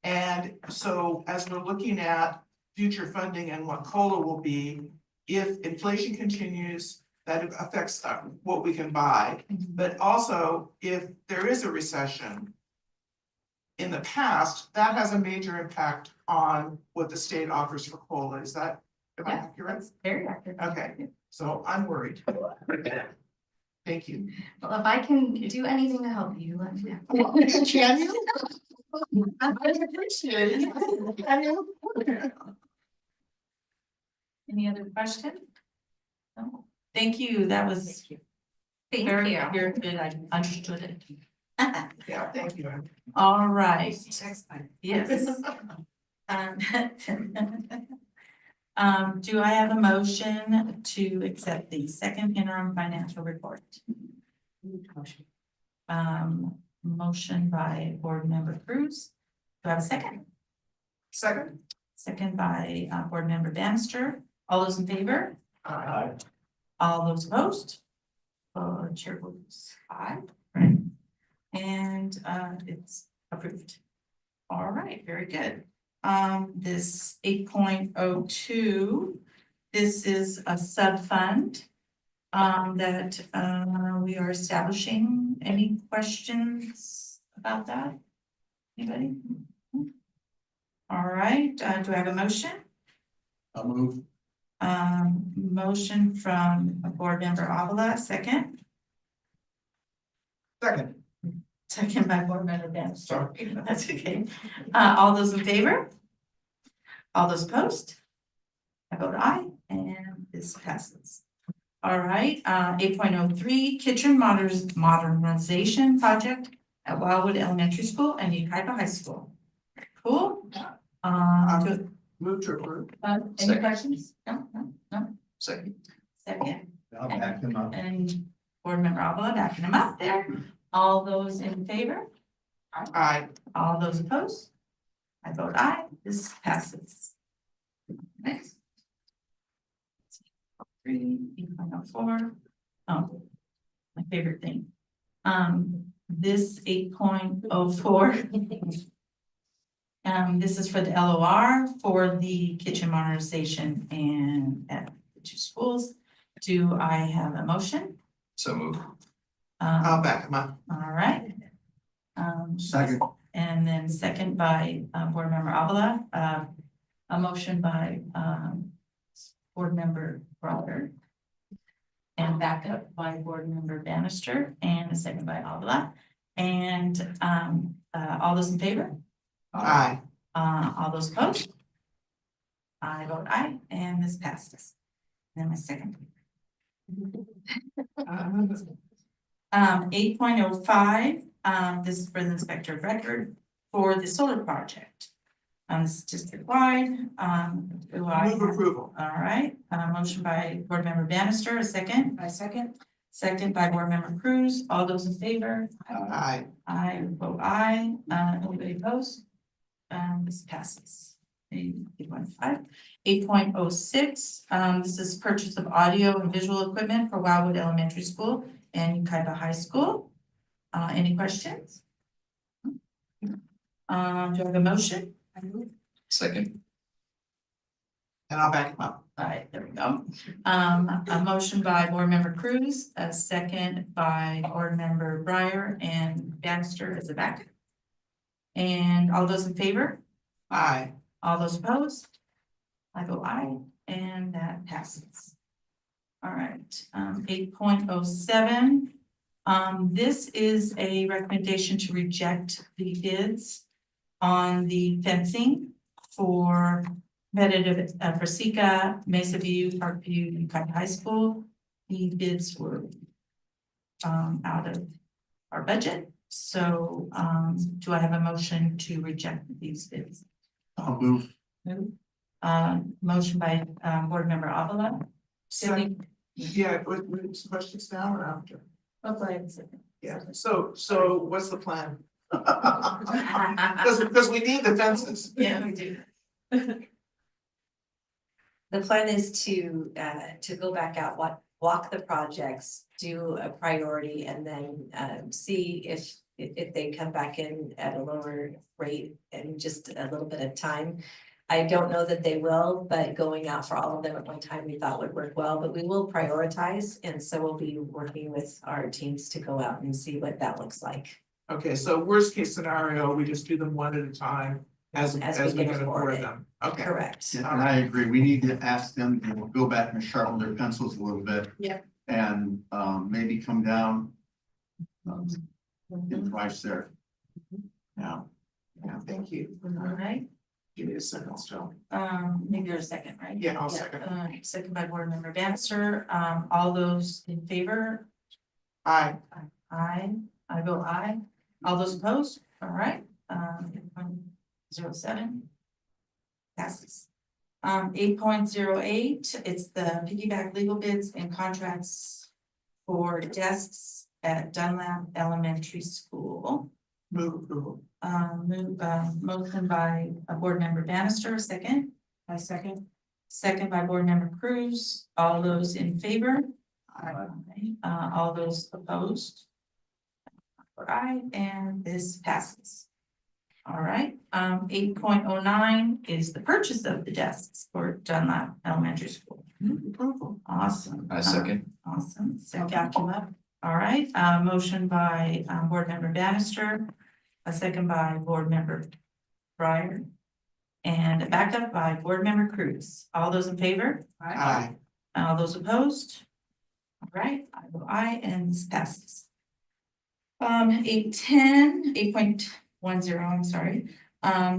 And so as we're looking at future funding and what COLA will be, if inflation continues, that affects what we can buy. But also, if there is a recession in the past, that has a major impact on what the state offers for COLA. Is that accurate? That's very accurate. Okay, so I'm worried. Thank you. Well, if I can do anything to help you, let me know. Can you? I appreciate it. Any other question? No. Thank you, that was Thank very, you. very good, I understood it. Yeah, thank you. All right, yes. Do I have a motion to accept the second interim financial report? Motion by Board Member Cruz. Do I have a second? Second. Second by Board Member Bannister. All those in favor? Aye. All those opposed? Chair votes aye. Right. And it's approved. All right, very good. This 8.02, this is a sub-fund that we are establishing. Any questions about that? Anybody? All right, do I have a motion? I'll move. Motion from Board Member Avila, second. Second. Second by Board Member Bannister. That's okay. All those in favor? All those opposed? I vote aye, and this passes. All right, 8.03, kitchen modernization project at Wildwood Elementary School and Ukaipa High School. Cool. Move to approve. Any Second. questions? No. Second. Second. I'll back them up. And Board Member Avila backing him up there. All those in favor? Aye. All those opposed? I vote aye, this passes. Next. 3, 8.04. Oh, my favorite thing. This 8.04. This is for the LOR for the kitchen modernization and at the 2 schools. Do I have a motion? So move. I'll back him up. All right. Second. And then second by Board Member Avila, a motion by Board Member Brother. And backup by Board Member Bannister and a second by Avila. And all those in favor? Aye. All those opposed? I vote aye, and this passes. Then my second. 8.05, this is for the inspector of record for the solar project. This is district-wide, do I? Move approval. All right, motion by Board Member Bannister, a second. I second. Second by Board Member Cruz, all those in favor? Aye. I vote aye, anybody opposed? This passes. 8.06, this is purchase of audio and visual equipment for Wildwood Elementary School and Ukaipa High School. Any questions? Do I have a motion? Second. And I'll back him up. All right, there we go. A motion by Board Member Cruz, a second by Board Member Breyer and Bannister as a back. And all those in favor? Aye. All those opposed? I vote aye, and that passes. All right, 8.07. This is a recommendation to reject the bids on the fencing for competitive for CECA, Mesa View, Parkview, Ukaipa High School. The bids were out of our budget. So do I have a motion to reject these bids? I'll move. Motion by Board Member Avila. Second. Yeah, what's questions now or after? Oh, go ahead, second. Yeah, so what's the plan? Because we need the fences. Yeah, we do. The plan is to go back out, walk the projects, do a priority, and then see if they come back in at a lower rate and just a little bit of time. I don't know that they will, but going out for all of them at one time we thought would work well, but we will prioritize. And so we'll be working with our teams to go out and see what that looks like. Okay, so worst case scenario, we just do them one at a time as we can afford them. Okay. Correct. Yeah, and I agree. We need to ask them to go back and sharpen their pencils a little bit. Yeah. And maybe come down in price there. Yeah. Yeah, thank you. All right, Give me a second, still. maybe there's a second, right? Yeah, I'll second. Second by board member Bannister, all those in favor? Aye. Aye, I vote aye. All those opposed? All right, 07. Passes. 8.08, it's the piggyback legal bids and contracts for desks at Dunlap Elementary School. Move approval. Motion by board member Bannister, second. I second. Second by board member Cruz. All those in favor? Aye. All those opposed? Aye, and this passes. All right, 8.09 is the purchase of the desks for Dunlap Elementary School. Approval. Awesome. I second. Awesome. Second. All right, motion by board member Bannister, a second by board member Breyer. And a backup by board member Cruz. All those in favor? Aye. All those opposed? All right, I vote aye, and this passes. 8.10, I'm sorry.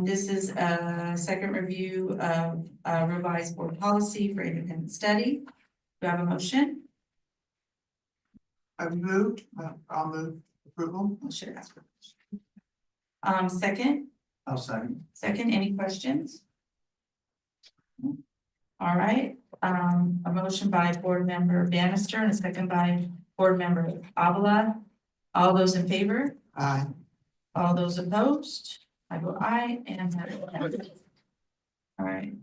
This is a second review of revised board policy for independent study. Do I have a motion? I've moved, I'll move approval. I should ask for. Second, I'll second. any questions? All right, a motion by board member Bannister and a second by board member Avila. All those in favor? Aye. All those opposed? I vote aye, and that passes. All right.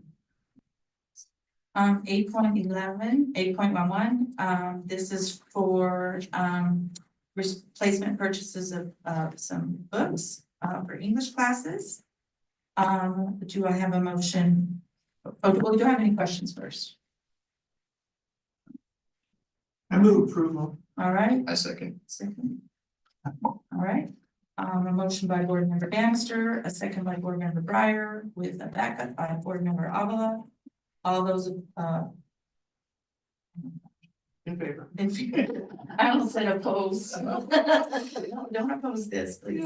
8.11, this is for replacement purchases of some books for English classes. Do I have a motion? Oh, well, do I have any questions first? I move approval. All right. I second. All right, a motion by board member Bannister, a second by board member Breyer, with a backup by board member Avila. All those, In favor. I almost said oppose. Don't oppose this, please.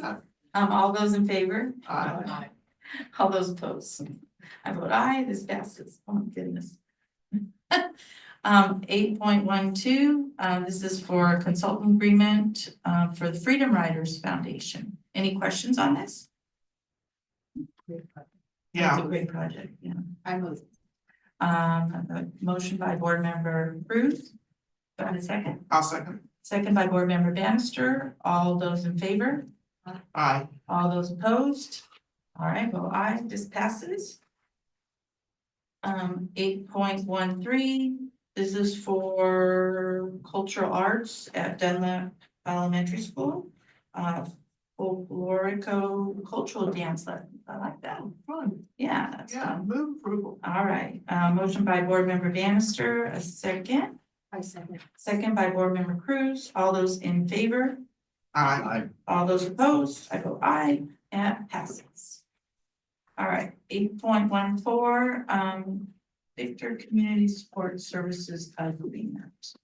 All those in favor? Aye. All those opposed? I vote aye, this passes. Oh my goodness. 8.12, this is for a consultant agreement for the Freedom Riders Foundation. Any questions on this? Yeah. It's a great project, yeah. I move. A motion by board member Cruz. Do I have a second? I'll second. Second by board member Bannister. All those in favor? Aye. All those opposed? All right, well, aye, this passes. 8.13, this is for cultural arts at Dunlap Elementary School. Folklorico cultural dance lesson. I like that. Fun. Yeah, that's Yeah, fun. move approval. All right, motion by board member Bannister, a second. I second. Second by board member Cruz. All those in favor? Aye. All those opposed? I vote aye, and passes. All right, 8.14, Victor Community Support Services Agreement.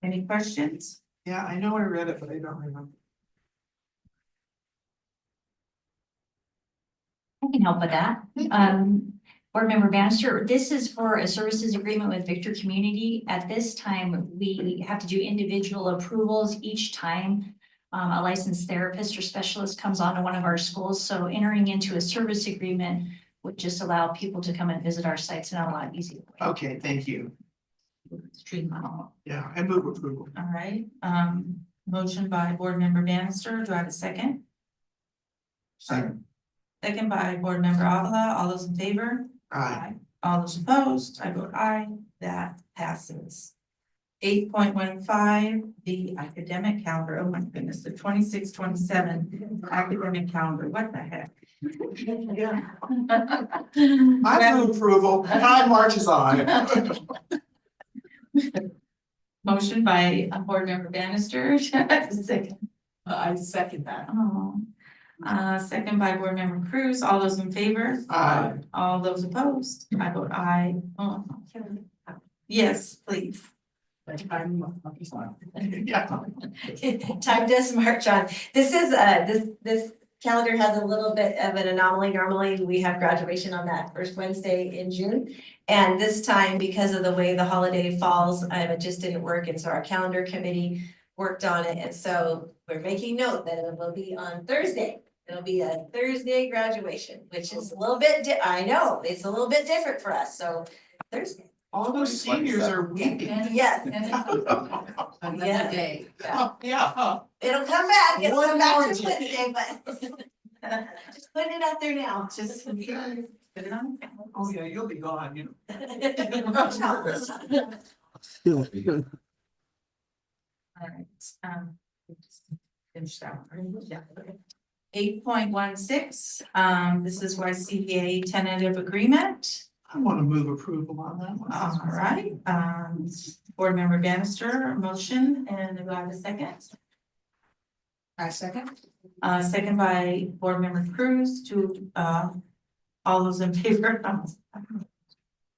Any questions? Yeah, I know I read it, but I don't remember. I can help with that. Board Member Bannister, this is for a services agreement with Victor Community. At this time, we have to do individual approvals each time a licensed therapist or specialist comes onto one of our schools. So entering into a service agreement would just allow people to come and visit our sites in a lot easier way. Okay, thank you. Streamline. Yeah, I move approval. All right, motion by board member Bannister. Do I have a second? Second. Second by board member Avila. All those in favor? Aye. All those opposed? I vote aye. That passes. 8.15, the academic calendar. Oh my goodness, the 26-27 academic calendar. What the heck? Yeah. I move approval. Time marches on. Motion by board member Bannister. Second. I second that. Oh. Second by board member Cruz. All those in favor? Aye. All those opposed? I vote aye. Oh. Yes, please. Yeah. Time does march on. This is, this calendar has a little bit of an anomaly. Normally, we have graduation on that first Wednesday in June. And this time, because of the way the holiday falls, it just didn't work. And so our calendar committee worked on it. And so we're making note that it will be on Thursday. It'll be a Thursday graduation, which is a little bit, I know, it's a little bit different for us. So Thursday. All those seniors are weeping. Yes. Another day. Oh, yeah, huh? It'll come back. It'll One come back more to Wednesday, but just putting it out there now. Just put it on. Oh, yeah, you'll be gone, you All right, finish that one, right? Yeah, okay. 8.16, this is YCJUSD tentative agreement. I want to move approval on that one. All right, Board Member Bannister, motion, and do I have a second? I second. Second by Board Member Cruz to, all those in favor?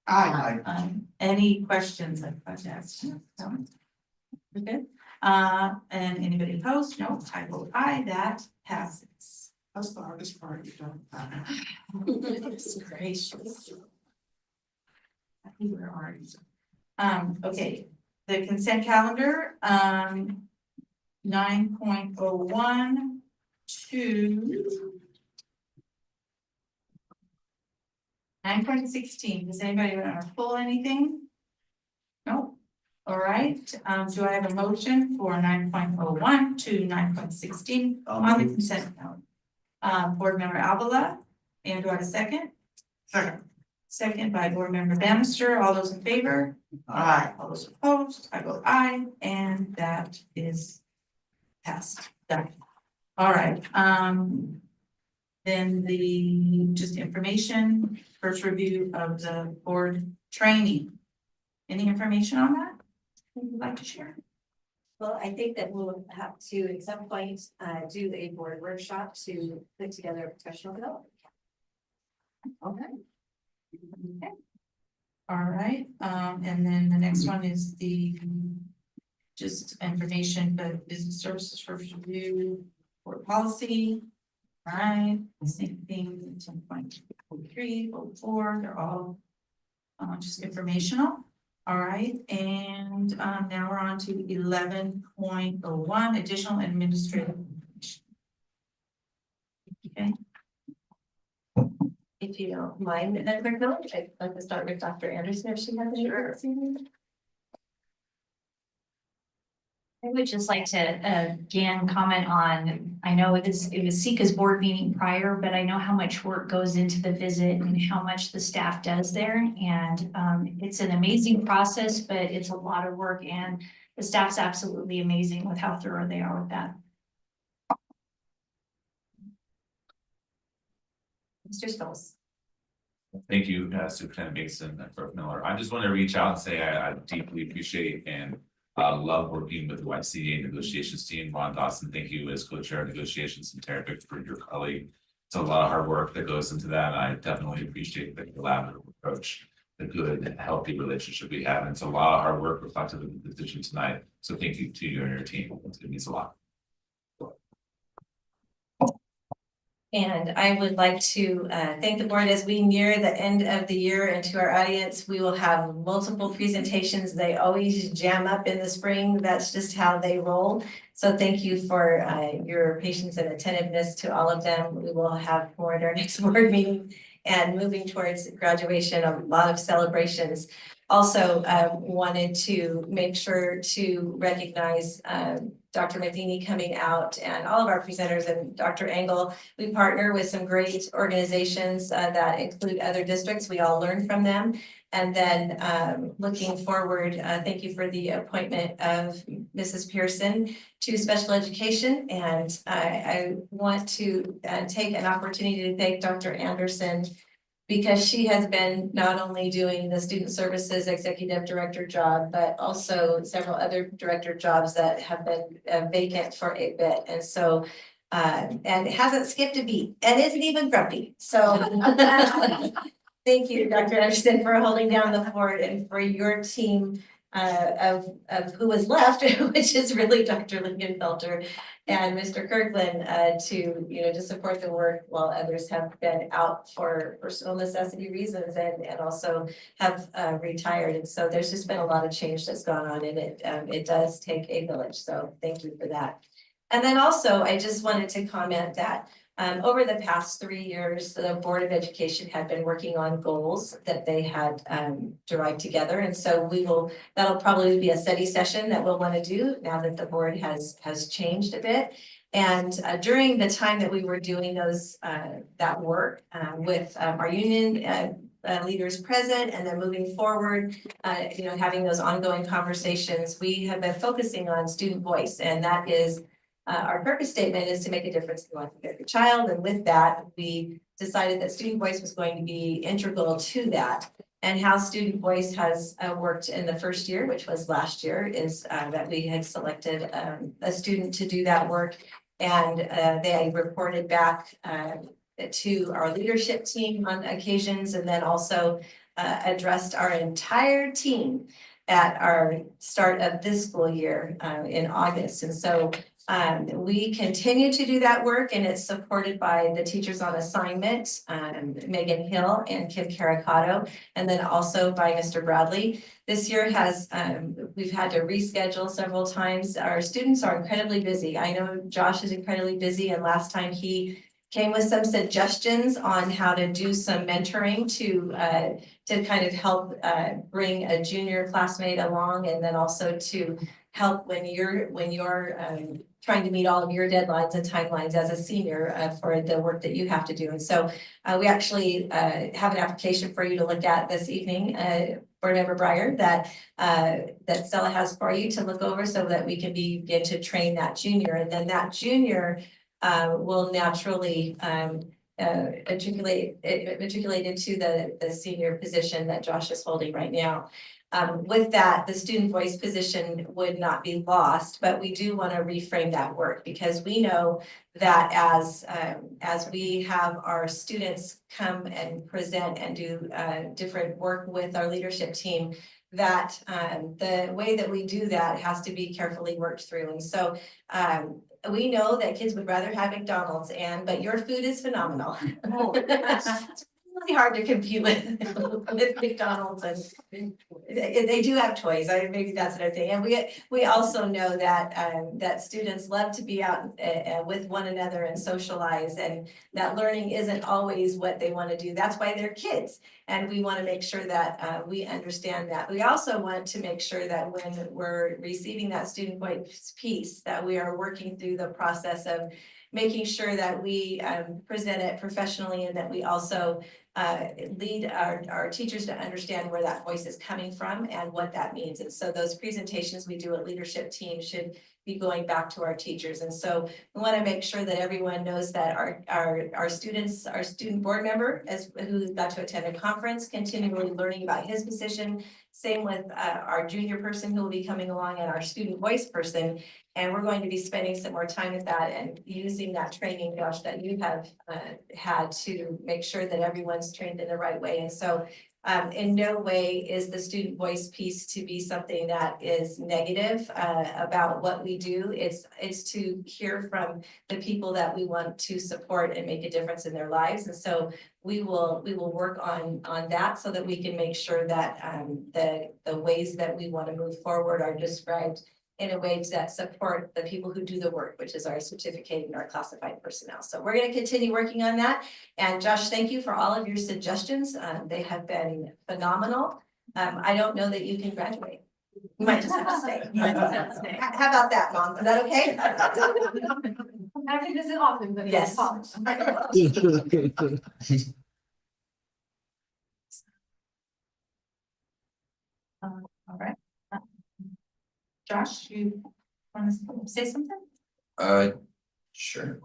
Aye. Any questions I've got to ask? No? Okay, and anybody opposed? No, I vote aye, that passes. That's the hardest part. You don't. Goodness gracious. I think we're already. Okay, the consent calendar, 9.01 to 9.16. Does anybody want to pull anything? No. All right, do I have a motion for 9.01 to 9.16 on the consent calendar? Board Member Avila, and do I have a second? Second. Second by Board Member Bannister. All those in favor? Aye. All those opposed? I vote aye, and that is passed. Done. All right, then the just information, first review of the board training. Any information on that you'd like to share? Well, I think that we'll have to at some point do a board workshop to put together a professional development. Okay. Okay. All right, and then the next one is the just information, but business services first review for policy. Right, same thing, 10.03, 04, they're all just informational. All right, and now we're on to 11.01, additional administrative information. Okay. If you don't mind, I'd like to start with Dr. Anderson if she has any. Sure. I would just like to again comment on, I know it was CECA's board meeting prior, but I know how much work goes into the visit and how much the staff does there. And it's an amazing process, but it's a lot of work, and the staff's absolutely amazing with how thorough they are with that. Mr. Stolz. Thank you, Superintendent Mason and Clerk Miller. I just want to reach out and say I deeply appreciate and love working with the YCA negotiations team. Ron Dawson, thank you as co-chair of negotiations, and Tara Vick for your colleague. It's a lot of hard work that goes into that. I definitely appreciate the collaborative approach, the good, healthy relationship we have. And it's a lot of hard work reflected in the decision tonight. So thank you to you and your team. It means a lot. And I would like to thank the board as we near the end of the year, and to our audience, we will have multiple presentations. They always jam up in the spring. That's just how they roll. So thank you for your patience and attentiveness to all of them. We will have more at our next board meeting, and moving towards graduation, a lot of celebrations. Also wanted to make sure to recognize Dr. Matheny coming out, and all of our presenters, and Dr. Engel. We partner with some great organizations that include other districts. We all learn from them. And then looking forward, thank you for the appointment of Mrs. Pearson to special education. And I want to take an opportunity to thank Dr. Anderson, because she has been not only doing the student services executive director job, but also several other director jobs that have been vacant for a bit. And so, and hasn't skipped a beat, and isn't even grumpy. So thank you, Dr. Anderson, for holding down the fort, and for your team of who was left, which is really Dr. Lingenfelter and Mr. Kirkland, to support the work while others have been out for personal necessity reasons and also have retired. And so there's just been a lot of change that's gone on, and it does take a village. So thank you for that. And then also, I just wanted to comment that over the past 3 years, the Board of Education had been working on goals that they had derived together. And so that'll probably be a study session that we'll want to do now that the board has changed a bit. And during the time that we were doing that work with our union leaders present, and then moving forward, having those ongoing conversations, we have been focusing on student voice, and that is our purpose statement is to make a difference in the life of every child. And with that, we decided that student voice was going to be integral to that. And how student voice has worked in the first year, which was last year, is that we had selected a student to do that work. And they reported back to our leadership team on occasions, and then also addressed our entire team at our start of this school year in August. And so we continue to do that work, and it's supported by the teachers on assignment, Megan Hill and Kim Caricato, and then also by Mr. Bradley. This year we've had to reschedule several times. Our students are incredibly busy. I know Josh is incredibly busy, and last time he came with some suggestions on how to do some mentoring to kind of help bring a junior classmate along, and then also to help when you're trying to meet all of your deadlines and timelines as a senior for the work that you have to do. And so we actually have an application for you to look at this evening, Board Member Breyer, that Stella has for you to look over so that we can begin to train that junior. And then that junior will naturally matriculate into the senior position that Josh is holding right now. With that, the student voice position would not be lost, but we do want to reframe that work, because we know that as we have our students come and present and do different work with our leadership team, that the way that we do that has to be carefully worked through. And so we know that kids would rather have McDonald's, but your food is phenomenal. It's really hard to compete with McDonald's, and they do have toys. Maybe that's another thing. And we also know that students love to be out with one another and socialize, and that learning isn't always what they want to do. That's why they're kids. And we want to make sure that we understand that. We also want to make sure that when we're receiving that student voice piece, that we are working through the process of making sure that we present it professionally, and that we also lead our teachers to understand where that voice is coming from and what that means. And so those presentations we do at leadership team should be going back to our teachers. And so we want to make sure that everyone knows that our students, our student board member who got to attend a conference, continually learning about his position. Same with our junior person who will be coming along, and our student voice person. And we're going to be spending some more time with that and using that training, Josh, that you have had to make sure that everyone's trained in the right way. And so in no way is the student voice piece to be something that is negative about what we do. It's to hear from the people that we want to support and make a difference in their lives. And so we will work on that so that we can make sure that the ways that we want to move forward are described in a way that support the people who do the work, which is our certificate and our classified personnel. So we're going to continue working on that. And Josh, thank you for all of your suggestions. They have been phenomenal. I don't know that you can graduate. You might just have to stay. How about that, Mom? Is that okay? I think this is often, but yes. All right. Josh, you want to say something? Sure.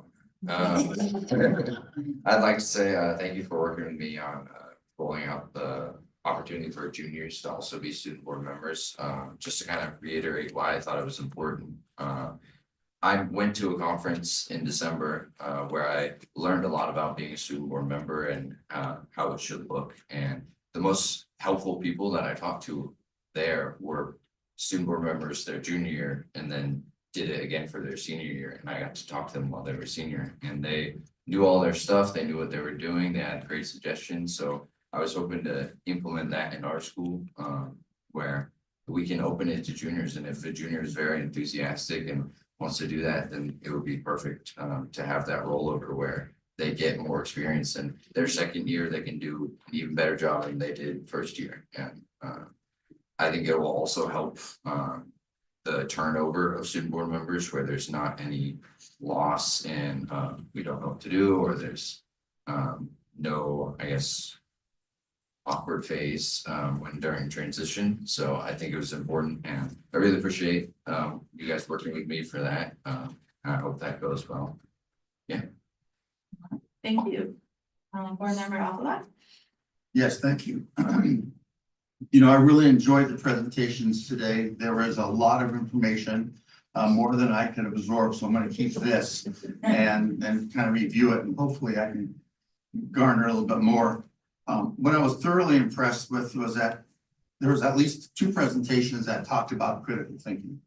I'd like to say thank you for working with me on rolling out the opportunity for juniors to also be student board members. Just to kind of reiterate why I thought it was important. I went to a conference in December where I learned a lot about being a student board member and how it should look. And the most helpful people that I talked to there were student board members their junior year and then did it again for their senior year. And I got to talk to them while they were senior and they knew all their stuff. They knew what they were doing. They had great suggestions. So I was hoping to implement that in our school, where we can open it to juniors. And if a junior is very enthusiastic and wants to do that, then it would be perfect to have that rollover where they get more experience and their second year, they can do an even better job than they did first year. And I think it will also help the turnover of student board members where there's not any loss and we don't know what to do, or there's no, I guess, awkward phase when during transition. So I think it was important and I really appreciate you guys working with me for that. I hope that goes well. Yeah. Thank you. Board member Alcala? Yes, thank you. You know, I really enjoyed the presentations today. There was a lot of information, more than I could absorb. So I'm going to keep this and kind of review it, and hopefully I can garner a little bit more. What I was thoroughly impressed with was that there was at least 2 presentations that talked about critical thinking,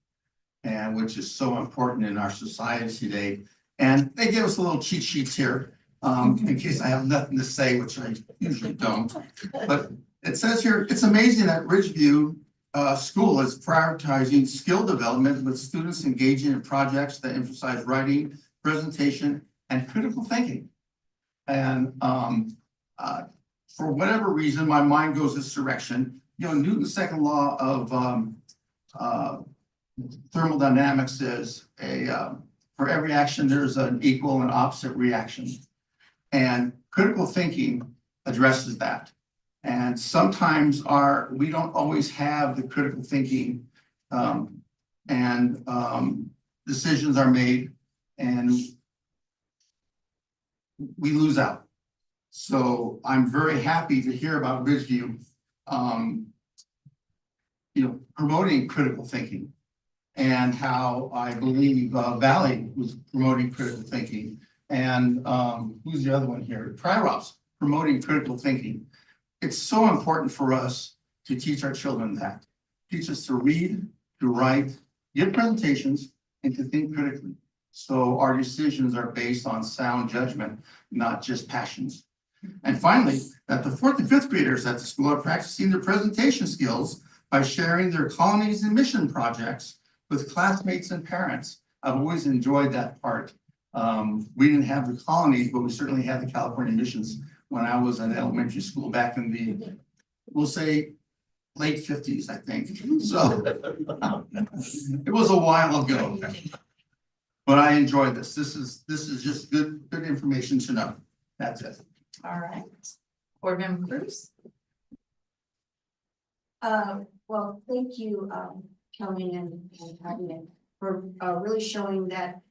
and which is so important in our society today. And they gave us a little cheat sheets here, in case I have nothing to say, which I usually don't. But it says here, it's amazing that Ridgeview School is prioritizing skill development with students engaging in projects that emphasize writing, presentation, and critical thinking. And for whatever reason, my mind goes this direction. You know, Newton's second law of thermodynamics is for every action, there's an equal and opposite reaction. And critical thinking addresses that. And sometimes we don't always have the critical thinking and decisions are made and we lose out. So I'm very happy to hear about Ridgeview, you know, promoting critical thinking, and how I believe Valley was promoting critical thinking, and who's the other one here? Tri-Ross promoting critical thinking. It's so important for us to teach our children that. Teach us to read, to write, give presentations, and to think critically. So our decisions are based on sound judgment, not just passions. And finally, that the 4th and 5th graders at the school are practicing their presentation skills by sharing their colonies and mission projects with classmates and parents. I've always enjoyed that part. We didn't have the colonies, but we certainly had the California missions when I was in elementary school back in the, we'll say, late 50s, I think. So it was a while ago, but I enjoyed this. This is just good information to know. That's it. All right. Board member Cruz? Well, thank you, Kelly and having it for really showing that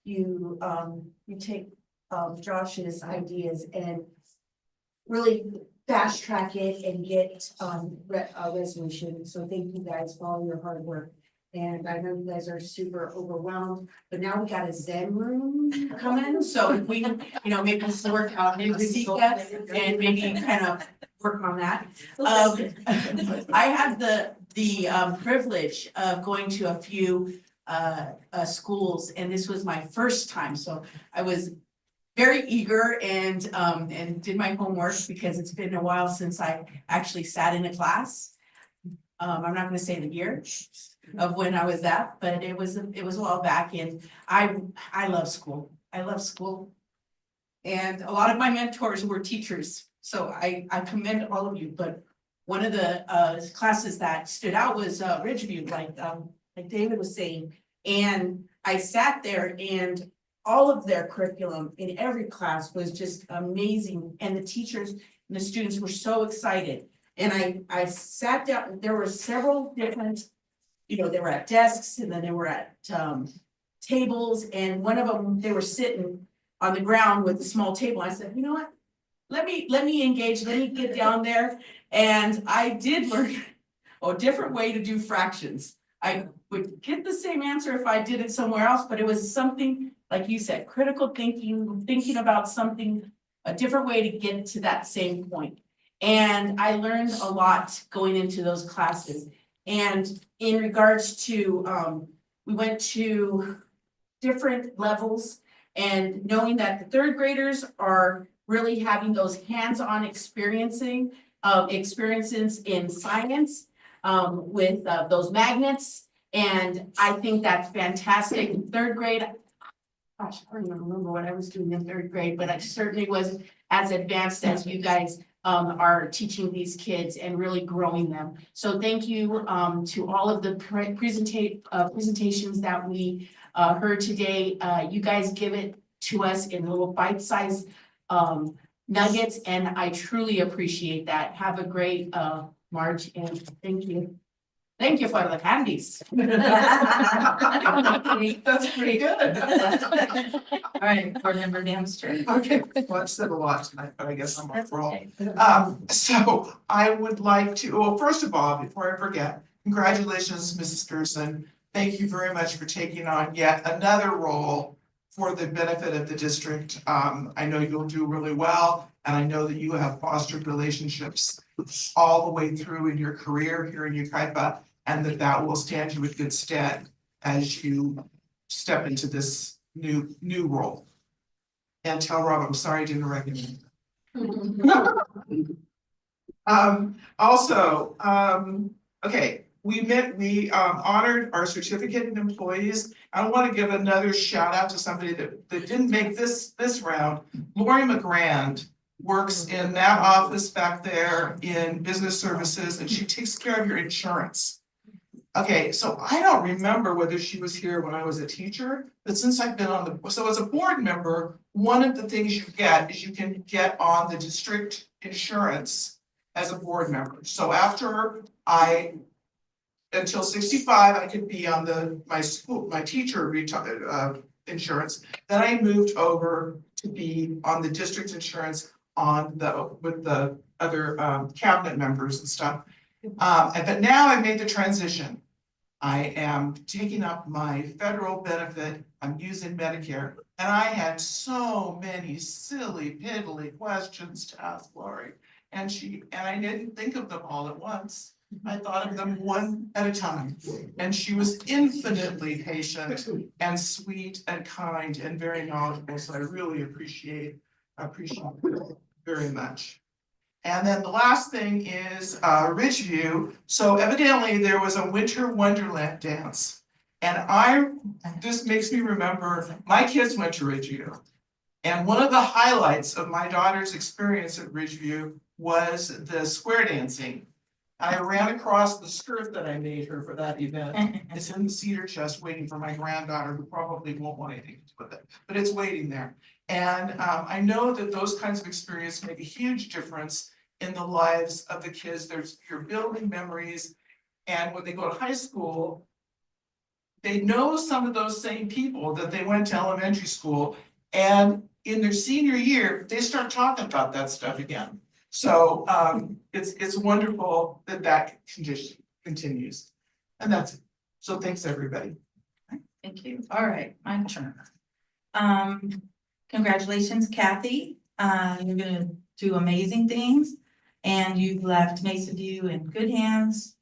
you take Josh's ideas and really fast track it and get a resolution. So thank you guys for all your hard work. And I know you guys are super overwhelmed, but now we got a Zen room coming. So if we, you know, maybe we'll work out maybe CECA and maybe kind of work on that. I had the privilege of going to a few schools, and this was my first time. So I was very eager and did my homework because it's been a while since I actually sat in a class. I'm not going to say the year of when I was at, but it was a while back, and I love school. I love school, and a lot of my mentors were teachers, so I commend all of you. But one of the classes that stood out was Ridgeview, like David was saying, and I sat there, and all of their curriculum in every class was just amazing, and the teachers and the students were so excited. And I sat down. There were several different, you know, they were at desks, and then they were at tables, and one of them, they were sitting on the ground with a small table. I said, you know what, let me engage, let me get down there. And I did learn a different way to do fractions. I would get the same answer if I did it somewhere else, but it was something, like you said, critical thinking about something, a different way to get to that same point. And I learned a lot going into those classes. And in regards to, we went to different levels and knowing that the third graders are really having those hands-on experiences in science, with, those magnets. And I think that's fantastic. In third grade, gosh, I don't even remember what I was doing in third grade, but I certainly was as advanced as you guys are teaching these kids and really growing them. So thank you to all of the presentations that we heard today. You guys give it to us in little bite-sized nuggets, and I truly appreciate that. Have a great March, and thank you. Thank you for the candies. That's pretty good. All right, board member Danster. Okay, well, I've said a lot tonight, but I guess I'm That's up for all. okay. So I would like to, well, first of all, before I forget, congratulations, Mrs. Pearson. Thank you very much for taking on yet another role for the benefit of the district. I know you'll do really well, and I know that you have fostered relationships all the way through in your career here in Yucaipa, and that will stand you in good stead as you step into this new role. And tell Rob, I'm sorry I didn't recognize. Okay, we honored our certificated employees. I want to give another shout out to somebody that didn't make this round. Lori McGrand works in that office back there in business services, and she takes care of your insurance. Okay, so I don't remember whether she was here when I was a teacher, but since I've been on so as a board member, one of the things you get is you can get on the district insurance as a board member. So after until 65, I could be on my teacher insurance. Then I moved over to be on the district insurance with the other cabinet members and stuff. But now I made the transition. I am taking up my federal benefit. I'm using Medicare, and I had so many silly piddly questions to ask Lori, and I didn't think of them all at once. I thought of them one at a time, and she was infinitely patient and sweet and kind and very knowledgeable. So I really appreciate it very much. And then the last thing is Ridgeview. So evidently there was a winter wonderland dance. And this makes me remember my kids went to Ridgeview. And one of the highlights of my daughter's experience at Ridgeview was the square dancing. I ran across the skirt that I made her for that event. It's in the cedar chest waiting for my granddaughter, who probably won't want anything to do with it, but it's waiting there. And I know that those kinds of experiences make a huge difference in the lives of the kids. You're building memories, and when they go to high school, they know some of those same people that they went to elementary school, and in their senior year, they start talking about that stuff again. So it's wonderful that condition continues, and that's it. So thanks, everybody. Thank you. All right, my turn. Congratulations, Kathy. You're gonna do amazing things, and you've left Mesa View in good hands.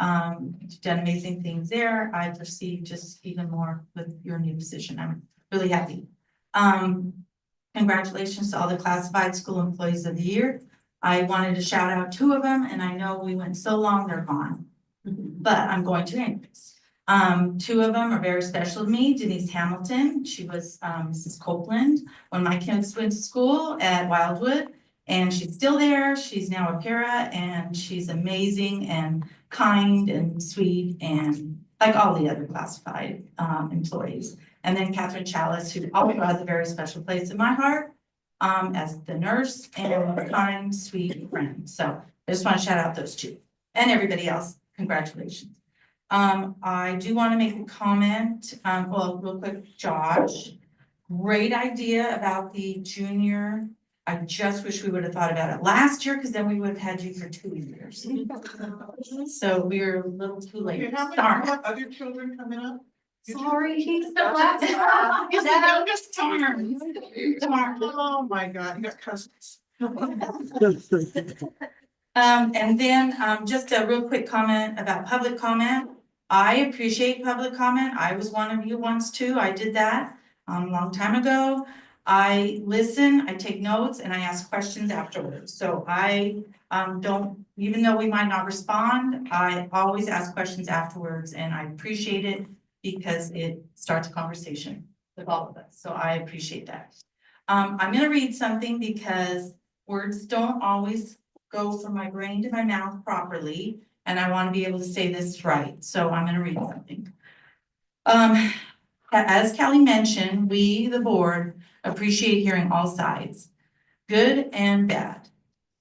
You've done amazing things there. I foresee just even more with your new position. I'm really happy. Congratulations to all the classified school employees of the year. I wanted to shout out 2 of them, and I know we went so long, they're gone, but I'm going to anyways. 2 of them are very special to me. Denise Hamilton, she was Mrs. Copeland when my kids went to school at Wildwood, and she's still there. She's now a para, and she's amazing and kind and sweet, and like all the other classified employees. And then Catherine Chalice, who also has a very special place in my heart as the nurse and a kind, sweet friend. So I just want to shout out those 2 and everybody else. Congratulations. I do want to make a comment, well, real quick, Josh, great idea about the junior. I just wish we would have thought about it last year, because then we would have had you for 2 years. So we're a little too late. You have Darn. other children coming up? Sorry, he's the last. He's the youngest. Darn. Oh, my God, you got cousins. And then, just a real quick comment about public comment. I appreciate public comment. I was one of you once too. I did that a long time ago. I listen, I take notes, and I ask questions afterwards. So I don't, even though we might not respond, I always ask questions afterwards, and I appreciate it because it starts a conversation with all of us. So I appreciate that. I'm gonna read something because words don't always go from my brain to my mouth properly, and I want to be able to say this right. So I'm gonna read something. As Kelly mentioned, we, the board, appreciate hearing all sides, good and bad.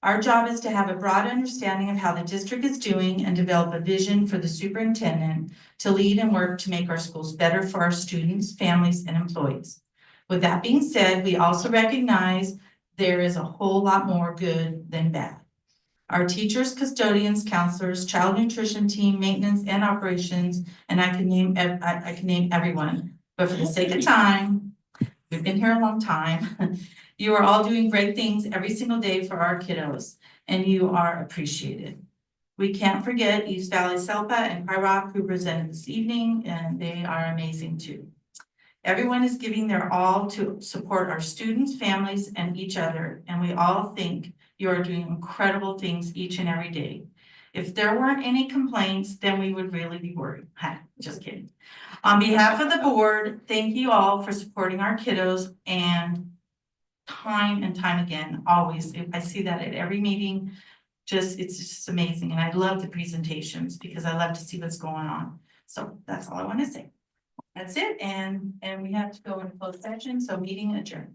Our job is to have a broad understanding of how the district is doing and develop a vision for the superintendent to lead and work to make our schools better for our students, families, and employees. With that being said, we also recognize there is a whole lot more good than bad. Our teachers, custodians, counselors, child nutrition team, maintenance and operations, and I can name everyone, but for the sake of time, we've been here a long time. You are all doing great things every single day for our kiddos, and you are appreciated. We can't forget East Valley SELPA and Rock who presented this evening, and they are amazing too. Everyone is giving their all to support our students, families, and each other, and we all think you are doing incredible things each and every day. If there weren't any complaints, then we would really be worried. Just kidding. On behalf of the board, thank you all for supporting our kiddos and time again, always. I see that at every meeting. It's just amazing. And I love the presentations because I love to see what's going on. So that's all I want to say. That's it. And we have to go into closed session. So meeting adjourned.